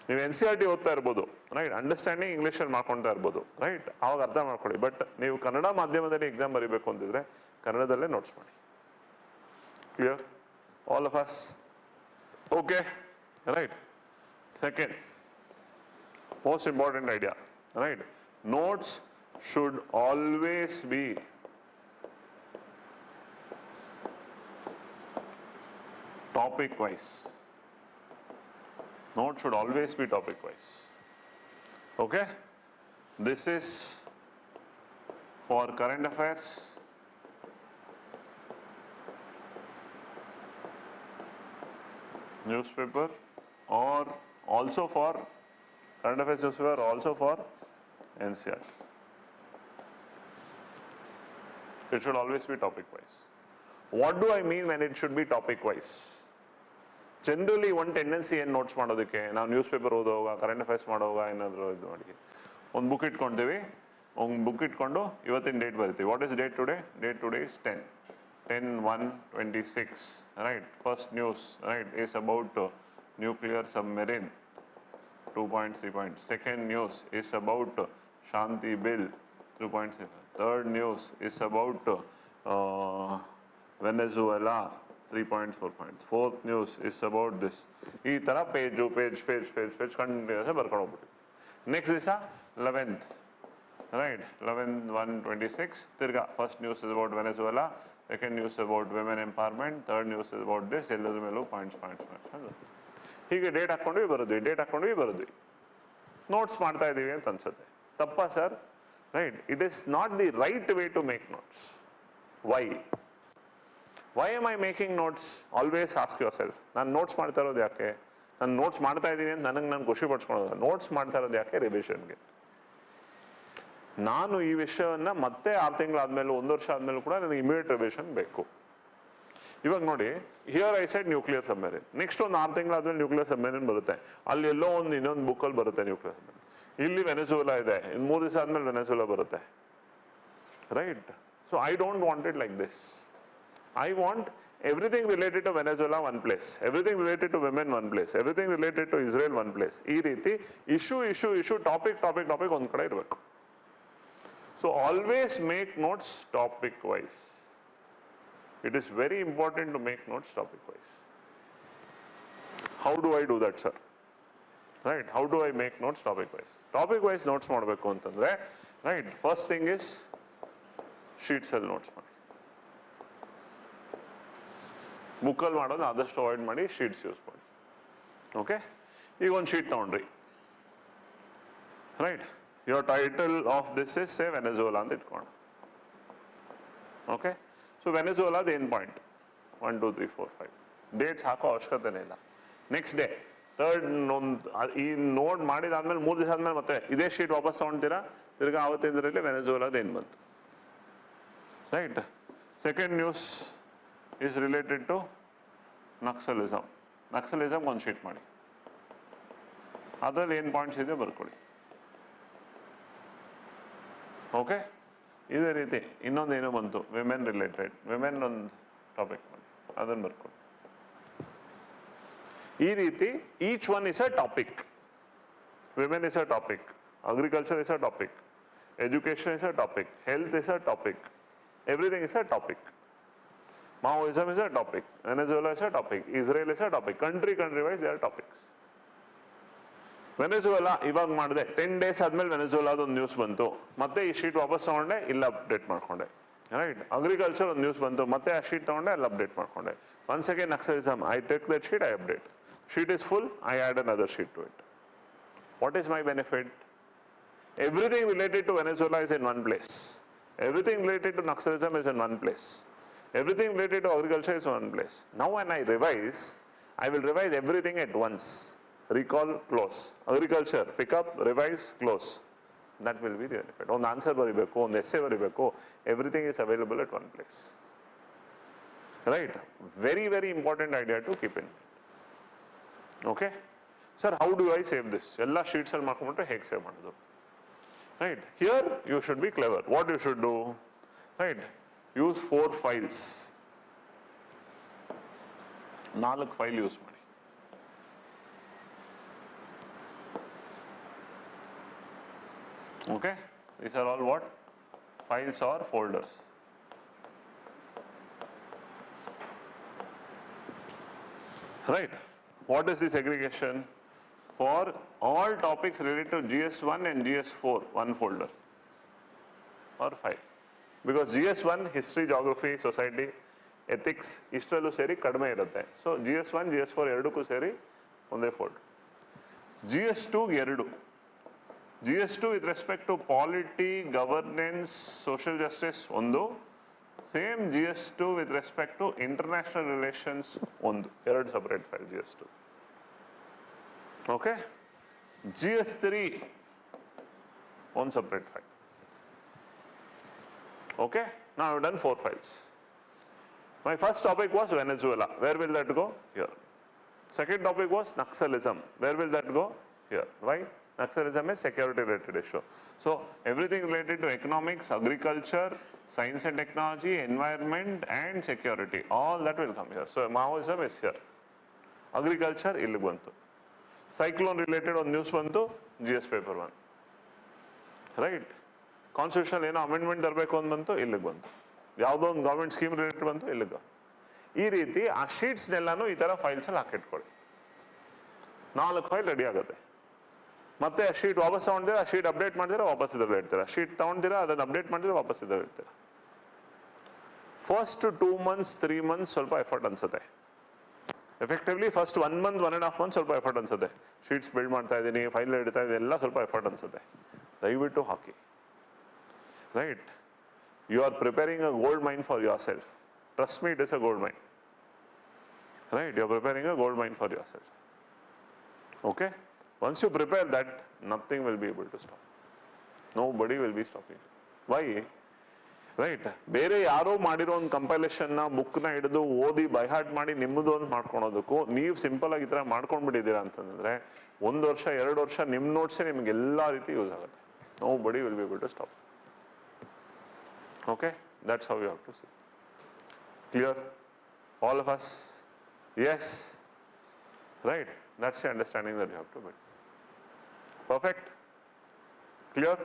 ನೀವು NCERT ಓದ್ತಾ ಇರ್ಬೋದು, ರೈಟ್, ಅಂಡರ್ಸ್ಟ್ಯಾಂಡಿಂಗ್ ಇಂಗ್ಲೀಷಲ್ಲಿ ಮಾಡ್ಕೊಳ್ತಾ ಇರ್ಬೋದು, ರೈಟ್, ಅವಾಗ ಅರ್ಥ ಮಾಡ್ಕೊಳ್ಳಿ. ಬಟ್ ನೀವು ಕನ್ನಡ ಮಾಧ್ಯಮದಲ್ಲಿ ಎಕ್ಸಾಮ್ ಬರೀಬೇಕು ಅಂತಿದ್ರೆ ಕನ್ನಡದಲ್ಲೇ ನೋಟ್ಸ್ ಮಾಡಿ. Clear all of us? Okay, right. Second most important idea, right, notes should always be topic wise. Note should always be topic wise. Okay, this is for current affairs, newspaper, or also for current affairs newspaper, also for NCERT. It should always be topic wise. What do I mean when it should be topic wise? Generally one tendency ಏನು notes ಮಾಡೋದಕ್ಕೆ, ನಾವು news paper ಓದೋವಾಗ, current affairs ಮಾಡೋವಾಗ ಏನಾದರೂ ಇದು ಮಾಡಿ ಒಂದು book ಇಟ್ಕೊಳ್ತೀವಿ, ಒಂದು book ಇಟ್ಕೊಂಡು ಇವತ್ತಿನ ಡೇಟ್ ಬರಿತೀವಿ. What is date today? Date today is 10/1/26. Right, first news right is about nuclear submarine 2.3 points. Second news is about Shanti bill 2.7. Third news is about Venezuela 3.4 points. Fourth news is about this. ಈ ತರ page continuous ಬರ್ಕೊಂಡು ಹೋಗ್ಬಿಟ್ಟು next ದಿವಸ 11th, right, 11/1/26 ತಿರ್ಗಾ first news is about Venezuela, second news about women empowerment, third news is about this, ಎಲ್ಲದ್ರ ಮೇಲೂ points. ಹೀಗೆ date ಹಾಕ್ಕೊಂಡ್ವಿ ಬರೋದ್ವಿ, notes ಮಾಡ್ತಾ ಇದ್ದೀವಿ ಅಂತ ಅನ್ಸುತ್ತೆ. ತಪ್ಪಾ sir? Right, it is not the right way to make notes. Why am I making notes? Always ask yourself, ನಾನು notes ಮಾಡ್ತಾ ಇರೋದು ಯಾಕೆ? ನಾನು ನೋಟ್ಸ್ ಮಾಡ್ತಾ ಇದ್ದೀನಿ ಅಂತ ನಾನು ಖುಷಿ ಪಡ್ಸ್ಕೊಳ್ಳೋದು. ನೋಟ್ಸ್ ಮಾಡ್ತಾ ಇರೋದು ಯಾಕೆ? ರಿವಿಷನ್ಗೆ. ನಾನು ಈ ವಿಷಯವನ್ನ ಮತ್ತೆ 6 ತಿಂಗಳಾದ್ಮೇಲೆ 1 ವರ್ಷ ಆದ್ಮೇಲೆ ಕೂಡ ನನಗೆ ಇಮಿಡಿಯೇಟ್ ರಿವಿಷನ್ ಬೇಕು. ಇವಾಗ ನೋಡಿ, here I said nuclear submarine, next ಒಂದು 6 ತಿಂಗಳಾದ್ಮೇಲೆ ನ್ಯೂಕ್ಲಿಯರ್ ಸಬ್ಮರೀನ್ ಬರುತ್ತೆ, ಅಲ್ಲಿ ಎಲ್ಲೋ ಇನ್ನೊಂದು ಬುಕ್ಕಲ್ಲಿ ಬರುತ್ತೆ ನ್ಯೂಕ್ಲಿಯರ್ ಸಬ್ಮರೀನ್. ಇಲ್ಲಿ ವೆನೆಜುವೆಲಾ ಇದೆ, ಇನ್ನು 3 ದಿವಸ ಆದ್ಮೇಲೆ ವೆನೆಜುವೆಲಾ ಬರುತ್ತೆ. Right, so I don't want it like this. I want everything related to Venezuela one place, everything related to women one place, everything related to Israel one place. ಈ ರೀತಿ issue ಟಾಪಿಕ್ ಒಂದ್ ಕಡೆ ಇರಬೇಕು. So always make notes topic wise. It is very important to make notes topic wise. How do I do that, sir? Right, how do I make notes topic wise? Topic wise notes ಮಾಡಬೇಕು ಅಂತಂದ್ರೆ, right, first thing is sheets ಅಲ್ಲಿ notes ಮಾಡಿ. ಬುಕ್ಕಲ್ಲಿ ಮಾಡೋದು ಆದಷ್ಟು avoid ಮಾಡಿ, sheets use ಮಾಡಿ. Okay, ಈಗ ಒಂದು ಶೀಟ್ ತಗೊಂಡ್ರಿ, right, your title of this is ಸೇ ವೆನೆಜುವೆಲಾ ಅಂತ ಇಟ್ಕೊಂಡು. ಓಕೆ, ಸೊ ವೆನೆಜುವೆಲಾದ ಏನು ಪಾಯಿಂಟ್? 1 2 3 4 5 ಡೇಟ್ಸ್ ಹಾಕೋ ಅವಶ್ಯಕತೆನೇ ಇಲ್ಲ. ನೆಕ್ಸ್ಟ್ ಡೇ ಥರ್ಡ್ ಈ ನೋಟ್ ಮಾಡಿದಾದ್ಮೇಲೆ 3 ದಿವಸ ಆದ್ಮೇಲೆ ಮತ್ತೆ ಇದೇ ಶೀಟ್ ವಾಪಸ್ ತಗೊಂತೀರಾ, ತಿರ್ಗಾ ಆವತ್ತಿಂದರಲ್ಲಿ ವೆನೆಜುವೆಲಾದ ಏನು ಬಂತು. Right, second news is related to Naxalism. Naxalism ಒಂದು ಶೀಟ್ ಮಾಡಿ. ಅದರಲ್ಲಿ ಏನು ಪಾಯಿಂಟ್ಸ್ ಇದೆಯೋ ಬರ್ಕೊಳ್ಳಿ. ಓಕೆ, ಇದೇ ರೀತಿ ಇನ್ನೊಂದು ಏನೋ ಬಂತು, ವಿಮೆನ್ ರಿಲೇಟೆಡ್, ವಿಮೆನ್ ಒಂದು ಟಾಪಿಕ್ ಮಾಡಿ ಅದನ್ನು ಬರ್ಕೊಳ್ಳಿ. ಈ ರೀತಿ each one is a topic. Women is a topic, agriculture is a topic, education is a topic, health is a topic, everything is a topic. Maoism is a topic, Venezuela is a topic, Israel is a topic, country wise they are topics. Venezuela ಇವಾಗ ಮಾಡಿದೆ, 10 days ಆದ್ಮೇಲೆ ವೆನೆಜುವೆಲಾದ ಒಂದು news ಬಂತು, ಮತ್ತೆ ಈ sheet ವಾಪಸ್ ತಗೊಂಡೆ, ಇಲ್ಲ ಅಪ್ಡೇಟ್ ಮಾಡ್ಕೊಂಡೆ. ರೈಟ್, ಅಗ್ರಿಕಲ್ಚರ್ ಒಂದು ನ್ಯೂಸ್ ಬಂತು, ಮತ್ತೆ ಆ ಶೀಟ್ ತಗೊಂಡೆ, ಅಲ್ಲಿ ಅಪ್ಡೇಟ್ ಮಾಡ್ಕೊಂಡೆ. Once again naxalism, I take that sheet, I update. Sheet is full, I add another sheet to it. What is my benefit? Everything related to Venezuela is in one place. Everything related to Naxalism is in one place. Everything related to agriculture is in one place. Now when I revise, I will revise everything at once. Recall, close. Agriculture, pick up, revise, close. That will be the benefit. On answer baribeku, on essay baribeku, everything is available at one place. Right? Very, very important idea to keep in mind. Okay? Sir, how do I save this? Ella sheets alli ಮಾಡ್ಕೊಂಡ್ಬಿಟ್ರೆ ಹೇಗೆ save ಮಾಡೋದು? Right, here you should be clever. What you should do, right, use 4 files. 4 file use ಮಾಡಿ. Okay, these are all what? Files or folders. Right, what is this segregation? For all topics related to GS1 and GS4, one folder or file. Because GS1, history, geography, society, ethics, ಇಷ್ಟರಲ್ಲೂ ಸೇರಿ ಕಡಿಮೆ ಇರುತ್ತೆ. So GS1, GS4 ಎರಡಕ್ಕೂ ಸೇರಿ ಒಂದೇ folder. GS2 ಎರಡು. GS2 with respect to polity, governance, social justice ಒಂದು. Same GS2 with respect to international relations ಒಂದು. ಎರಡು separate file GS2. Okay, GS3 one separate file. Okay, now I've done 4 files. My first topic was Venezuela. Where will that go? Here. Second topic was Naxalism. Where will that go? Here. Why? Naxalism is security related issue. So everything related to economics, agriculture, science and technology, environment and security, all that will come here. So Maoism is here. Agriculture ಇಲ್ಲಿ ಬಂತು. Cyclone related ಒಂದು news ಬಂತು, GS paper 1. Right, constitution ಏನೋ amendment ತರಬೇಕು ಅಂತ ಬಂತು, ಇಲ್ಲಿಗೆ ಬಂತು. ಯಾವುದೋ ಒಂದು ಗೌರ್ಮೆಂಟ್ ಸ್ಕೀಮ್ ರಿಲೇಟೆಡ್ ಬಂತು, ಇಲ್ಲಿಗೆ. ಈ ರೀತಿ ಆ ಶೀಟ್ಸ್ನೆಲ್ಲಾನು ಈ ಥರ ಫೈಲ್ಸಲ್ಲಿ ಹಾಕಿಟ್ಕೊಳ್ಳಿ. 4 ಫೈಲ್ ರೆಡಿ ಆಗುತ್ತೆ. ಮತ್ತೆ ಆ ಶೀಟ್ ವಾಪಸ್ ತಗೊಂಡಿದ್ದೀರಾ, ಆ ಶೀಟ್ ಅಪ್ಡೇಟ್ ಮಾಡಿದ್ರೆ ವಾಪಸ್ ಇದ್ರಲ್ಲಿ ಇಡ್ತೀರಾ, ಶೀಟ್ ತಗೊಂಡಿದ್ದೀರಾ ಅದನ್ನು ಅಪ್ಡೇಟ್ ಮಾಡಿದ್ರೆ ವಾಪಸ್ ಇದ್ರಲ್ಲಿ ಇಡ್ತೀರಾ. ಫಸ್ಟ್ 2 months 3 months ಸ್ವಲ್ಪ ಎಫರ್ಟ್ ಅನ್ಸುತ್ತೆ. ಎಫೆಕ್ಟಿವ್ಲಿ ಫಸ್ಟ್ 1 month 1.5 months ಸ್ವಲ್ಪ ಎಫರ್ಟ್ ಅನ್ಸುತ್ತೆ. ಶೀಟ್ಸ್ ಬಿಲ್ಡ್ ಮಾಡ್ತಾ ಇದ್ದೀನಿ, ಫೈಲ್ ಇಡ್ತಾ ಇದ್ದೀನಿ, ಎಲ್ಲ ಸ್ವಲ್ಪ ಎಫರ್ಟ್ ಅನ್ಸುತ್ತೆ. ದಯವಿಟ್ಟು ಹಾಕಿ. Right, you are preparing a gold mine for yourself. Trust me, it is a gold mine. Right, you are preparing a gold mine for yourself. Okay, once you prepare that, nothing will be able to stop. Nobody will be stopping. Why? Right, ಬೇರೆ ಯಾರೋ ಮಾಡಿರೋ ಒಂದು ಕಂಪೈಲೇಷನ್ನ ಬುಕ್ನ ಹಿಡಿದು ಓದಿ by heart ಮಾಡಿ ನಿಮ್ಮದು ಒಂದು ಮಾಡ್ಕೊಳೋದಕ್ಕೂ ನೀವು ಸಿಂಪಲ್ ಆಗಿ ಈ ಥರ ಮಾಡ್ಕೊಂಡ್ಬಿಟ್ಟಿದ್ದೀರಾ ಅಂತಂದ್ರೆ 1 ವರ್ಷ 2 ವರ್ಷ ನಿಮ್ಮ ನೋಟ್ಸೇ ನಿಮ್ಗೆ ಎಲ್ಲ ರೀತಿ ಯೂಸ್ ಆಗುತ್ತೆ. Nobody will be able to stop. Okay, that's how you have to see. Clear? All of us? Yes? Right, that's the understanding that you have to build. Perfect? Clear?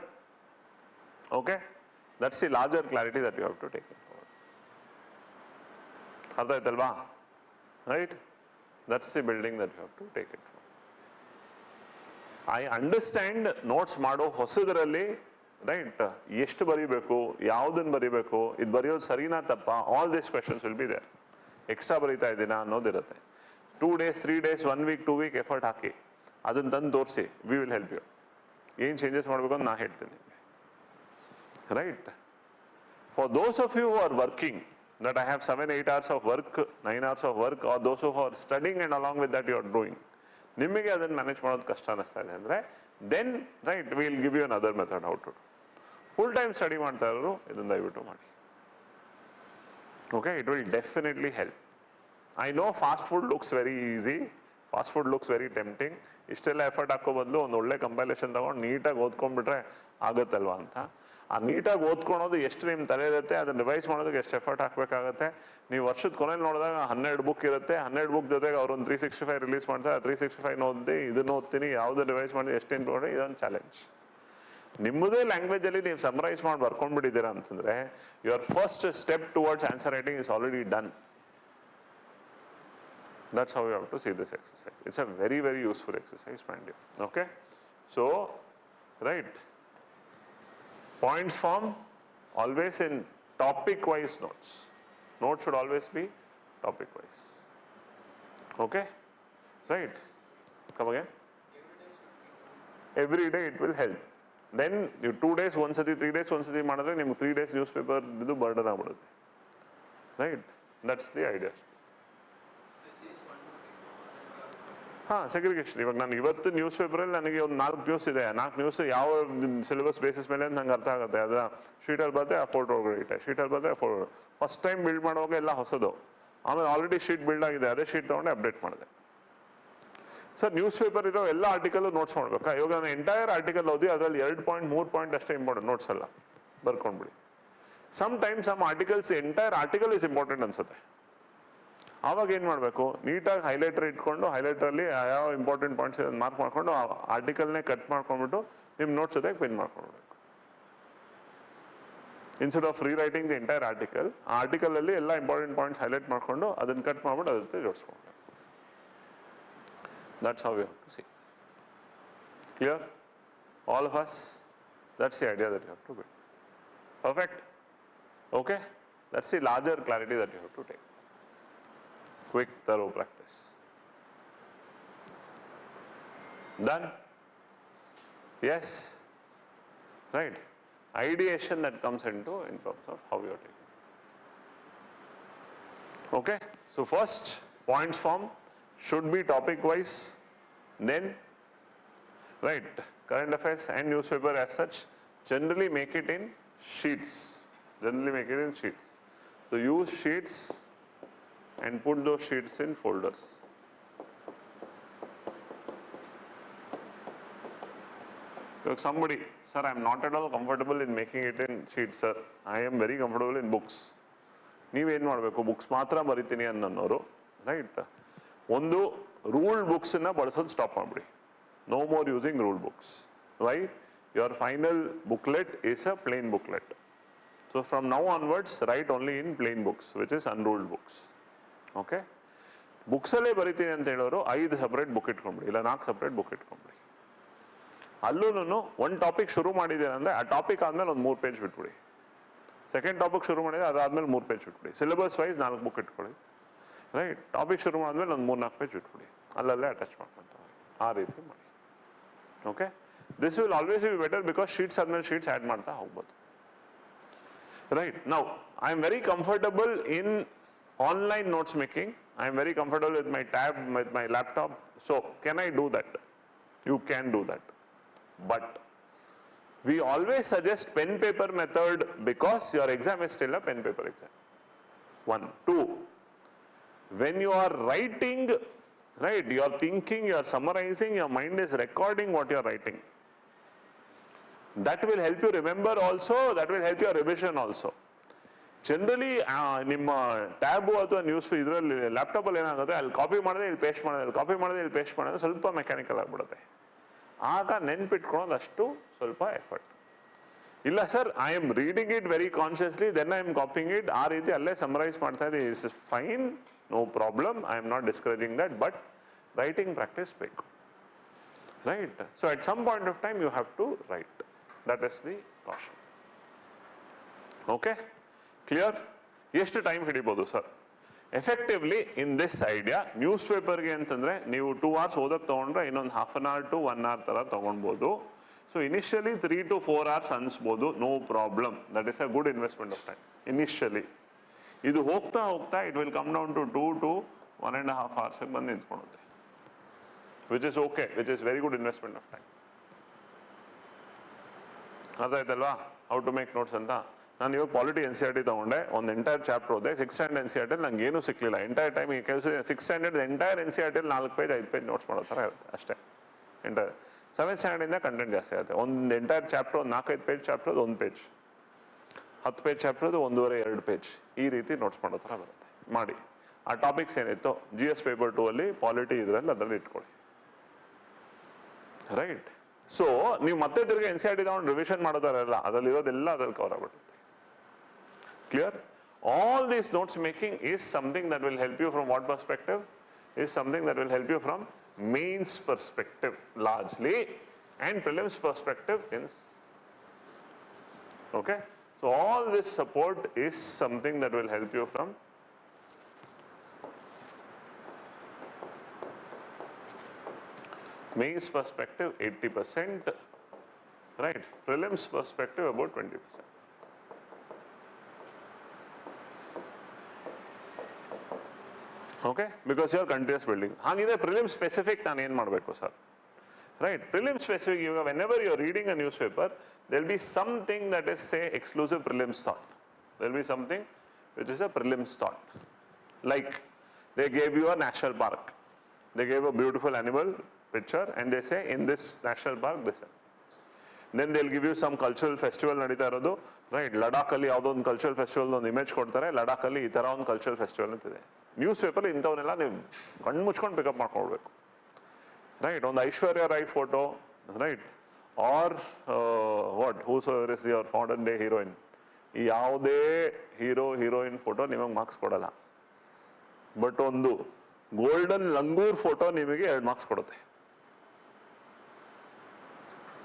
Okay? That's the larger clarity that you have to take it forward. ಅರ್ಥ ಆಯ್ತಲ್ವಾ? Right? That's the building that you have to take it forward. I understand notes ಮಾಡೋ ಹೊಸದರಲ್ಲಿ, right, ಎಷ್ಟು ಬರೀಬೇಕು, ಯಾವುದನ್ನು ಬರೀಬೇಕು, ಇದು ಬರೆಯೋದು ಸರಿನಾ ತಪ್ಪ, all this questions will be there. Extra ಬರೀತಾ ಇದ್ದೀನಾ ಅನ್ನೋದಿರುತ್ತೆ. 2 days 3 days 1 week 2 week effort ಹಾಕಿ ಅದನ್ನು ತಂದು ತೋರಿಸಿ, ವಿ ವಿಲ್ ಹೆಲ್ಪ್ ಯು. ಏನು ಚೇಂಜಸ್ ಮಾಡಬೇಕು ಅಂತ ನಾ ಹೇಳ್ತೀನಿ. Right? For those of you who are working, that I have 7-8 hours of work, 9 hours of work, or those who are studying and along with that you are doing, ನಿಮಗೆ ಅದನ್ನು manage ಮಾಡೋದು ಕಷ್ಟ ಅನ್ನಿಸ್ತಾ ಇದೆ ಅಂದರೆ, then right, will give you another method how to. Full time study ಮಾಡ್ತಾ ಇರೋರು ಇದನ್ನು ದಯವಿಟ್ಟು ಮಾಡಿ. Okay, it will definitely help. I know fast food looks very easy, fast food looks very tempting. ಇಷ್ಟೆಲ್ಲ ಎಫರ್ಟ್ ಹಾಕೋ ಬದಲು ಒಂದು ಒಳ್ಳೆ ಕಂಪೈಲೇಷನ್ ತಗೊಂಡು ನೀಟಾಗಿ ಓದ್ಕೊಂಡ್ಬಿಟ್ರೆ ಆಗುತ್ತಲ್ವಾ ಅಂತ. ಆ ನೀಟಾಗಿ ಓದ್ಕೊಳೋದು ಎಷ್ಟು ನಿಮ್ಮ ತಲೆ ಇರುತ್ತೆ, ಅದನ್ನ ರಿವೈಸ್ ಮಾಡೋದಕ್ಕೆ ಎಷ್ಟು ಎಫರ್ಟ್ ಹಾಕಬೇಕಾಗುತ್ತೆ. ನೀವು ವರ್ಷದ ಕೊನೆಯಲ್ಲಿ ನೋಡಿದಾಗ 12 ಬುಕ್ ಇರುತ್ತೆ, 12 ಬುಕ್ ಜೊತೆಗೆ ಅವ್ರೊಂದು 365 ರಿಲೀಸ್ ಮಾಡ್ತಾರೆ. 365 ಓದಿ, ಇದನ್ನ ಓದ್ತೀನಿ, ಯಾವ್ದು ರಿವೈಸ್ ಮಾಡಿ, ಎಷ್ಟು ಇಂಪಾರ್ಟೆಂಟ್, ಇದೊಂದು ಚಾಲೆಂಜ್. ನಿಮ್ಮದೇ ಲ್ಯಾಂಗ್ವೇಜ್ ಅಲ್ಲಿ ನೀವು ಸಮರೈಸ್ ಮಾಡಿ ಬರ್ಕೊಂಡ್ಬಿಟ್ಟಿದ್ದೀರಾ ಅಂತಂದ್ರೆ your first step towards answer writing is already done. That's how you have to see this exercise. It's a very, very useful exercise, mind you. Okay? So, right. Points form always in topic-wise notes. Notes should always be topic-wise. Okay? Right. Come again? Every day it will help. Then you 2 days ಒಂದ್ಸತಿ 3 days ಒಂದ್ಸತಿ ಮಾಡಿದ್ರೆ ನಿಮ್ಗೆ 3 days news paper ಇದು burden ಆಗ್ಬಿಡುತ್ತೆ. Right? That's the idea. Segregation. ಇವಾಗ ನಾನು ಇವತ್ತು news ಪೇಪರಲ್ಲಿ ನನಗೆ ಒಂದು 4 ನ್ಯೂಸ್ ಇದೆ, 4 ನ್ಯೂಸ್ ಯಾವ ಸಿಲೆಬಸ್ ಬೇಸಿಸ್ ಮೇಲೆ ಅಂತ ನಂಗೆ ಅರ್ಥ ಆಗುತ್ತೆ. ಅದ ಶೀಟಲ್ಲಿ ಬರುತ್ತೆ, ಆ ಫೋಟೋ ಇಟ್ಟೆ, ಶೀಟಲ್ಲಿ ಬರುತ್ತೆ, ಫೋಟೋ. ಫಸ್ಟ್ ಟೈಮ್ ಬಿಲ್ಡ್ ಮಾಡುವಾಗ ಎಲ್ಲ ಹೊಸದು, ಆಮೇಲೆ ಆಲ್ರೆಡಿ ಶೀಟ್ ಬಿಲ್ಡ್ ಆಗಿದೆ, ಅದೇ ಶೀಟ್ ತೊಗೊಂಡು ಅಪ್ಡೇಟ್ ಮಾಡಿದೆ. ಸರ್ ನ್ಯೂಸ್ ಪೇಪರ್ ಇರೋ ಎಲ್ಲ ಆರ್ಟಿಕಲ್ ನೋಟ್ಸ್ ಮಾಡ್ಬೇಕಾ? ಇವಾಗ ನಾನು ಎಂಟೈರ್ ಆರ್ಟಿಕಲ್ ಓದಿ ಅದರಲ್ಲಿ 2 ಪಾಯಿಂಟ್ 3 ಪಾಯಿಂಟ್ ಅಷ್ಟೇ ಇಂಪಾರ್ಟೆಂಟ್, ನೋಟ್ಸ್ ಎಲ್ಲ ಬರ್ಕೊಂಡ್ಬಿಡಿ. Sometimes some articles entire article is important ಅನ್ಸುತ್ತೆ. ಆವಾಗ ಏನು ಮಾಡಬೇಕು, ನೀಟಾಗಿ ಹೈಲೈಟರ್ ಇಟ್ಕೊಂಡು ಹೈಲೈಟರಲ್ಲಿ ಯಾವ ಇಂಪಾರ್ಟೆಂಟ್ ಪಾಯಿಂಟ್ಸ್ ಇದೆ ಮಾರ್ಕ್ ಮಾಡ್ಕೊಂಡು ಆ ಆರ್ಟಿಕಲ್ನೇ ಕಟ್ ಮಾಡ್ಕೊಂಡ್ಬಿಟ್ಟು ನಿಮ್ಮ ನೋಟ್ಸ್ ಜೊತೆಗೆ ಪಿನ್ ಮಾಡ್ಕೊಂಡ್ಬಿಡ್ಬೇಕು. ಇನ್ಸ್ಟೆಡ್ ಆಫ್ ರೀ ರೈಟಿಂಗ್ ದಿ ಎಂಟೈರ್ ಆರ್ಟಿಕಲ್, ಆ ಆರ್ಟಿಕಲಲ್ಲಿ ಎಲ್ಲ ಇಂಪಾರ್ಟೆಂಟ್ ಪಾಯಿಂಟ್ಸ್ ಹೈಲೈಟ್ ಮಾಡ್ಕೊಂಡು ಅದನ್ನು ಕಟ್ ಮಾಡ್ಬಿಟ್ಟು ಅದ್ರ ಜೊತೆ ಜೋಡಿಸ್ಕೊಳ್ಬೇಕು. That's how we have to see. Clear? All of us? That's the idea that you have to build. Perfect? Okay? That's the larger clarity that you have to take. Quick, thorough practice. Done? Yes? Right. Ideation that comes into in terms of how you are taking. Okay? So first, points form should be topic wise. Then, right, current affairs and newspaper as such, generally make it in sheets. Generally make it in sheets. So use sheets and put those sheets in folders. So somebody, sir, I am not at all comfortable in making it in sheets, sir. I am very comfortable in books. ನೀವೇನು ಮಾಡಬೇಕು, books ಮಾತ್ರ ಬರಿತೀನಿ ಅನ್ನೋರು, right, ಒಂದು ruled ಬುಕ್ಸನ್ನ ಬಳಸೋದು stop ಮಾಡಿಬಿಡಿ. No more using ruled books. Why? Your final booklet is a plain booklet. So from now onwards right only in plain books which is unruled books. Okay? ಬುಕ್ಸಲ್ಲೇ ಬರಿತೀನಿ ಅಂತ ಹೇಳೋರು 5 ಸಪ್ರೇಟ್ ಬುಕ್ ಇಟ್ಕೊಂಡ್ಬಿಡಿ, ಇಲ್ಲ 4 separate book ಇಟ್ಕೊಂಡ್ಬಿಡಿ. ಅಲ್ಲೂ ಒಂದು topic ಶುರು ಮಾಡಿದ್ದೀರ ಅಂದರೆ ಆ ಟಾಪಿಕ್ ಆದಮೇಲೆ ಒಂದು 3 ಪೇಜ್ ಬಿಟ್ಬಿಡಿ. ಸೆಕೆಂಡ್ ಟಾಪಿಕ್ ಶುರು ಮಾಡಿದ್ರೆ ಅದಾದ್ಮೇಲೆ 3 ಪೇಜ್ ಬಿಟ್ಬಿಡಿ. ಸಿಲೆಬಸ್ ವೈಸ್ 4 ಬುಕ್ ಇಟ್ಕೊಳ್ಳಿ. ರೈಟ್? ಟಾಪಿಕ್ ಶುರು ಮಾಡಿದ್ಮೇಲೆ ಒಂದು 3-4 ಪೇಜ್ ಬಿಟ್ಬಿಡಿ, ಅಲ್ಲಲ್ಲೇ ಅಟ್ಯಾಚ್ ಮಾಡ್ಕೊಂತಾರೆ. ಆ ರೀತಿ ಮಾಡಿ. Okay? This will always be better because sheets ಆದ್ಮೇಲೆ ಶೀಟ್ಸ್ ಆ್ಯಡ್ ಮಾಡ್ತಾ ಹೋಗ್ಬೋದು. Right? Now I am very comfortable in online notes making. I am very comfortable with my tab, with my laptop. So can I do that? You can do that. But we always suggest pen paper method because your exam is still a pen paper exam. 1. 2. When you are writing, right, you are thinking, you are summarizing, your mind is recording what you are writing. That will help you remember also, that will help your revision also. Generally, ನಿಮ್ಮ tab ಅಥವಾ news ಇದರಲ್ಲಿ ಲ್ಯಾಪ್ಟಾಪಲ್ಲಿ ಏನಾಗುತ್ತೆ, ಅಲ್ಲಿ copy ಮಾಡಿದ್ರೆ ಇಲ್ಲಿ paste ಮಾಡೋದು, ಅಲ್ಲಿ ಕಾಪಿ ಮಾಡಿದ್ರೆ ಇಲ್ಲಿ ಪೇಸ್ಟ್ ಮಾಡೋದು, ಸ್ವಲ್ಪ ಮೆಕ್ಯಾನಿಕಲ್ ಆಗಿಬಿಡುತ್ತೆ. ಆಗ ನೆನ್ಪಿಟ್ಕೊಳೋದು ಅಷ್ಟು ಸ್ವಲ್ಪ ಎಫರ್ಟ್. ಇಲ್ಲ sir, I am reading it very consciously, then I am copying it, ಆ ರೀತಿ ಅಲ್ಲೇ ಸಮರೈಸ್ ಮಾಡ್ತಾ ಇದ್ದೆ, is fine, no problem, I am not discouraging that, but writing practice ಬೇಕು. Right? So at some point of time you have to write. That is the caution. Okay? Clear? ಎಷ್ಟು time ಹಿಡಿಬೋದು sir? Effectively in this idea, news ಪೇಪರ್ಗೆ ಅಂತಂದ್ರೆ ನೀವು 2 hours ಓದಕ್ಕೆ ತಗೊಂಡ್ರೆ ಇನ್ನೊಂದು 1/2 hour to 1 hour ತರ ತಗೊಳ್ಬೋದು. ಸೊ ಇನಿಷಿಯಲಿ 3 to 4 hours ಅನ್ಸ್ಬೋದು, no problem. That is a good investment of time initially. ಇದು ಹೋಗ್ತಾ ಹೋಗ್ತಾ it will come down to 2 to 1.5 hours ಬಂದು ನಿಂತ್ಕೊಳ್ಳುತ್ತೆ, which is okay, which is very good investment of time. ಅರ್ಥ ಆಯ್ತಲ್ವಾ how to make notes ಅಂತ? ನಾನು ಇವಾಗ polity N C R T ತಗೊಂಡೆ, ಒಂದು ಎಂಟೈರ್ ಚಾಪ್ಟರ್ ಓದೆ, 6th standard N C R T ನಂಗೆ ಏನೂ ಸಿಕ್ಲಿಲ್ಲ ಎಂಟೈರ್ ಟೈಮ್. ಈ ಕೆಲಸ 6th standard entire N C R T 4 page 5 page notes ಮಾಡೋ ಥರ ಇರುತ್ತೆ ಅಷ್ಟೇ ಎಂಟೈರ್. 7th ಸ್ಟ್ಯಾಂಡರ್ಡಿಂದ ಕಂಟೆಂಟ್ ಜಾಸ್ತಿ ಆಗುತ್ತೆ. ಒಂದು ಎಂಟೈರ್ ಚಾಪ್ಟರ್ ಒಂದು 4-5 page chapter 1 page, 10 page chapter 1.5-2 page, ಈ ರೀತಿ ನೋಟ್ಸ್ ಮಾಡೋ ಥರ ಬರುತ್ತೆ. ಮಾಡಿ ಆ ಟಾಪಿಕ್ಸ್ ಏನಿತ್ತು GS ಪೇಪರ್ 2 ಅಲ್ಲಿ ಪಾಲಿಟಿ ಇದರಲ್ಲಿ ಅದರಲ್ಲಿ ಇಟ್ಕೊಳ್ಳಿ. ರೈಟ್. ಸೊ ನೀವು ಮತ್ತೆ ತಿರ್ಗಿ ಎನ್ ಸಿ ಆರ್ ಟಿ ತಗೊಂಡು ರಿವಿಷನ್ ಮಾಡೋದಾರಲ್ಲ, ಅದರಲ್ಲಿ ಇರೋದೆಲ್ಲ ಅದ್ರಲ್ಲಿ ಕವರ್ ಆಗ್ಬಿಡುತ್ತೆ. Clear? All these notes making is something that will help you from what perspective? Is something that will help you from mains perspective largely and prelims perspective in. Okay, so all this support is something that will help you from mains perspective 80%, right? Prelims perspective about 20%. Okay, because you are continuous building. ಹಾಗಿದೆ prelim specific ನಾನು ಏನು ಮಾಡಬೇಕು sir? Right, prelim specific ಇವಾಗ whenever you are reading a newspaper there will be something that is say exclusive prelims thought. There will be something which is a prelims thought. Like they gave you a national park, they gave a beautiful animal picture and they say in this national park this. Then they'll give you some cultural festival ನಡೀತಾ ಇರೋದು, right, Ladakh ಅಲ್ಲಿ ಯಾವುದೋ ಒಂದು cultural festival ಒಂದು image ಕೊಡ್ತಾರೆ, ಲಡಾಖ್ ಅಲ್ಲಿ ಈ ತರ ಒಂದು ಕಲ್ಚರಲ್ ಫೆಸ್ಟಿವಲ್ ಅಂತಿದೆ. ನ್ಯೂಸ್ ಪೇಪರ್ ಇಂಥವನ್ನೆಲ್ಲ ನೀವು ಕಣ್ಣು ಮುಚ್ಕೊಂಡು ಪಿಕಪ್ ಮಾಡ್ಕೊಳ್ಬೇಕು. ರೈಟ್, ಒಂದು Aishwarya Rai photo, right, or what whosoever is your modern day heroine, ಈ ಯಾವುದೇ ಹೀರೋ ಹೀರೋಯಿನ್ ಫೋಟೋ ನಿಮಗೆ ಮಾರ್ಕ್ಸ್ ಕೊಡಲ್ಲ. ಬಟ್ ಒಂದು ಗೋಲ್ಡನ್ ಲಂಗೂರ್ ಫೋಟೋ ನಿಮಗೆ 2 ಮಾರ್ಕ್ಸ್ ಕೊಡುತ್ತೆ.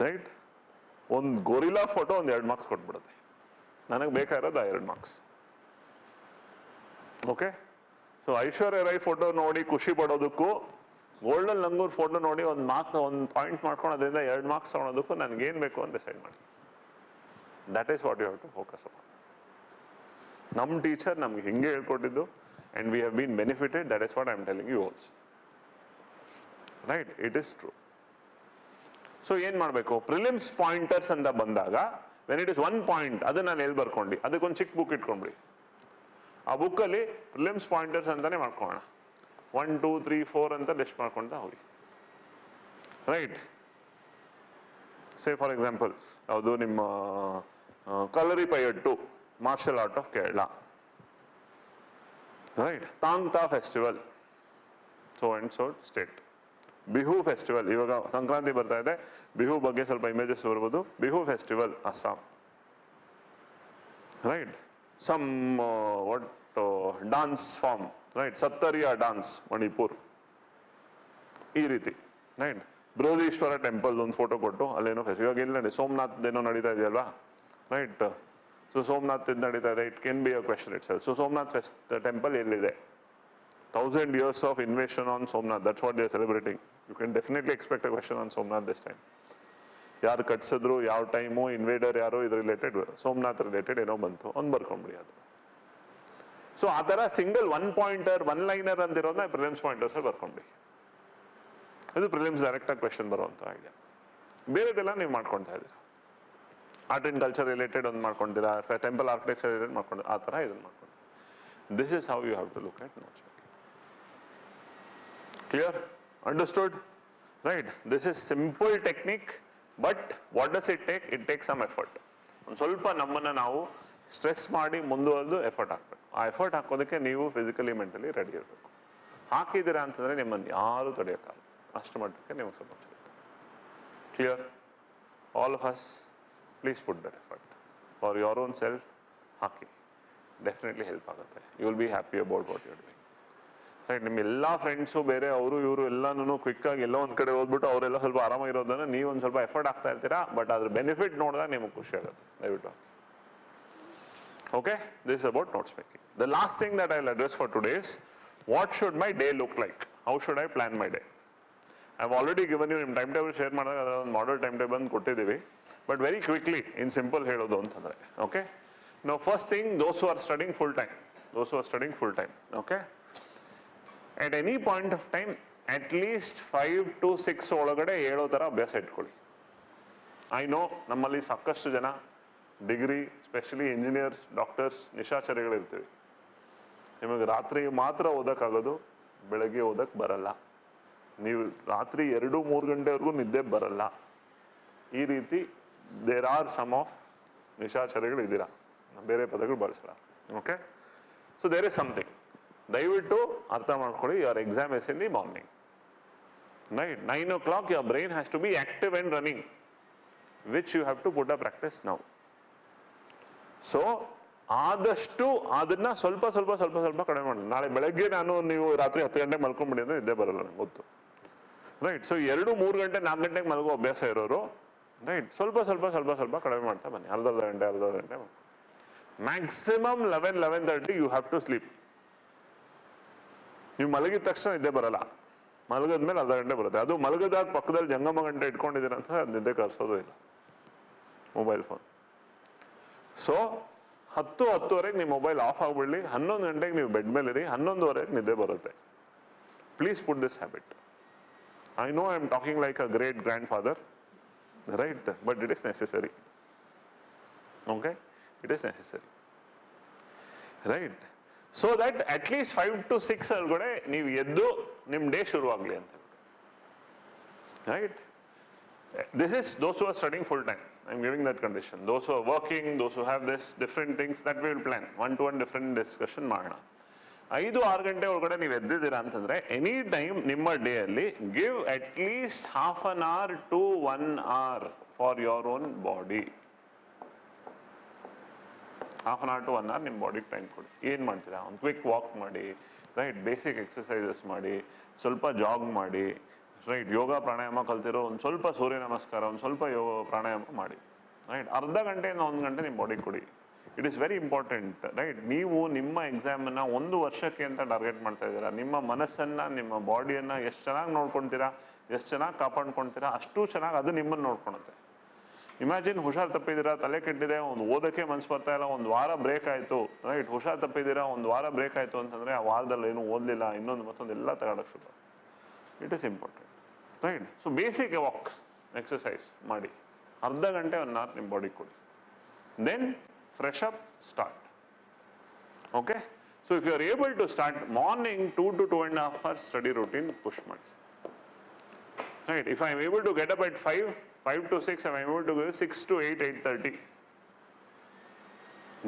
ರೈಟ್, ಒಂದು ಗೊರಿಲ್ಲಾ ಫೋಟೋ ಒಂದು 2 ಮಾರ್ಕ್ಸ್ ಕೊಟ್ಬಿಡುತ್ತೆ. ನನಗೆ ಬೇಕಾಗಿರೋದು ಆ 2 ಮಾರ್ಕ್ಸ್. ಓಕೆ, ಸೊ ಐಶ್ವರ್ಯ ರೈ ಫೋಟೋ ನೋಡಿ ಖುಷಿ ಪಡೋದಕ್ಕೂ ಗೋಲ್ಡನ್ ಲಂಗೂರ್ ಫೋಟೋ ನೋಡಿ ಒಂದು ಪಾಯಿಂಟ್ ಮಾಡ್ಕೊಂಡು ಅದರಿಂದ 2 ಮಾರ್ಕ್ಸ್ ತಗೊಳೋದಕ್ಕೂ ನನಗೇನು ಬೇಕು ಅಂತ ಡಿಸೈಡ್ ಮಾಡಿ. That is what you have to focus upon. ನಮ್ಮ ಟೀಚರ್ ನಮ್ಗೆ ಹಿಂಗೆ ಹೇಳ್ಕೊಟ್ಟಿದ್ದು and we have been benefited, that is what I am telling you also. Right, it is true. So ಏನು ಮಾಡಬೇಕು? ಪ್ರಿಲಿಮ್ಸ್ ಪಾಯಿಂಟರ್ಸ್ ಅಂತ ಬಂದಾಗ when it is 1 point ಅದನ್ನ ನಾನು ಎಲ್ಲಿ ಬರ್ಕೊಂಡು ಅದಕ್ಕೊಂದು ಚಿಕ್ಕ ಬುಕ್ ಇಟ್ಕೊಂಡ್ಬಿಡಿ. ಆ ಬುಕ್ಕಲ್ಲಿ ಪ್ರಿಲಿಮ್ಸ್ ಪಾಯಿಂಟರ್ಸ್ ಅಂತಾನೆ ಮಾಡ್ಕೊಳ್ಳೋಣ. 1 2 3 4 ಅಂತ ಲಿಸ್ಟ್ ಮಾಡ್ಕೊಳ್ತಾ ಹೋಗಿ. ರೈಟ್, ಸೇ ಫಾರ್ ಎಕ್ಸಾಂಪಲ್ ಯಾವುದು ನಿಮ್ಮ kalari payattu martial art of Kerala, right, Thangta festival so and so state, Bihu festival, ಇವಾಗ ಸಂಕ್ರಾಂತಿ ಬರ್ತಾ ಇದೆ, ಬಿಹು ಬಗ್ಗೆ ಸ್ವಲ್ಪ ಇಮೇಜಸ್ ಬರ್ಬೋದು, Bihu festival Assam, right, somewhat dance form, right, Sattriya dance Manipur, ಈ ರೀತಿ. ರೈಟ್, ಬೃಹದೀಶ್ವರ ಟೆಂಪಲ್ ಒಂದು ಫೋಟೋ ಕೊಟ್ಟು ಅಲ್ಲೇನೋ ಫೆಸ್ಟಿವಲ್, ಇವಾಗ ಇಲ್ಲಿ ನಡಿ ಸೋಮನಾಥ್ ಏನೋ ನಡೀತಾ ಇದೆಯಲ್ವಾ, ರೈಟ್, ಸೊ ಸೋಮನಾಥ್ ನಡೀತಾ ಇದೆ, it can be a question it self. So Somnath temple ಎಲ್ಲಿದೆ? 1000 years of invasion on Somnath, that's what they are celebrating. You can definitely expect a question on Somnath this time. ಯಾರು ಕಟ್ಸಿದ್ರು, ಯಾವ time, ಇನ್ವೇಡರ್ ಯಾರು, ಇದು related, Somnath related ಏನೋ ಬಂತು, ಒಂದು ಬರ್ಕೊಂಡ್ಬಿಡಿ ಅದು. So ಆ ಥರ ಸಿಂಗಲ್ 1 ಪಾಯಿಂಟರ್ 1 ಲೈನರ್ ಅಂತಿರೋದನ್ನ ಪ್ರಿಲಿಮ್ಸ್ ಪಾಯಿಂಟರ್ಸ್ ಬರ್ಕೊಂಡ್ಬಿಡಿ. ಇದು ಪ್ರಿಲಿಮ್ಸ್ ಡೈರೆಕ್ಟಾಗಿ ಕ್ವೆಶನ್ ಬರುವಂಥ ಐಡಿಯಾ. ಬೇರೆದೆಲ್ಲ ನೀವು ಮಾಡ್ಕೊಳ್ತಾ ಇದ್ದೀರಾ, ಆರ್ಟ್ ಆ್ಯಂಡ್ ಕಲ್ಚರ್ ರಿಲೇಟೆಡ್ ಒಂದು ಮಾಡ್ಕೊಂಡಿರಾ, ಟೆಂಪಲ್ ಆರ್ಕಿಟೆಕ್ಚರ್ ರಿಲೇಟೆಡ್ ಮಾಡ್ಕೊಂಡು, ಆ ಥರ ಇದನ್ನು ಮಾಡ್ಕೊಂಡು. This is how you have to look at notes. Clear? Understood? Right? This is simple technique, but what does it take? It takes some effort. ಒಂದು ಸ್ವಲ್ಪ ನಮ್ಮನ್ನು ನಾವು ಸ್ಟ್ರೆಸ್ ಮಾಡಿ ಮುಂದುವರೆದು ಎಫರ್ಟ್ ಹಾಕಬೇಕು. ಆ ಎಫರ್ಟ್ ಹಾಕೋದಕ್ಕೆ ನೀವು ಫಿಸಿಕಲಿ ಮೆಂಟಲಿ ರೆಡಿ ಇರಬೇಕು. ಹಾಕಿದ್ದೀರಾ ಅಂತಂದರೆ ನಿಮ್ಮನ್ನು ಯಾರೂ ತಡೆಯೋಕ್ಕಾಗಲ್ಲ, ಅಷ್ಟು ಮಟ್ಟಕ್ಕೆ ನಿಮಗೆ ಸ್ವಲ್ಪ ಸಿಗುತ್ತೆ. Clear? All of us please put that effort for your own self. ಹಾಕಿ, ಡೆಫಿನೆಟ್ಲಿ ಹೆಲ್ಪ್ ಆಗುತ್ತೆ. You will be happy about what you are doing. Right, ನಿಮ್ಮ ಎಲ್ಲ ಫ್ರೆಂಡ್ಸು ಬೇರೆ ಅವರು ಇವರು ಎಲ್ಲನೂ ಕ್ವಿಕ್ಕಾಗಿ ಎಲ್ಲೋ ಒಂದು ಕಡೆ ಹೋಗ್ಬಿಟ್ಟು ಅವರೆಲ್ಲ ಸ್ವಲ್ಪ ಆರಾಮಾಗಿರೋದನ್ನು ನೀವು ಒಂದು ಸ್ವಲ್ಪ ಎಫರ್ಟ್ ಆಗ್ತಾ ಇರ್ತೀರಾ, ಬಟ್ ಅದ್ರ ಬೆನಿಫಿಟ್ ನೋಡಿದಾಗ ನಿಮಗೆ ಖುಷಿ ಆಗುತ್ತೆ. ದಯವಿಟ್ಟು okay, this is about notes making. The last thing that I will address for today is what should my day look like, how should I plan my day. I have already given you ನಿಮ್ಮ time table share ಮಾಡಿದಾಗ ಅದರ ಒಂದು model time table ಕೊಟ್ಟಿದ್ದೀವಿ, but very quickly in simple ಹೇಳೋದು ಅಂತಂದರೆ, okay, no first thing those who are studying full time, okay, at any point of time at least 5 to 6 ಒಳಗಡೆ ಹೇಳೋ ಥರ ಅಭ್ಯಾಸ ಇಟ್ಕೊಳ್ಳಿ. ಐ ನೋ ನಮ್ಮಲ್ಲಿ ಸಾಕಷ್ಟು ಜನ ಡಿಗ್ರಿ ಸ್ಪೆಷಲಿ ಇಂಜಿನಿಯರ್ಸ್, ಡಾಕ್ಟರ್ಸ್, ನಿಶಾಚರಿಗಳಿರ್ತೀವಿ. ನಿಮಗೆ ರಾತ್ರಿ ಮಾತ್ರ ಓದೋಕ್ಕಾಗೋದು, ಬೆಳಗ್ಗೆ ಓದಕ್ಕೆ ಬರಲ್ಲ. ನೀವು ರಾತ್ರಿ 2-3 ಗಂಟೆವರೆಗೂ ನಿದ್ದೆ ಬರಲ್ಲ. ಈ ರೀತಿ ದೇರ್ ಆರ್ ಸಮ್ ಆಫ್ ನಿಶಾಚರಿಗಳು ಇದ್ದೀರಾ, ಬೇರೆ ಪದಗಳು ಬಳಸಲ್ಲ. Okay, so there is something. ದಯವಿಟ್ಟು ಅರ್ಥ ಮಾಡ್ಕೊಳ್ಳಿ, your exam is in the morning. Right, 9 o'clock your brain has to be active and running, which you have to put a practice now. So ಆದಷ್ಟು ಅದನ್ನ ಸ್ವಲ್ಪ ಸ್ವಲ್ಪ ಸ್ವಲ್ಪ ಸ್ವಲ್ಪ ಕಡಿಮೆ ಮಾಡಿ. ನಾಳೆ ಬೆಳಗ್ಗೆ ನೀವು ರಾತ್ರಿ 10 ಗಂಟೆಗೆ ಮಲ್ಕೊಂಡ್ಬಿಡಿ ಅಂದ್ರೆ ನಿದ್ದೆ ಬರಲ್ಲ, ನಂಗೆ ಗೊತ್ತು. ರೈಟ್, ಸೊ 2-3 ಗಂಟೆ 4 ಗಂಟೆಗೆ ಮಲಗೋ ಅಭ್ಯಾಸ ಇರೋರು, ರೈಟ್, ಸ್ವಲ್ಪ ಸ್ವಲ್ಪ ಸ್ವಲ್ಪ ಸ್ವಲ್ಪ ಕಡಿಮೆ ಮಾಡ್ತಾ ಬನ್ನಿ. ಅರ್ಧ ಗಂಟೆ maximum 11-11:30 you have to sleep. ನೀವು ಮಲಗಿದ ತಕ್ಷಣ ನಿದ್ದೆ ಬರಲ್ಲ, ಮಲಗದ್ಮೇಲೆ ಅರ್ಧ ಗಂಟೆ ಬರುತ್ತೆ. ಅದು ಮಲಗದಾಗ ಪಕ್ಕದಲ್ಲಿ ಜಂಗಮ ಗಂಟೆ ಇಟ್ಕೊಂಡಿದ್ದೀರ ಅಂತ ನಿದ್ದೆ ಕಳ್ಸೋದು ಇಲ್ಲ, ಮೊಬೈಲ್ ಫೋನ್. ಸೊ 10-10:30 ನೀವು ಮೊಬೈಲ್ ಆಫ್ ಆಗ್ಬಿಡ್ಲಿ, 11 ಗಂಟೆಗೆ ನೀವು ಬೆಡ್ ಮೇಲೆ ಇರಿ, 11:30 ನಿದ್ದೆ ಬರುತ್ತೆ. Please put this habit. I know I am talking like a great grand father, right, but it is necessary. Okay, it is necessary, right. So that at least 5 to 6 ಒಳಗಡೆ ನೀವು ಎದ್ದು ನಿಮ್ಮ ಡೇ ಶುರುವಾಗಲಿ ಅಂತ. Right, this is those who are studying full time. I am giving that condition. Those who are working, those who have this different things, that we will plan 1-to-1 different discussion ಮಾಡೋಣ. 5-6 ಗಂಟೆ ಒಳಗಡೆ ನೀವು ಎದ್ದಿದ್ದೀರಾ ಅಂತಂದ್ರೆ any time ನಿಮ್ಮ day ಅಲ್ಲಿ give at least half an hour to 1 hour for your own body. half an hour to 1 hour ನಿಮ್ಮ ಬಾಡಿಗೆ time ಕೊಡಿ. ಏನು ಮಾಡ್ತೀರಾ? ಒಂದು ಕ್ವಿಕ್ ವಾಕ್ ಮಾಡಿ, ರೈಟ್, ಬೇಸಿಕ್ ಎಕ್ಸಸೈಸಸ್ ಮಾಡಿ, ಸ್ವಲ್ಪ ಜಾಗ್ ಮಾಡಿ, ರೈಟ್, ಯೋಗ ಪ್ರಾಣಾಯಾಮ ಕಲ್ತಿರೋ ಒಂದು ಸ್ವಲ್ಪ ಸೂರ್ಯ ನಮಸ್ಕಾರ, ಒಂದು ಸ್ವಲ್ಪ ಯೋಗ ಪ್ರಾಣಾಯಾಮ ಮಾಡಿ, ರೈಟ್. ಅರ್ಧ ಗಂಟೆಯಿಂದ 1 ಗಂಟೆ ನಿಮ್ಮ ಬಾಡಿಗೆ ಕೊಡಿ. It is very important, right. ನೀವು ನಿಮ್ಮ ಎಕ್ಸಾಮನ್ನು 1 ವರ್ಷಕ್ಕೆ ಅಂತ ಟಾರ್ಗೆಟ್ ಮಾಡ್ತಾ ಇದ್ದೀರಾ. ನಿಮ್ಮ ಮನಸ್ಸನ್ನು, ನಿಮ್ಮ ಬಾಡಿಯನ್ನು ಎಷ್ಟು ಚೆನ್ನಾಗಿ ನೋಡ್ಕೊಳ್ತೀರಾ, ಎಷ್ಟು ಚೆನ್ನಾಗಿ ಕಾಪಾಡ್ಕೊಳ್ತೀರಾ, ಅಷ್ಟು ಚೆನ್ನಾಗಿ ಅದು ನಿಮ್ಮನ್ನು ನೋಡ್ಕೊಳುತ್ತೆ. ಇಮ್ಯಾಜಿನ್, ಹುಷಾರ್ ತಪ್ಪಿದ್ದೀರಾ, ತಲೆ ಕೆಟ್ಟಿದೆ, ಒಂದು ಓದಕ್ಕೆ ಮನ್ಸು ಬರ್ತಾ ಇಲ್ಲ, 1 ವಾರ ಬ್ರೇಕ್ ಆಯಿತು, ರೈಟ್. ಹುಷಾರ್ ತಪ್ಪಿದ್ದೀರಾ, 1 ವಾರ ಬ್ರೇಕ್ ಆಯಿತು ಅಂತಂದರೆ ಆ ವಾರದಲ್ಲಿ ಏನು ಓದಲಿಲ್ಲ, ಇನ್ನೊಂದು ಮತ್ತೊಂದು ಎಲ್ಲ ತಗೊಳ್ಳೋಕೆ ಶುರು. It is important, right. So basic walk exercise ಮಾಡಿ, ಅರ್ಧ ಗಂಟೆ 1 hour ನಿಮ್ಮ ಬಾಡಿಗೆ ಕೊಡಿ. Then fresh up, start. Okay, so if you are able to start morning 2 to 2.5 hours study routine push ಮಾಡಿ, right. If I am able to get up at 5 to 6, I am able to go 6 to 8, 8:30.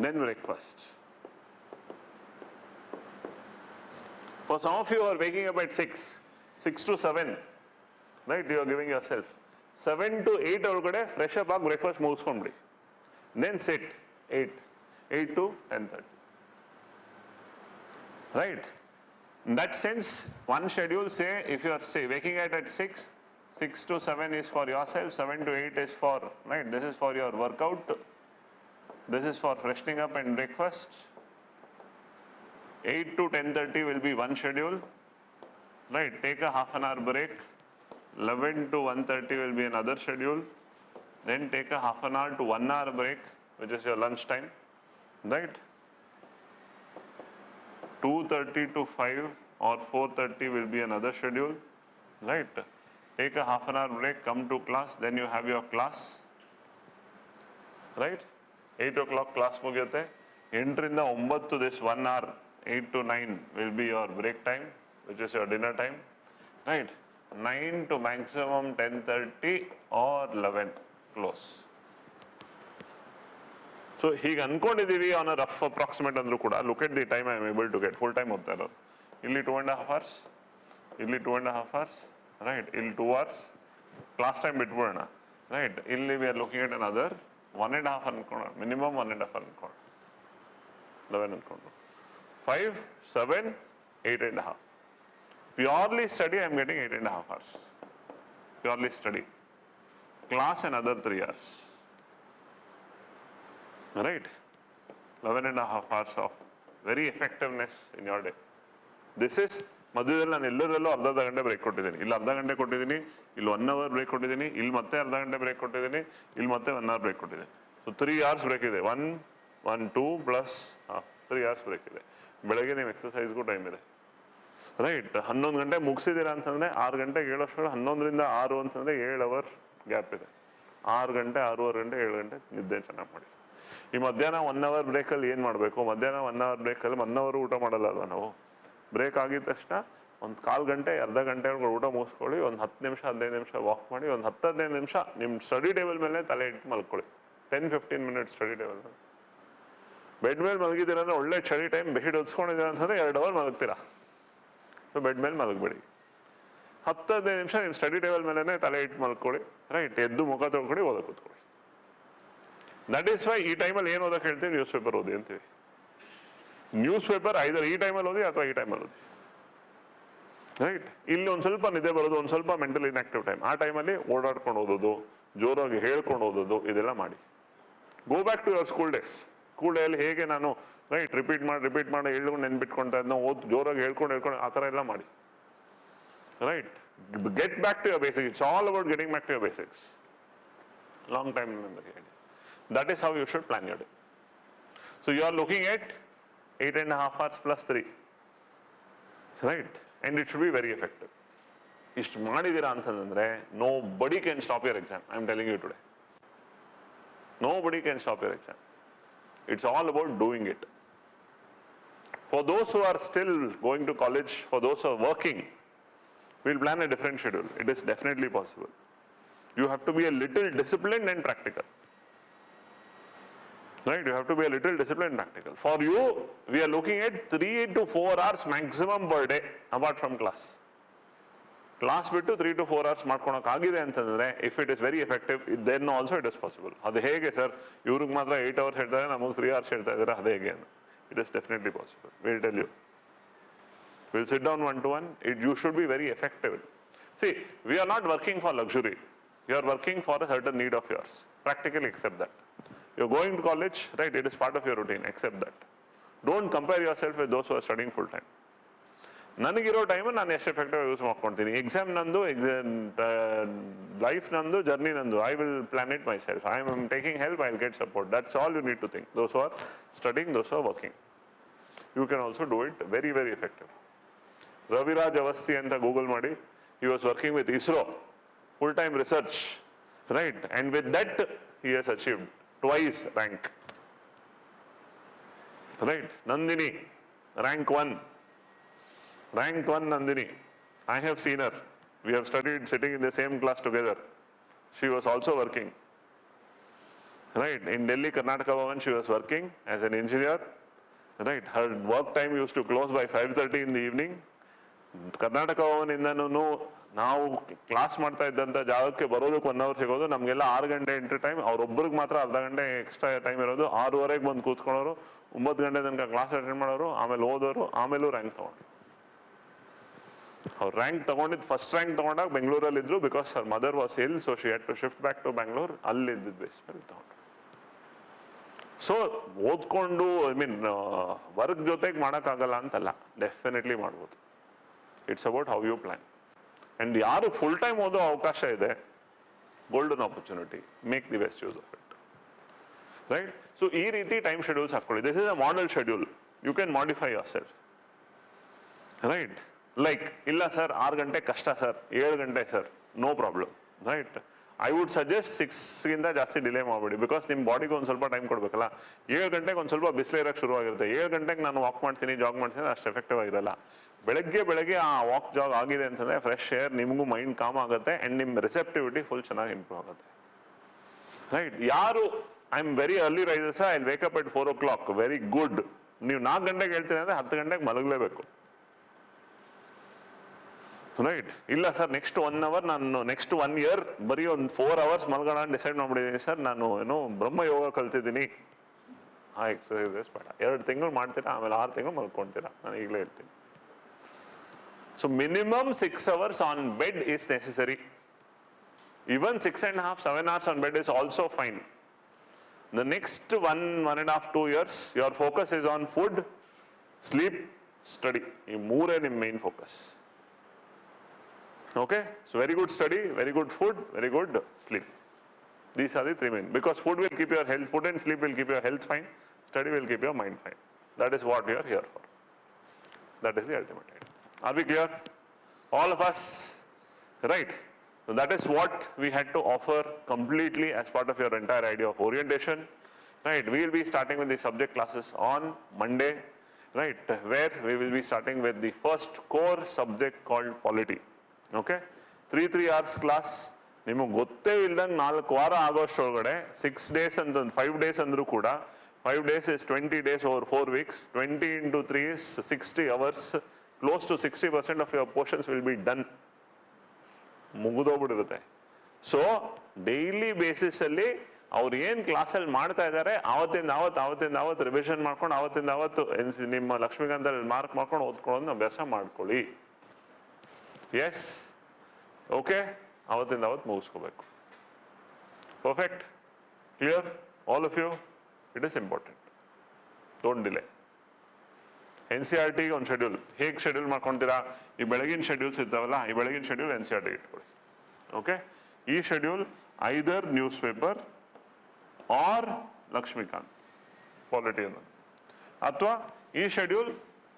Then breakfast. For some of you who are waking up at 6 to 7, right, you are giving yourself 7 to 8 ಒಳಗಡೆ fresh up ಆಗಿ breakfast ಮುಗಿಸ್ಕೊಂಡ್ಬಿಡಿ. Then sit 8 to 10:30. Right. In that sense, one schedule, say if you are waking at 6 to 7 is for yourself, 7 to 8 is for, right, this is for your workout, this is for freshening up and breakfast. 8 to 10:30 will be one schedule, right, take a half an hour break. 11 to 1:30 will be another schedule, then take a half an hour to 1 hour break, which is your lunch time, right. 2:30 to 5 or 4:30 will be another schedule, right. Take a half an hour break, come to class, then you have your class, right. 8 o'clock class ಮುಗಿಯುತ್ತೆ. 8 ರಿಂದ 9 this 1 hour, 8 to 9 will be your break time, which is your dinner time, right. 9 to maximum 10:30 or 11 close. So ಹೀಗೆ ಅನ್ಕೊಂಡಿದ್ದೀವಿ on a rough approximate ಅಂದ್ರೂ ಕೂಡ, look at the time I am able to get. Full time ಓದ್ತಾ ಇರೋದು ಇಲ್ಲಿ 2.5 hours, ಇಲ್ಲಿ 2.5 hours, right, ಇಲ್ಲಿ 2 hours class time ಬಿಟ್ಬಿಡೋಣ, ರೈಟ್. ಇಲ್ಲಿ we are looking at another 1.5 ಅನ್ಕೊಳ್ಳೋಣ, ಮಿನಿಮಮ್ 1.5 ಅನ್ಕೊಳ್ಳೋಣ, 11 ಅನ್ಕೊಂಡು 5, 7, 8.5. Purely study I am getting 8.5 hours. Purely study. Class another 3 hours, right. 11.5 hours of very effectiveness in your day. This is ಮಧ್ಯದಲ್ಲಿ ನಾನು ಎಲ್ಲರಲ್ಲೂ ಅರ್ಧ ಗಂಟೆ ಬ್ರೇಕ್ ಕೊಟ್ಟಿದ್ದೀನಿ. ಇಲ್ಲಿ ಅರ್ಧ ಗಂಟೆ ಕೊಟ್ಟಿದ್ದೀನಿ, ಇಲ್ಲಿ 1 hour ಬ್ರೇಕ್ ಕೊಟ್ಟಿದ್ದೀನಿ, ಇಲ್ಲಿ ಮತ್ತೆ ಅರ್ಧ ಗಂಟೆ ಬ್ರೇಕ್ ಕೊಟ್ಟಿದ್ದೀನಿ, ಇಲ್ಲಿ ಮತ್ತೆ 1 hour ಬ್ರೇಕ್ ಕೊಟ್ಟಿದ್ದೀನಿ. ಸೊ 3 hours ಬ್ರೇಕ್ ಇದೆ. 1, 2 ಪ್ಲಸ್ 3 hours ಬ್ರೇಕ್ ಇದೆ. ಬೆಳಗ್ಗೆ ನೀವು ಎಕ್ಸಸೈಸ್ಗೂ ಟೈಮ್ ಇದೆ, ರೈಟ್. 11 ಗಂಟೆ ಮುಗಿಸಿದ್ದೀರಾ ಅಂತಂದರೆ 6 ಗಂಟೆಗೆ ಹೇಳೋಷ್ಟು, 11 ರಿಂದ 6 ಅಂತಂದರೆ 7 hour ಗ್ಯಾಪ್ ಇದೆ. 6 ಗಂಟೆ, 6:30 ಗಂಟೆ, 7 ಗಂಟೆ ನಿದ್ದೆ ಚೆನ್ನಾಗಿ ಮಾಡಿ. ಈ ಮಧ್ಯಾಹ್ನ 1 hour ಬ್ರೇಕಲ್ಲಿ ಏನು ಮಾಡಬೇಕು? ಮಧ್ಯಾಹ್ನ 1 hour ಬ್ರೇಕಲ್ಲಿ 1 hour ಊಟ ಮಾಡಲ್ಲ ಅಲ್ವಾ ನಾವು? ಬ್ರೇಕ್ ಆಗಿದ ತಕ್ಷಣ ಒಂದು 1/4 ಗಂಟೆ ಅರ್ಧ ಗಂಟೆ ಊಟ ಮುಗಿಸ್ಕೊಳ್ಳಿ, ಒಂದು 10 ನಿಮಿಷ 15 ನಿಮಿಷ ವಾಕ್ ಮಾಡಿ, ಒಂದು 10-15 ನಿಮಿಷ ನಿಮ್ಮ ಸ್ಟಡಿ ಟೇಬಲ್ ಮೇಲೆ ತಲೆ ಇಟ್ಟು ಮಲ್ಕೊಳ್ಳಿ. 10-15 ಮಿನಿಟ್ಸ್ ಸ್ಟಡಿ ಟೇಬಲ್ ಮೇಲೆ. ಬೆಡ್ ಮೇಲೆ ಮಲಗಿದ್ದೀರ ಅಂದರೆ ಒಳ್ಳೆ ಸ್ಟಡಿ ಟೈಮ್, ಬೆಡ್ ಹೊತ್ಸ್ಕೊಂಡಿದ್ದೀರ ಅಂತಂದರೆ 2 hour ಮಲಗ್ತೀರಾ. ಸೊ ಬೆಡ್ ಮೇಲೆ ಮಲಗಬೇಡಿ. 10-15 ನಿಮಿಷ ನಿಮ್ಮ ಸ್ಟಡಿ ಟೇಬಲ್ ಮೇಲೇ ತಲೆ ಇಟ್ಟು ಮಲ್ಕೊಳ್ಳಿ. ರೈಟ್, ಎದ್ದು ಮುಖ ತೊಳ್ಕೊಳ್ಳಿ, ಓದಕ್ಕೆ ಕೂತ್ಕೊಳ್ಳಿ. ದಟ್ ಈಸ್ ವೈ ಈ ಟೈಮಲ್ಲಿ ಏನು ಓದಕ್ಕೆ ಹೇಳ್ತೀವಿ? ನ್ಯೂಸ್ ಪೇಪರ್ ಓದಿ ಅಂತೀವಿ. ನ್ಯೂಸ್ ಪೇಪರ್ ಐದರ್ ಈ ಟೈಮಲ್ಲಿ ಓದಿ ಅಥವಾ ಈ ಟೈಮಲ್ಲಿ ಓದಿ. ರೈಟ್, ಇಲ್ಲಿ ಒಂದು ಸ್ವಲ್ಪ ನಿದ್ದೆ ಬರೋದು, ಒಂದು ಸ್ವಲ್ಪ ಮೆಂಟಲ್ ಇನ್ಆಕ್ಟಿವ್ ಟೈಮ್, ಆ ಟೈಮಲ್ಲಿ ಓಡಾಡ್ಕೊಂಡು ಓದೋದು, ಜೋರಾಗಿ ಹೇಳ್ಕೊಂಡು ಓದೋದು, ಇದೆಲ್ಲ ಮಾಡಿ. Go back to your school days. School ಡೇಯಲ್ಲಿ ಹೇಗೆ ನಾನು ರೈಟ್ ರಿಪೀಟ್ ಮಾಡಿ ಹೇಳ್ಕೊಂಡು ನೆನ್ಪಿಟ್ಕೊಳ್ತಾ ಇದ್ನ, ಜೋರಾಗಿ ಹೇಳ್ಕೊಂಡು ಆ ಥರ ಎಲ್ಲ ಮಾಡಿ. Right, get back to your basics. It's all about getting back to your basics. Long time memory. That is how you should plan your day. So you are looking at 8.5 hours plus 3. Right? And it should be very effective. ಇಷ್ಟು ಮಾಡಿದ್ದೀರಾ ಅಂತಂದ್ರೆ nobody can stop your exam. I am telling you today. Nobody can stop your exam. It's all about doing it. For those who are still going to college, for those who are working, we'll plan a different schedule. It is definitely possible. You have to be a little disciplined and practical. Right, you have to be a little disciplined and practical. For you, we are looking at 3 to 4 hours maximum per day apart from class. Class ಬಿಟ್ಟು 3 to 4 hours ಮಾಡ್ಕೊಳಕ್ ಆಗಿದೆ ಅಂತಂದ್ರೆ, if it is very effective, then also it is possible. ಅದು ಹೇಗೆ sir, ಇವ್ರಿಗೆ ಮಾತ್ರ 8 hours ಹೇಳ್ತಾರೆ, ನಮಗೆ 3 hours ಹೇಳ್ತಾ ಇದ್ದಾರೆ, ಅದು ಹೇಗೆ? It is definitely possible. We'll tell you. We'll sit down one-to-one. You should be very effective. See, we are not working for luxury. You are working for a certain need of yours. Practically accept that. You're going to college, right? It is part of your routine. Accept that. Don't compare yourself with those who are studying full time. ನನಗಿರೋ time ನಾನು ಎಷ್ಟು effective use ಮಾಡ್ಕೊಳ್ತೀನಿ. Exam ನಂದು, life ನಂದು, journey ನಂದು. I will plan it myself. I am taking help, I will get support. That's all you need to think. Those who are studying, those who are working, you can also do it very very effective. Raviraj Awasthi ಅಂತ Google ಮಾಡಿ. He was working with ISRO, full time research, right? And with that he has achieved twice rank. Right? Nandini, rank 1. Rank 1 Nandini. I have seen her. We have studied sitting in the same class together. She was also working. Right? In Delhi, Karnataka Bhavan, she was working as an engineer. Right? Her work time used to close by 5:30 in the evening. Karnataka ಭವನಿಂದನೂ ನಾವು class ಮಾಡ್ತಾ ಇದ್ದಂಥ ಜಾಗಕ್ಕೆ ಬರೋದಕ್ಕೆ 1 hour ಸಿಗೋದು, ನಮಗೆಲ್ಲ 6 ಗಂಟೆ entry time. ಅವ್ರೊಬ್ರಿಗೆ ಮಾತ್ರ ಅರ್ಧ ಗಂಟೆ ಎಕ್ಸ್ಟ್ರಾ ಟೈಮ್ ಇರೋದು. 6:30 ಬಂದು ಕೂತ್ಕೊಳ್ಳೋರು, 9 ಗಂಟೆ ತನಕ ಕ್ಲಾಸ್ ಅಟೆಂಡ್ ಮಾಡೋರು, ಆಮೇಲೆ ಓದೋರು, ಆಮೇಲೂ ರ್ಯಾಂಕ್ ತಗೊಂಡು. ಅವ್ರು ರ್ಯಾಂಕ್ ತಗೊಂಡಿದ್ದು, ಫಸ್ಟ್ ರ್ಯಾಂಕ್ ತಗೊಂಡಾಗ ಬೆಂಗಳೂರಲ್ಲಿ ಇದ್ರು. Because her mother was ill, so she had to shift back to Bangalore. ಅಲ್ಲಿದ್ದ ಬೇಸ್ ಮೇಲೆ ತಗೊಂಡು. ಸೊ ಓದ್ಕೊಂಡು ವರ್ಕ್ ಜೊತೆಗೆ ಮಾಡೋಕ್ಕಾಗಲ್ಲ ಅಂತಲ್ಲ, ಡೆಫಿನೆಟ್ಲಿ ಮಾಡ್ಬೋದು. It's about how you plan. And ಯಾರು ಫುಲ್ ಟೈಮ್ ಓದೋ ಅವಕಾಶ ಇದೆ, golden opportunity, make the best use of it. Right? So ಈ ರೀತಿ ಟೈಮ್ ಶೆಡ್ಯೂಲ್ಸ್ ಹಾಕೊಳ್ಳಿ. This is a model schedule. You can modify yourself. Right? Like, ಇಲ್ಲ sir 6 ಗಂಟೆ ಕಷ್ಟ ಸರ್, 7 ಗಂಟೆ sir, no problem. Right? I would suggest 6ಗಿಂತ ಜಾಸ್ತಿ delay ಮಾಡಬೇಡಿ. ಬಿಕಾಸ್ ನಿಮ್ಮ ಬಾಡಿಗೆ ಒಂದು ಸ್ವಲ್ಪ ಟೈಮ್ ಕೊಡಬೇಕಲ್ಲ. 7 ಗಂಟೆಗೆ ಒಂದು ಸ್ವಲ್ಪ ಬಿಸಿಲಿರೋಕ್ಕೆ ಶುರುವಾಗಿರುತ್ತೆ. 7 ಗಂಟೆಗೆ ನಾನು ವಾಕ್ ಮಾಡ್ತೀನಿ, ಜಾಗ್ ಮಾಡ್ತೀನಿ, ಅಷ್ಟು ಎಫೆಕ್ಟಿವ್ ಆಗಿರಲ್ಲ. ಬೆಳಗ್ಗೆ ಆ ವಾಕ್ ಜಾಗ್ ಆಗಿದೆ ಅಂತಂದರೆ ಫ್ರೆಶ್ ಏರ್, ನಿಮಗೂ ಮೈಂಡ್ ಕಾಮ್ ಆಗುತ್ತೆ, ಆ್ಯಂಡ್ ನಿಮ್ಮ ರಿಸೆಪ್ಟಿವಿಟಿ ಫುಲ್ ಚೆನ್ನಾಗಿ ಇಂಪ್ರೂವ್ ಆಗುತ್ತೆ. ರೈಟ್? ಯಾರು I am very early risers, I will wake up at 4 o'clock, very good. ನೀವು 4 ಗಂಟೆಗೆ ಹೇಳ್ತೀನಿ ಅಂದರೆ 10 ಗಂಟೆಗೆ ಮಲಗಲೇಬೇಕು. ರೈಟ್? ಇಲ್ಲ ಸರ್, ನೆಕ್ಸ್ಟ್ 1 hour, ನಾನು ನೆಕ್ಸ್ಟ್ 1 year ಬರೀ ಒಂದು 4 hours ಮಲ್ಗೋಣ ಡಿಸೈಡ್ ಮಾಡ್ಬಿಟ್ಟಿದ್ದೀನಿ ಸರ್, ನಾನು ಬ್ರಹ್ಮ ಯೋಗ ಕಲ್ತಿದ್ದೀನಿ. ಆ ಎಕ್ಸಸೈಸಸ್ ಬೇಡ. 2 ತಿಂಗಳು ಮಾಡ್ತೀರಾ, ಆಮೇಲೆ 6 ತಿಂಗಳು ಮಲ್ಕೊಳ್ತೀರಾ. ನಾನು ಈಗಲೇ ಹೇಳ್ತೀನಿ. So minimum 6 hours on bed is necessary. Even 6.5, 7 hours on bed is also fine. The next 1.5, 2 years, your focus is on food, sleep, study. ಈ ಮೂರೇ ನಿಮ್ಮ main focus. Okay? So very good study, very good food, very good sleep. These are the 3 main. Because food will keep your health, food and sleep will keep your health fine, study will keep your mind fine. That is what you are here for. That is the ultimate idea. Are we clear? All of us? Right. So that is what we had to offer completely as part of your entire idea of orientation. right? We will be starting with the subject classes on Monday, right? Where we will be starting with the first core subject called polity. Okay? 3 hours class. ನಿಮಗೆ ಗೊತ್ತೇ ಇಲ್ದಂಗೆ 4 ವಾರ ಆಗೋಷ್ಟೊಳಗಡೆ 6 days ಅಂತ 5 days ಅಂದ್ರೂ ಕೂಡ 5 days is 20 days over 4 weeks. 20 into 3 is 60 hours. Close to 60% of your portions will be done. ಮುಗಿದೋಗ್ಬಿಟ್ಟಿರುತ್ತೆ. So daily basis ಅಲ್ಲಿ ಅವ್ರು ಏನು ಕ್ಲಾಸಲ್ಲಿ ಮಾಡ್ತಾ ಇದ್ದಾರೆ ಆವತ್ತಿಂದ ಅವತ್ತು ರಿವಿಷನ್ ಮಾಡ್ಕೊಂಡು ಆವತ್ತಿಂದ ಅವತ್ತು ನಿಮ್ಮ ಲಕ್ಷ್ಮೀಕಾಂತಲ್ಲಿ ಮಾರ್ಕ್ ಮಾಡ್ಕೊಂಡು ಓದ್ಕೊಳ್ಳೋದನ್ನ ಅಭ್ಯಾಸ ಮಾಡ್ಕೊಳ್ಳಿ. ಎಸ್, ಓಕೆ, ಅವತ್ತಿಂದ ಅವತ್ತು ಮುಗಿಸ್ಕೋಬೇಕು. Perfect, clear all of you. It is important, don't delay. NCERT ಒಂದು ಶೆಡ್ಯೂಲ್ ಹೇಗೆ ಶೆಡ್ಯೂಲ್ ಮಾಡ್ಕೊತೀರಾ? ಈ ಬೆಳಗಿನ ಶೆಡ್ಯೂಲ್ಸ್ ಇರ್ತಾವಲ್ಲ, ಈ ಬೆಳಗಿನ ಶೆಡ್ಯೂಲ್ NCERT ಇಟ್ಕೊಳ್ಳಿ. ಓಕೆ, ಈ schedule either newspaper or Lakshmikant polity ಅನ್ನೋದು, ಅಥವಾ ಈ schedule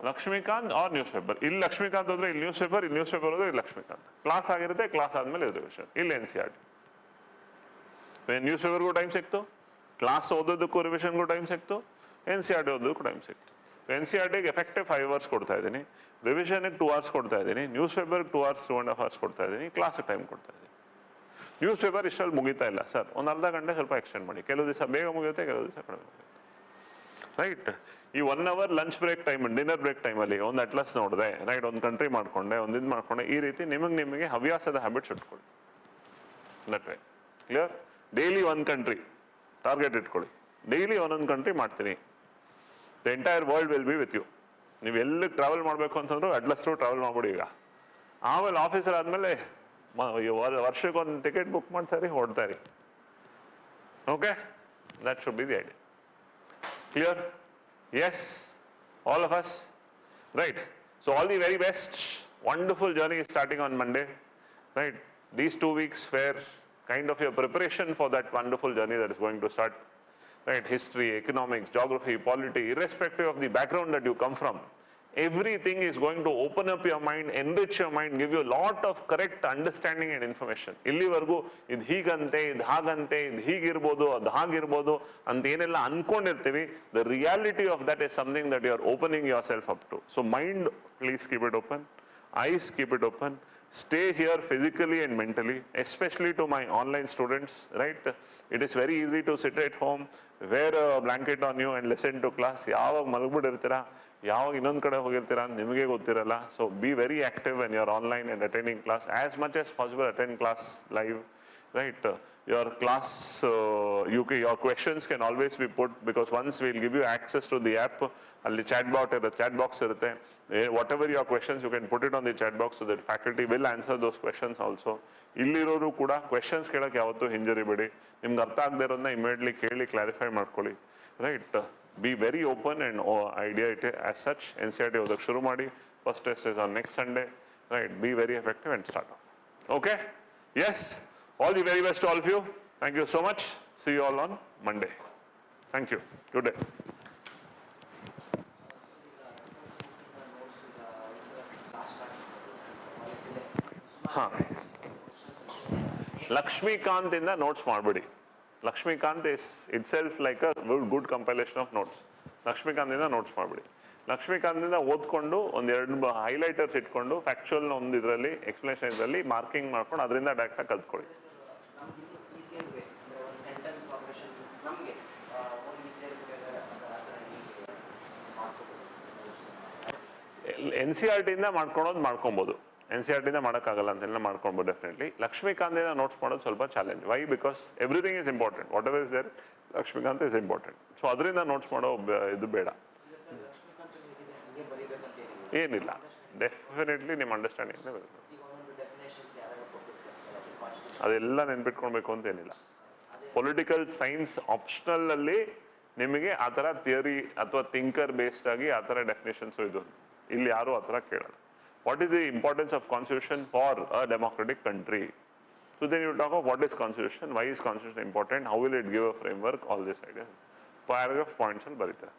Lakshmikant or newspaper. ಇಲ್ಲಿ ಲಕ್ಷ್ಮೀಕಾಂತ್ ಹೋದ್ರೆ ಇಲ್ಲಿ ನ್ಯೂಸ್ ಪೇಪರ್, ಇಲ್ಲಿ ನ್ಯೂಸ್ ಪೇಪರ್ ಹೋದ್ರೆ ಇಲ್ಲಿ ಲಕ್ಷ್ಮೀಕಾಂತ್. ಕ್ಲಾಸ್ ಆಗಿರುತ್ತೆ, ಕ್ಲಾಸ್ ಆದ್ಮೇಲೆ ರಿವಿಷನ್. ಇಲ್ಲಿ NCERT. ನ್ಯೂಸ್ ಪೇಪರ್ಗೂ ಟೈಮ್ ಸಿಕ್ತು, ಕ್ಲಾಸ್ ಓದೋದಕ್ಕೂ ರಿವಿಷನ್ಗೂ ಟೈಮ್ ಸಿಕ್ತು, NCERT ಓದೋದಕ್ಕೂ ಟೈಮ್ ಸಿಕ್ತು. NCERTಗೆ ಎಫೆಕ್ಟಿವ್ 5 hours ಕೊಡ್ತಾ ಇದ್ದೀನಿ, ರಿವಿಷನ್ಗೆ 2 hours ಕೊಡ್ತಾ ಇದ್ದೀನಿ, ನ್ಯೂಸ್ ಪೇಪರ್ಗೆ 2 hours 2.5 hours ಕೊಡ್ತಾ ಇದ್ದೀನಿ, ಕ್ಲಾಸ್ಗೆ ಟೈಮ್ ಕೊಡ್ತಾ ಇದ್ದೀನಿ. ನ್ಯೂಸ್ ಪೇಪರ್ ಇಷ್ಟಲ್ಲಿ ಮುಗಿತಾ ಇಲ್ಲ ಸರ್, ಒಂದು ಅರ್ಧ ಗಂಟೆ ಸ್ವಲ್ಪ ಎಕ್ಸ್ಟೆಂಡ್ ಮಾಡಿ. ಕೆಲವು ದಿವಸ ಬೇಗ ಮುಗಿಯುತ್ತೆ, ಕೆಲವು ದಿವಸ ಕಡಿಮೆ ಮುಗಿಯುತ್ತೆ. ರೈಟ್, ಈ 1 hour lunch break time, dinner break ಟೈಮಲ್ಲಿ ಒಂದು ಅಟ್ಲಸ್ ನೋಡಿದೆ, ರೈಟ್, ಒಂದು ಕಂಟ್ರಿ ಮಾಡ್ಕೊಂಡೆ, ಒಂದು ಇದು ಮಾಡ್ಕೊಂಡೆ, ಈ ರೀತಿ ನಿಮಗೆ ಹವ್ಯಾಸದ ಹ್ಯಾಬಿಟ್ಸ್ ಇಟ್ಕೊಳ್ಳಿ. That way, clear? Daily 1 country target ಇಟ್ಕೊಳ್ಳಿ. ಡೈಲಿ ಒಂದೊಂದು ಕಂಟ್ರಿ ಮಾಡ್ತೀನಿ. The entire world will be with you. ನೀವು ಎಲ್ಲಿಗೆ ಟ್ರಾವೆಲ್ ಮಾಡಬೇಕು ಅಂತಂದ್ರು ಅಟ್ಲಸ್ ಥ್ರೂ ಟ್ರಾವೆಲ್ ಮಾಡ್ಬಿಡಿ. ಈಗ ಆಮೇಲೆ ಆಫೀಸರ್ ಆದಮೇಲೆ ವರ್ಷಕ್ಕೊಂದು ಟಿಕೆಟ್ ಬುಕ್ ಮಾಡ್ತಾರೆ, ಹೊಡ್ತಾರೆ. Okay, that should be the idea. Clear? Yes, all of us, right. So all the very best. Wonderful journey is starting on Monday, right? These 2 weeks were kind of your preparation for that wonderful journey that is going to start. Right, history, economics, geography, polity, irrespective of the background that you come from, everything is going to open up your mind, enrich your mind, give you a lot of correct understanding and information. ಇಲ್ಲಿವರೆಗೂ ಇದು ಹೀಗಂತೆ, ಇದು ಹಾಗಂತೆ, ಇದು ಹೀಗಿರ್ಬೋದು, ಅದು ಹಾಗಿರ್ಬೋದು ಅಂತ ಏನೆಲ್ಲ ಅನ್ಕೊಂಡಿರ್ತೀವಿ, the reality of that is something that you are opening yourself up to. So mind, please keep it open. Eyes, keep it open. Stay here physically and mentally, especially to my online students, right? It is very easy to sit at home, wear a blanket on you and listen to class. ಯಾವಾಗ ಮಲಗ್ಬಿಟ್ಟಿರ್ತೀರಾ, ಯಾವಾಗ ಇನ್ನೊಂದು ಕಡೆ ಹೋಗಿರ್ತೀರಾ ಅಂತ ನಿಮಗೆ ಗೊತ್ತಿರಲ್ಲ. So be very active when you are online and attending class. As much as possible attend class live, right? Your class, your questions can always be put, because once we'll give you access to the app, ಅಲ್ಲಿ chat box ಇರುತ್ತೆ. Whatever your questions, you can put it on the chat box so that faculty will answer those questions also. ಇಲ್ಲಿರೋರು ಕೂಡ questions ಕೇಳಕ್ಕೆ ಯಾವತ್ತೂ ಹಿಂಜರಿಬೇಡಿ. ನಿಮ್ಗೆ ಅರ್ಥ ಆಗದೆ ಇರೋದನ್ನ immediately ಕೇಳಿ ಕ್ಲಾರಿಫೈ ಮಾಡ್ಕೊಳ್ಳಿ. Right, be very open and idea it as such. NCERT ಓದಕ್ಕೆ ಶುರು ಮಾಡಿ. First test is on next Sunday. Right, be very effective and start off. Okay, yes, all the very best to all of you. Thank you so much. See you all on Monday. Thank you. Good day. Laxmikanth ಇಂದ notes ಮಾಡಬೇಡಿ. Laxmikanth is itself like a good compilation of notes. Laxmikanth ಇಂದ notes ಮಾಡಬೇಡಿ. ಲಕ್ಷ್ಮೀಕಾಂತಿಂದ ಓದ್ಕೊಂಡು ಒಂದೆರಡು highlighters ಇಟ್ಕೊಂಡು ಫ್ಯಾಕ್ಚುಯಲ್ನ ಒಂದು ಇದರಲ್ಲಿ explanation ಇದರಲ್ಲಿ ಮಾರ್ಕಿಂಗ್ ಮಾಡ್ಕೊಂಡು ಅದರಿಂದ ಡೈರೆಕ್ಟಾಗಿ ಕಲ್ತ್ಕೊಳ್ಳಿ. NCERT ಇಂದ ಮಾಡ್ಕೊಳೋದು ಮಾಡ್ಕೊಬೋದು. NCERT ಇಂದ ಮಾಡೋಕ್ಕಾಗಲ್ಲ ಅಂತೆಲ್ಲ ಮಾಡ್ಕೊಬೋದು ಡೆಫಿನೆಟ್ಲಿ. ಲಕ್ಷ್ಮೀಕಾಂತಿಂದ ನೋಟ್ಸ್ ಮಾಡೋದು ಸ್ವಲ್ಪ challenge. Why? Because everything is important. Whatever is there, Laxmikanth is important. So ಅದರಿಂದ ನೋಟ್ಸ್ ಮಾಡೋ ಇದು ಬೇಡ. ಏನಿಲ್ಲ, ಡೆಫಿನೆಟ್ಲಿ ನಿಮ್ಮ ಅಂಡರ್ಸ್ಟ್ಯಾಂಡಿಂಗ್ ಅದೆಲ್ಲ ನೆನ್ಪಿಟ್ಕೊಳ್ಬೇಕು ಅಂತ ಏನಿಲ್ಲ. ಪೊಲಿಟಿಕಲ್ ಸೈನ್ಸ್ ಆಪ್ಷನಲ್ ಅಲ್ಲಿ ನಿಮಗೆ ಆ ಥರ ಥಿಯರಿ ಅಥವಾ ಥಿಂಕರ್ ಬೇಸ್ಡ್ ಆಗಿ ಆ ಥರ ಡೆಫಿನೇಷನ್ಸು ಇದು. ಇಲ್ಲಿ ಯಾರು ಆ ಥರ ಕೇಳಲ್ಲ. What is the importance of constitution for a democratic country? So then you talk of what is constitution, why is constitution important, how will it give a framework, all this idea paragraph points ಅಲ್ಲಿ ಬರೀತಾರೆ.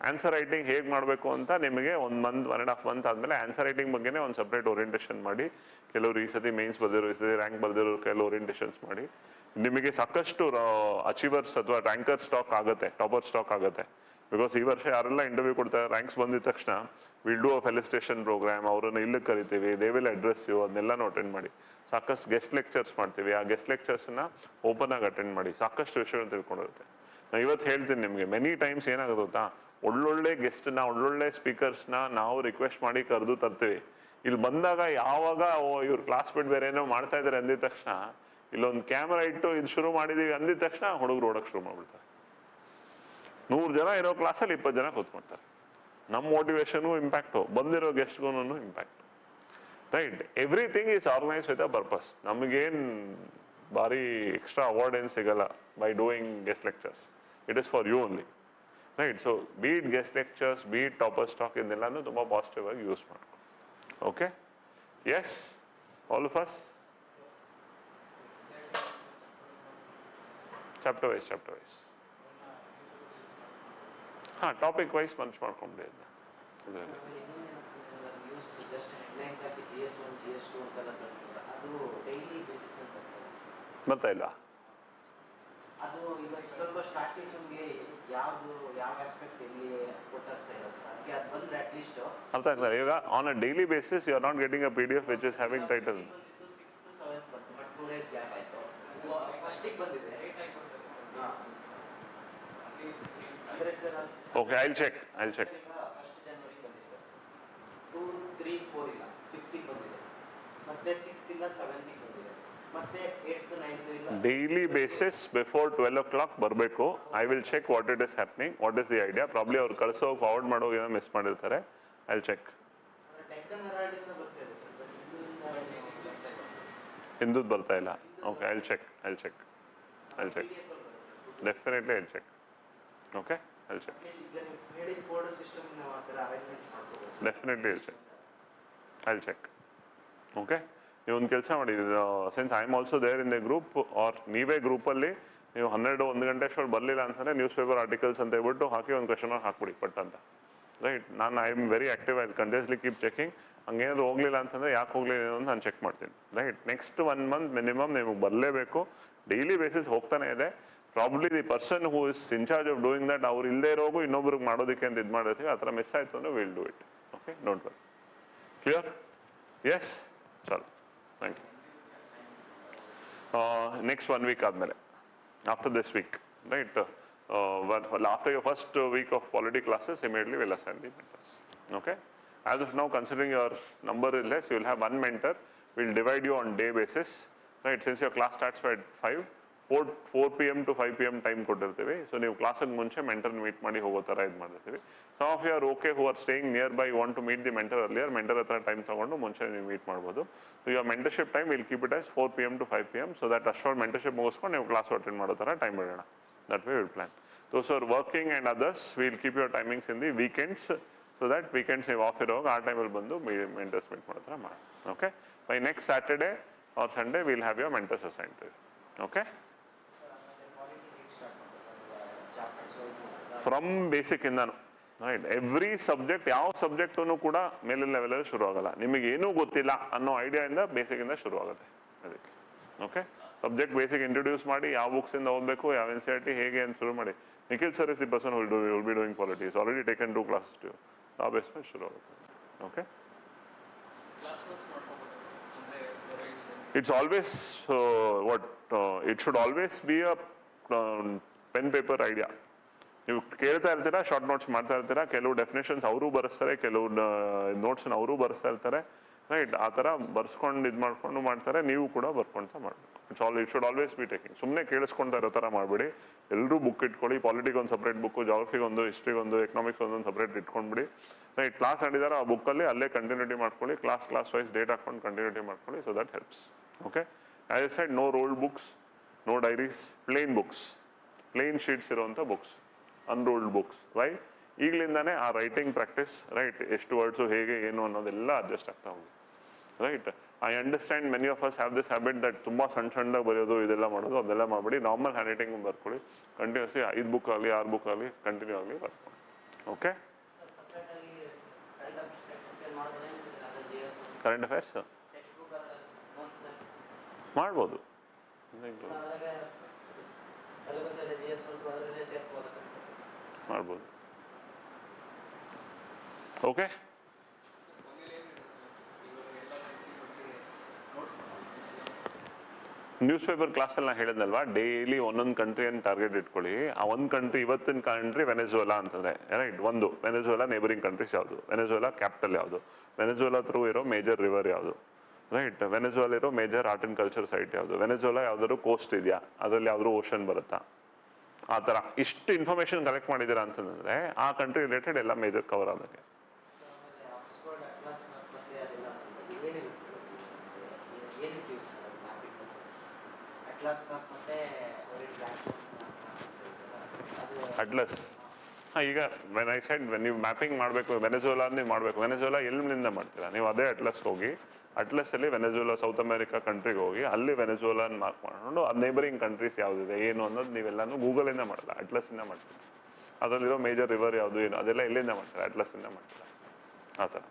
Answer writing ಹೇಗೆ ಮಾಡಬೇಕು ಅಂತ ನಿಮಗೆ 1 month 1.5 month ಆದಮೇಲೆ answer writing ಬಗ್ಗೆನೇ ಒಂದು separate orientation ಮಾಡಿ, ಕೆಲವರು ಈ ಸತಿ ಮೇನ್ಸ್ ಬರ್ದಿರೋ, ಈ ಸತಿ ರ್ಯಾಂಕ್ ಬರ್ದಿರೋ ಕೆಲವು ಓರಿಯೆಂಟೇಷನ್ಸ್ ಮಾಡಿ, ನಿಮಗೆ ಸಾಕಷ್ಟು ಅಚೀವರ್ಸ್ ಅಥವಾ ರ್ಯಾಂಕರ್ ಸ್ಟಾಕ್ ಆಗುತ್ತೆ, ಟಾಪರ್ ಸ್ಟಾಕ್ ಆಗುತ್ತೆ. ಬಿಕಾಸ್ ಈ ವರ್ಷ ಯಾರೆಲ್ಲ ಇಂಟರ್ವ್ಯೂ ಕೊಡ್ತಾರೆ ರ್ಯಾಂಕ್ಸ್ ಬಂದಿದ ತಕ್ಷಣ will do a felicitation program, ಅವರನ್ನು ಇಲ್ಲಿಗೆ ಕರಿತೀವಿ, ದೇ ವಿಲ್ ಅಡ್ರೆಸ್ ಯು, ಅದನ್ನೆಲ್ಲನೂ ಅಟೆಂಡ್ ಮಾಡಿ. ಸಾಕಷ್ಟು ಗೆಸ್ಟ್ ಲೆಕ್ಚರ್ಸ್ ಮಾಡ್ತೀವಿ, ಆ ಗೆಸ್ಟ್ ಲೆಕ್ಚರ್ಸ್ನ ಓಪನ್ ಆಗಿ ಅಟೆಂಡ್ ಮಾಡಿ, ಸಾಕಷ್ಟು ವಿಷಯಗಳು ತಿಳ್ಕೊಂಡಿರುತ್ತೆ. ನಾನು ಇವತ್ತು ಹೇಳ್ತೀನಿ ನಿಮಗೆ, ಮೆನಿ ಟೈಮ್ಸ್ ಏನಾಗುತ್ತೆ ಗೊತ್ತಾ, ಒಳ್ಳೊಳ್ಳೆ ಗೆಸ್ಟ್ನ, ಒಳ್ಳೊಳ್ಳೆ ಸ್ಪೀಕರ್ಸ್ನ ನಾವು ರಿಕ್ವೆಸ್ಟ್ ಮಾಡಿ ಕರೆದು ತರ್ತೀವಿ. ಇಲ್ಲಿ ಬಂದಾಗ ಯಾವಾಗ ಇವ್ರು ಕ್ಲಾಸ್ ಬಿಟ್ಟು ಬೇರೆ ಏನೋ ಮಾಡ್ತಾ ಇದ್ದಾರೆ ಅಂದಿದ ತಕ್ಷಣ, ಇಲ್ಲೊಂದು ಕ್ಯಾಮ್ರಾ ಇಟ್ಟು ಇದು ಶುರು ಮಾಡಿದೀವಿ ಅಂದಿದ ತಕ್ಷಣ ಹುಡುಗರು ಓಡಕ್ಕೆ ಶುರು ಮಾಡ್ಬಿಡ್ತಾರೆ. 100 ಜನ ಇರೋ ಕ್ಲಾಸಲ್ಲಿ 20 ಜನ ಕೂತ್ಕೊಳ್ತಾರೆ. ನಮ್ಮ ಮೋಟಿವೇಶನ್ಗೂ ಇಂಪ್ಯಾಕ್ಟು, ಬಂದಿರೋ ಗೆಸ್ಟ್ಗೂ impact. Right, everything is organise with a purpose. ನಮಗೇನು ಭಾರಿ ಎಕ್ಸ್ಟ್ರಾ ಅವಾರ್ಡ್ ಏನು ಸಿಗಲ್ಲ by doing guest lectures. It is for you only. Right, so be it guest lectures, be it topper stock, ಇದನ್ನೆಲ್ಲನೂ ತುಂಬ ಪಾಸಿಟಿವ್ ಆಗಿ ಯೂಸ್ ಮಾಡ್ಕೊ. Okay, yes, all of us. Chapter wise ಹಾಂ, topic wise munch ಮಾಡ್ಕೊಂಬಿಡಿ ಅದನ್ನ. ಇದರಲ್ಲಿ ಬರ್ತಾ ಇಲ್ಲ. ಅದು ಈಗ ಸ್ವಲ್ಪ ಸ್ಟಾರ್ಟಿಂಗ್ ನಮಗೆ ಯಾವುದು ಯಾವ ಆಸ್ಪೆಕ್ಟ್ ಇಲ್ಲಿ ಗೊತ್ತಾಗ್ತಾ ಇಲ್ಲ ಸರ್, ಅದಕ್ಕೆ ಅದು ಬಂದರೆ ಅಟ್ಲೀಸ್ಟ್ ಅರ್ಥ ಆಗ್ತದೆ. ಈಗ on a daily basis you are not getting a PDF which is having title. 6th 7th ಬಂತು, ಬಟ್ 2 days ಗ್ಯಾಪ್ ಆಯಿತು. ಫಸ್ಟಿಗೆ ಬಂದಿದೆ ಅಂದರೆ ಸರ್, ಓಕೆ, ಐಲ್ ಚೆಕ್. ಈಗ 1 January ಬಂದಿತ್ತು, 2, 3, 4 ಇಲ್ಲ, 5th ಬಂದಿದೆ, ಮತ್ತೆ 6th ಇಲ್ಲ, 7th ಬಂದಿದೆ, ಮತ್ತೆ 8th 9th ಇಲ್ಲ. ಡೈಲಿ ಬೇಸಿಸ್ ಬಿಫೋರ್ 12 o'clock ಬರಬೇಕು. I will check what it is happening, what is the idea. Probably ಅವ್ರು ಕಳಿಸೋ ಫಾರ್ವರ್ಡ್ ಮಾಡೋ ಏನೋ ಮಿಸ್ ಮಾಡಿರ್ತಾರೆ. I will check. ಟೆಕ್ಕನ್ ಹೆರಾಲ್ಡಿಂದ ಬರ್ತಾ ಇದೆ ಸರ್, ಹಿಂದೂದ್ ಬರ್ತಾ ಇಲ್ಲ. Okay, I will check. Definitely I will check. Okay, I will check. Feeding folder system ನಾವು ಆ ಥರ ಅರೇಂಜ್ಮೆಂಟ್ ಮಾಡ್ಕೋಬೇಕು. Definitely I will check. Okay, ನೀವು ಒಂದು ಕೆಲಸ ಮಾಡಿ, since I am also there in the group, R ನೀವೇ ಗ್ರೂಪಲ್ಲಿ ನೀವು 12-1 ಗಂಟೆ ಅಷ್ಟೊಂದು ಬರಲಿಲ್ಲ ಅಂತಂದರೆ ನ್ಯೂಸ್ ಪೇಪರ್ ಆರ್ಟಿಕಲ್ಸ್ ಅಂತ ಹೇಳ್ಬಿಟ್ಟು ಹಾಕಿ ಒಂದು ಕ್ವೆಶನ್ ಮಾರ್ಕ್ ಹಾಕ್ಬಿಡಿ ಪಟ್ ಅಂತ. ರೈಟ್, ನಾನು I am very active, I continuously keep checking. ಹಂಗೇನಾದ್ರು ಹೋಗಲಿಲ್ಲ ಅಂತಂದರೆ ಯಾಕೆ ಹೋಗಲಿಲ್ಲ ಅಂತ ನಾನು ಚೆಕ್ ಮಾಡ್ತೀನಿ. ರೈಟ್, ನೆಕ್ಸ್ಟ್ 1 month ಮಿನಿಮಮ್ ನಿಮಗೆ ಬರಲೇಬೇಕು. ಡೈಲಿ ಬೇಸಿಸ್ ಹೋಗ್ತಾನೆ ಇದೆ. Probably the person who is in charge of doing that, ಅವ್ರು ಇಲ್ಲದೆ ಇರೋಗು ಇನ್ನೊಬ್ರಿಗೆ ಮಾಡೋದಕ್ಕೆ ಅಂತ ಇದು ಮಾಡಿರ್ತೀವಿ. ಆ ಥರ ಮಿಸ್ ಆಯಿತು ಅಂದರೆ will do it. Okay, don't worry. Clear? Yes, ಚಲೋ, ಥ್ಯಾಂಕ್ ಯು. ನೆಕ್ಸ್ಟ್ 1 week ಆದಮೇಲೆ, after this week, right, after your first week of polity classes, immediately we'll assign the mentors. Okay? As of now, considering your number is less, you will have 1 mentor. We'll divide you on day basis. Right? Since your class starts at 5, 4 PM to 5 PM time ಕೊಟ್ಟಿರ್ತೀವಿ. So ನೀವು ಕ್ಲಾಸಿಗೆ ಮುಂಚೆ mentor meet ಮಾಡಿ ಹೋಗೋ ಥರ ಇದು ಮಾಡಿರ್ತೀವಿ. Some of you are okay who are staying nearby, want to meet the mentor earlier, mentor ಹತ್ರ ಟೈಮ್ ತೊಗೊಂಡು ಮುಂಚೆ ನೀವು ಮೀಟ್ ಮಾಡ್ಬೋದು. So your mentorship time will keep it as 4 PM to 5 PM, so that ಅಷ್ಟೊಂದು mentorship ಮುಗಿಸ್ಕೊಂಡು ನೀವು class attend ಮಾಡೋ ಥರ ಟೈಮ್ ಇಡೋಣ. That way will plan. Those who are working and others, we'll keep your timings in the weekends, so that weekends ನೀವು off ಇರೋವಾಗ ಆ ಟೈಮಲ್ಲಿ ಬಂದು ಮೆಂಟರ್ಸ್ ಮೀಟ್ ಮಾಡೋ ಥರ ಮಾಡಿ. Okay, by next Saturday or Sunday will have your mentors assign to you. Okay, from basic ಇಂದಾನು. Right, every subject, ಯಾವ ಸಬ್ಜೆಕ್ಟೂ ಕೂಡ ಮೇಲಿನ ಲೆವೆಲಲ್ಲಿ ಶುರು ಆಗಲ್ಲ. ನಿಮಗೆ ಏನೂ ಗೊತ್ತಿಲ್ಲ ಅನ್ನೋ ಐಡಿಯಾಯಿಂದ ಬೇಸಿಕ್ಕಿಂದ ಶುರು ಆಗುತ್ತೆ ಅದಕ್ಕೆ. ಓಕೆ, ಸಬ್ಜೆಕ್ಟ್ ಬೇಸಿಕ್ ಇಂಟ್ರೊಡ್ಯೂಸ್ ಮಾಡಿ, ಯಾವ ಬುಕ್ಸಿಂದ ಓದಬೇಕು, ಯಾವ NCERT ಹೇಗೆ ಅಂತ ಶುರು ಮಾಡಿ. Nikhil sir is the person will be doing polity, is already taken 2 classes to you. ಆ ಬೇಸ್ ಮೇಲೆ ಶುರು ಆಗುತ್ತೆ. Okay, it's always it should always be a pen paper idea. ನೀವು ಕೇಳ್ತಾ ಇರ್ತೀರಾ, ಶಾರ್ಟ್ ನೋಟ್ಸ್ ಮಾಡ್ತಾ ಇರ್ತೀರಾ, ಕೆಲವು ಡೆಫಿನೇಷನ್ಸ್ ಅವರು ಬರೆಸ್ತಾರೆ, ಕೆಲವು ನೋಟ್ಸ್ನ ಅವರು ಬರೆಸ್ತಾ ಇರ್ತಾರೆ. ರೈಟ್, ಆ ಥರ ಬರ್ಸ್ಕೊಂಡು ಇದು ಮಾಡ್ಕೊಂಡು ಮಾಡ್ತಾರೆ, ನೀವು ಕೂಡ ಬರ್ಕೊಳ್ತಾ ಮಾಡಬೇಕು. It should always B taking. ಸುಮ್ಮನೆ ಕೇಳಿಸ್ಕೊಳ್ತಾ ಇರೋ ಥರ ಮಾಡಬೇಡಿ. ಎಲ್ಲರೂ ಬುಕ್ ಇಟ್ಕೊಳ್ಳಿ. ಪಾಲಿಟಿಗೆ ಒಂದು ಸಪ್ರೇಟ್ ಬುಕ್ಕು, ಜಾಗ್ರಫಿಗೊಂದು, ಹಿಸ್ಟ್ರಿಗೊಂದು, ಎಕನಾಮಿಕ್ಸ್ ಒಂದೊಂದು ಸಪ್ರೇಟ್ ಇಟ್ಕೊಂಡ್ಬಿಡಿ. ರೈಟ್, ಕ್ಲಾಸ್ ನಡೆದಾರೆ ಆ ಬುಕ್ಕಲ್ಲಿ ಅಲ್ಲೇ ಕಂಟಿನ್ಯೂಟಿ ಮಾಡ್ಕೊಳ್ಳಿ. ಕ್ಲಾಸ್ ವೈಸ್ ಡೇಟ್ ಹಾಕೊಂಡು ಕಂಟಿನ್ಯೂಟಿ ಮಾಡ್ಕೊಳ್ಳಿ. So that helps. Okay, as I said, no ruled books, no diaries, plain books, plain sheets ಇರೋವಂಥ ಬುಕ್ಸ್, ಅನ್ರೋಲ್ಡ್ ಬುಕ್ಸ್. ವೈ? ಈಗಲಿಂದಾನೇ ಆ ರೈಟಿಂಗ್ ಪ್ರಾಕ್ಟೀಸ್, ರೈಟ್, ಎಷ್ಟು ವರ್ಡ್ಸು ಹೇಗೆ ಏನು ಅನ್ನೋದೆಲ್ಲ ಅಡ್ಜಸ್ಟ್ ಆಗ್ತಾ ಹೋಗಿ. Right, I understand many of us have this habit that ತುಂಬ ಸಣ್ಣದಾಗಿ ಬರೆಯೋದು, ಇದೆಲ್ಲ ಮಾಡೋದು, ಅದೆಲ್ಲ ಮಾಡಬೇಡಿ. ನಾರ್ಮಲ್ ಹ್ಯಾಂಡ್ ರೈಟಿಂಗ್ ಬರ್ಕೊಳ್ಳಿ. ಕಂಟಿನ್ಯೂಸ್ಲಿ 5 book ಆಗಲಿ 6 book ಆಗಲಿ ಕಂಟಿನ್ಯೂ ಆಗಲಿ ಬರ್ಕೊಳ್ಳಿ. ಓಕೆ, ಕರೆಂಟ್ ಅಫೇರ್ಸ್ ಮಾಡ್ಬೋದು. ಮಾಡ್ಬೋದು. ಓಕೆ, ನ್ಯೂಸ್ ಪೇಪರ್ ಕ್ಲಾಸಲ್ಲಿ ನಾನು ಹೇಳಿದ್ನಲ್ವಾ, ಡೈಲಿ ಒಂದೊಂದು ಕಂಟ್ರಿಯನ್ನು ಟಾರ್ಗೆಟ್ ಇಟ್ಕೊಳ್ಳಿ. ಆ ಒಂದು ಕಂಟ್ರಿ, ಇವತ್ತಿನ ಕಂಟ್ರಿ ವೆನೆಜುವೆಲಾ ಅಂತಂದರೆ ರೈಟ್, ಒಂದು ವೆನೆಜುವೆಲಾ ನೇಬರಿಂಗ್ ಕಂಟ್ರೀಸ್ ಯಾವುದು, ವೆನೆಜುವೆಲಾ ಕ್ಯಾಪಿಟಲ್ ಯಾವುದು, ವೆನೆಜುವೆಲಾ ಥ್ರೂ ಇರೋ ಮೇಜರ್ ರಿವರ್ ಯಾವುದು, ರೈಟ್, ವೆನೆಜುವೆಲಾ ಇರೋ major art and culture site ಯಾವುದು, ವೆನೆಜುವೆಲಾ ಯಾವ್ದಾದ್ರು ಕೋಸ್ಟ್ ಇದೆಯಾ, ಅದರಲ್ಲಿ ಯಾವ್ದಾದ್ರು ಓಷನ್ ಬರುತ್ತಾ, ಆ ಥರ ಇಷ್ಟು ಇನ್ಫಾರ್ಮೇಷನ್ ಕಲೆಕ್ಟ್ ಮಾಡಿದ್ದೀರಾ ಅಂತಂದರೆ ಆ ಕಂಟ್ರಿ ರಿಲೇಟೆಡ್ ಎಲ್ಲ ಮೇಜರ್ ಕವರ್ ಆದಂಗೆ. ಅಟ್ಲಸ್ ಈಗ ವೆನ್ ಐ ಸೈಡ್ ನೀವು ಮ್ಯಾಪಿಂಗ್ ಮಾಡಬೇಕು, ವೆನೆಜುವೆಲಾ ನೀವು ಮಾಡಬೇಕು, ವೆನೆಜುವೆಲಾ ಎಲ್ಲಿಂದ ಮಾಡ್ತೀರಾ ನೀವು? ಅದೇ ಅಟ್ಲಸ್ಗೆ ಹೋಗಿ, ಅಟ್ಲಸಲ್ಲಿ ವೆನೆಜುವೆಲಾ ಸೌತ್ ಅಮೇರಿಕಾ ಕಂಟ್ರಿಗೆ ಹೋಗಿ ಅಲ್ಲಿ ವೆನೆಜುವೆಲಾನ್ ಮಾರ್ಕ್ ಮಾಡಿಕೊಂಡು ಅದು ನೇಬರಿಂಗ್ ಕಂಟ್ರೀಸ್ ಯಾವುದಿದೆ ಏನು ಅನ್ನೋದು ನೀವೆಲ್ಲನೂ ಗೂಗಲಿಂದ ಮಾಡಲ್ಲ, ಅಟ್ಲಸ್ಸಿಂದ ಮಾಡ್ತೀರಾ. ಅದರಲ್ಲಿರೋ ಮೇಜರ್ ರಿವರ್ ಯಾವುದು ಏನು ಅದೆಲ್ಲ ಎಲ್ಲಿಂದ ಮಾಡ್ತೀರಾ? ಅಟ್ಲಸ್ಸಿಂದ ಮಾಡ್ತೀರಾ. ಆ ಥರ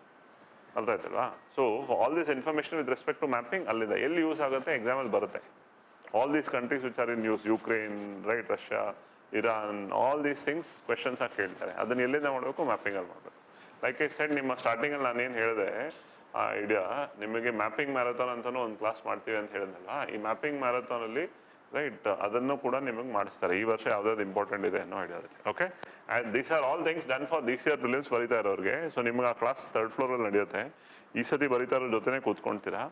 ಅರ್ಥ ಆಯ್ತಲ್ವಾ? So all this information with respect to mapping ಅಲ್ಲಿದೆ. ಎಲ್ಲಿ ಯೂಸ್ ಆಗುತ್ತೆ? ಎಕ್ಸಾಮಲ್ಲಿ ಬರುತ್ತೆ. All these countries which are in news, Ukraine, right, Russia, Iran, all these things questions ಆಗಿ ಕೇಳ್ತಾರೆ. ಅದನ್ನು ಎಲ್ಲಿಂದ ಮಾಡಬೇಕು? ಮ್ಯಾಪಿಂಗಲ್ಲಿ ಮಾಡಬೇಕು. ಲೈಕ್ ಐ ಸೆಡ್, ನಿಮ್ಮ ಸ್ಟಾರ್ಟಿಂಗಲ್ಲಿ ನಾನೇನು ಹೇಳಿದೆ ಆ ಐಡಿಯಾ, ನಿಮಗೆ ಮ್ಯಾಪಿಂಗ್ ಮ್ಯಾರಥಾನ್ ಅಂತಲೂ ಒಂದು ಕ್ಲಾಸ್ ಮಾಡ್ತೀವಿ ಅಂತ ಹೇಳಿದ್ನಲ್ಲ, ಈ ಮ್ಯಾಪಿಂಗ್ ಮ್ಯಾರಥಾನಲ್ಲಿ ರೈಟ್ ಅದನ್ನು ಕೂಡ ನಿಮಗೆ ಮಾಡಿಸ್ತಾರೆ. ಈ ವರ್ಷ ಯಾವ್ದಾದ್ರು ಇಂಪಾರ್ಟೆಂಟ್ ಇದೆ ಅನ್ನೋ idea. Okay, and these are all things done for this year prelims ಬರೀತಾ ಇರೋರಿಗೆ. ಸೊ ನಿಮ್ಗೆ ಆ ಕ್ಲಾಸ್ 3rd ಫ್ಲೋರಲ್ಲಿ ನಡೆಯುತ್ತೆ. ಈ ಸತಿ ಬರೀತಾ ಇರೋ ಜೊತೆನೇ ಕೂತ್ಕೊಳ್ತೀರಾ,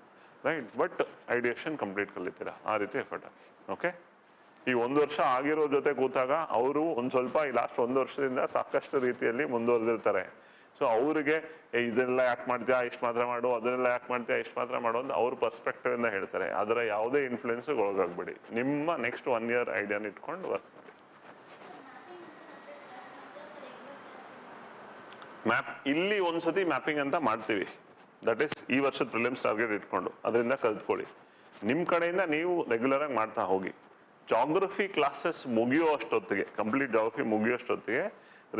ರೈಟ್, ಬಟ್ ಐಡಿಯೇಷನ್ ಕಂಪ್ಲೀಟ್ ಕಲಿತೀರಾ. ಆ ರೀತಿ ಎಫರ್ಟ್ ಆಗಿ. ಓಕೆ, ಈ 1 ವರ್ಷ ಆಗಿರೋ ಜೊತೆ ಕೂತಾಗ ಅವರು ಒಂದು ಸ್ವಲ್ಪ ಈ ಲಾಸ್ಟ್ 1 ವರ್ಷದಿಂದ ಸಾಕಷ್ಟು ರೀತಿಯಲ್ಲಿ ಮುಂದುವರೆದಿರ್ತಾರೆ. ಸೊ ಅವರಿಗೆ ಇದೆಲ್ಲ ಯಾಕೆ ಮಾಡ್ತೀಯಾ, ಇಷ್ಟು ಮಾತ್ರ ಮಾಡು, ಅದನ್ನೆಲ್ಲ ಯಾಕೆ ಮಾಡ್ತೀಯಾ, ಇಷ್ಟು ಮಾತ್ರ ಮಾಡು ಅಂತ ಅವ್ರ ಪರ್ಸ್ಪೆಕ್ಟಿವ್ ಇಂದ ಹೇಳ್ತಾರೆ. ಅದರ ಯಾವುದೇ ಇನ್ಫ್ಲುಯೆನ್ಸ್ಗೆ ಒಳಗಾಗಬೇಡಿ. ನಿಮ್ಮ ನೆಕ್ಸ್ಟ್ 1 ಇಯರ್ ಐಡಿಯಾನ ಇಟ್ಕೊಂಡು ವರ್ಕ್ ಮಾಡಿ. ಇಲ್ಲಿ ಒಂದ್ಸತಿ ಮ್ಯಾಪಿಂಗ್ ಅಂತ ಮಾಡ್ತೀವಿ, ದಟ್ ಈಸ್ ಈ ವರ್ಷದ ಪ್ರಿಲಿಮ್ಸ್ ಟಾರ್ಗೆಟ್ ಇಟ್ಕೊಂಡು ಅದರಿಂದ ಕಲ್ತ್ಕೊಳ್ಳಿ. ನಿಮ್ಮ ಕಡೆಯಿಂದ ನೀವು ರೆಗ್ಯುಲರ್ ಆಗಿ ಮಾಡ್ತಾ ಹೋಗಿ. ಜಾಗ್ರಫಿ ಕ್ಲಾಸಸ್ ಮುಗಿಯೋ ಅಷ್ಟೊತ್ತಿಗೆ, ಕಂಪ್ಲೀಟ್ ಜಾಗ್ರಫಿ ಮುಗಿಯೋ ಅಷ್ಟೊತ್ತಿಗೆ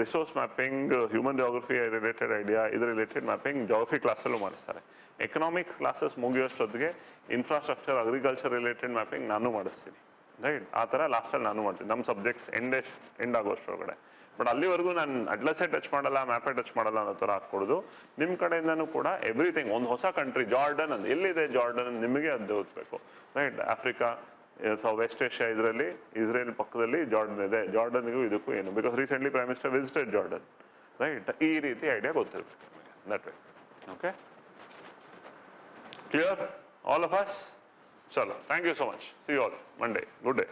resource mapping, human geography related idea, ಇದ್ರ ರಿಲೇಟೆಡ್ ಮ್ಯಾಪಿಂಗ್ ಜಾಗ್ರಫಿ ಕ್ಲಾಸಲ್ಲೂ ಮಾಡಿಸ್ತಾರೆ. ಎಕನಾಮಿಕ್ಸ್ ಕ್ಲಾಸಸ್ ಮುಗಿಯೋಷ್ಟೊತ್ತಿಗೆ ಇನ್ಫ್ರಾಸ್ಟ್ರಕ್ಚರ್, ಅಗ್ರಿಕಲ್ಚರ್ ರಿಲೇಟೆಡ್ ಮ್ಯಾಪಿಂಗ್ ನಾನು ಮಾಡಿಸ್ತೀನಿ. ರೈಟ್, ಆ ಥರ ಲಾಸ್ಟಲ್ಲಿ ನಾನು ಮಾಡ್ತೀನಿ ನಮ್ಮ ಸಬ್ಜೆಕ್ಟ್ಸ್ ಎಂಡ್ ಆಗೋಷ್ಟರೊಳಗಡೆ. ಬಟ್ ಅಲ್ಲಿವರೆಗೂ ನಾನು ಅಟ್ಲಸೇ ಟಚ್ ಮಾಡಲ್ಲ, ಮ್ಯಾಪೇ ಟಚ್ ಮಾಡಲ್ಲ ಅನ್ನೋ ಥರ ಹಾಕ್ಕೊಡೋದು. ನಿಮ್ಮ ಕಡೆಯಿಂದನೂ ಕೂಡ ಎವ್ರಿಥಿಂಗ್, ಒಂದು ಹೊಸ ಕಂಟ್ರಿ ಜಾರ್ಡನ್ ಅಂತ, ಎಲ್ಲಿದೆ ಜಾರ್ಡನ್ ನಿಮಗೆ ಅದು ಓದಬೇಕು. ರೈಟ್, ಆಫ್ರಿಕಾ, ವೆಸ್ಟ್ ಏಷ್ಯಾ, ಇದರಲ್ಲಿ ಇಸ್ರೇಲ್ ಪಕ್ಕದಲ್ಲಿ ಜಾರ್ಡನ್ ಇದೆ. ಜಾರ್ಡನ್ಗೂ ಇದಕ್ಕೂ ಏನು, because recently prime minister visited Jordan. Right, ಈ ರೀತಿ ಐಡಿಯಾ ಗೊತ್ತಿರಬೇಕು ನಿಮಗೆ. That way. Okay, clear all of us? ಚಲೋ, thank you so much. See you all Monday. Good day.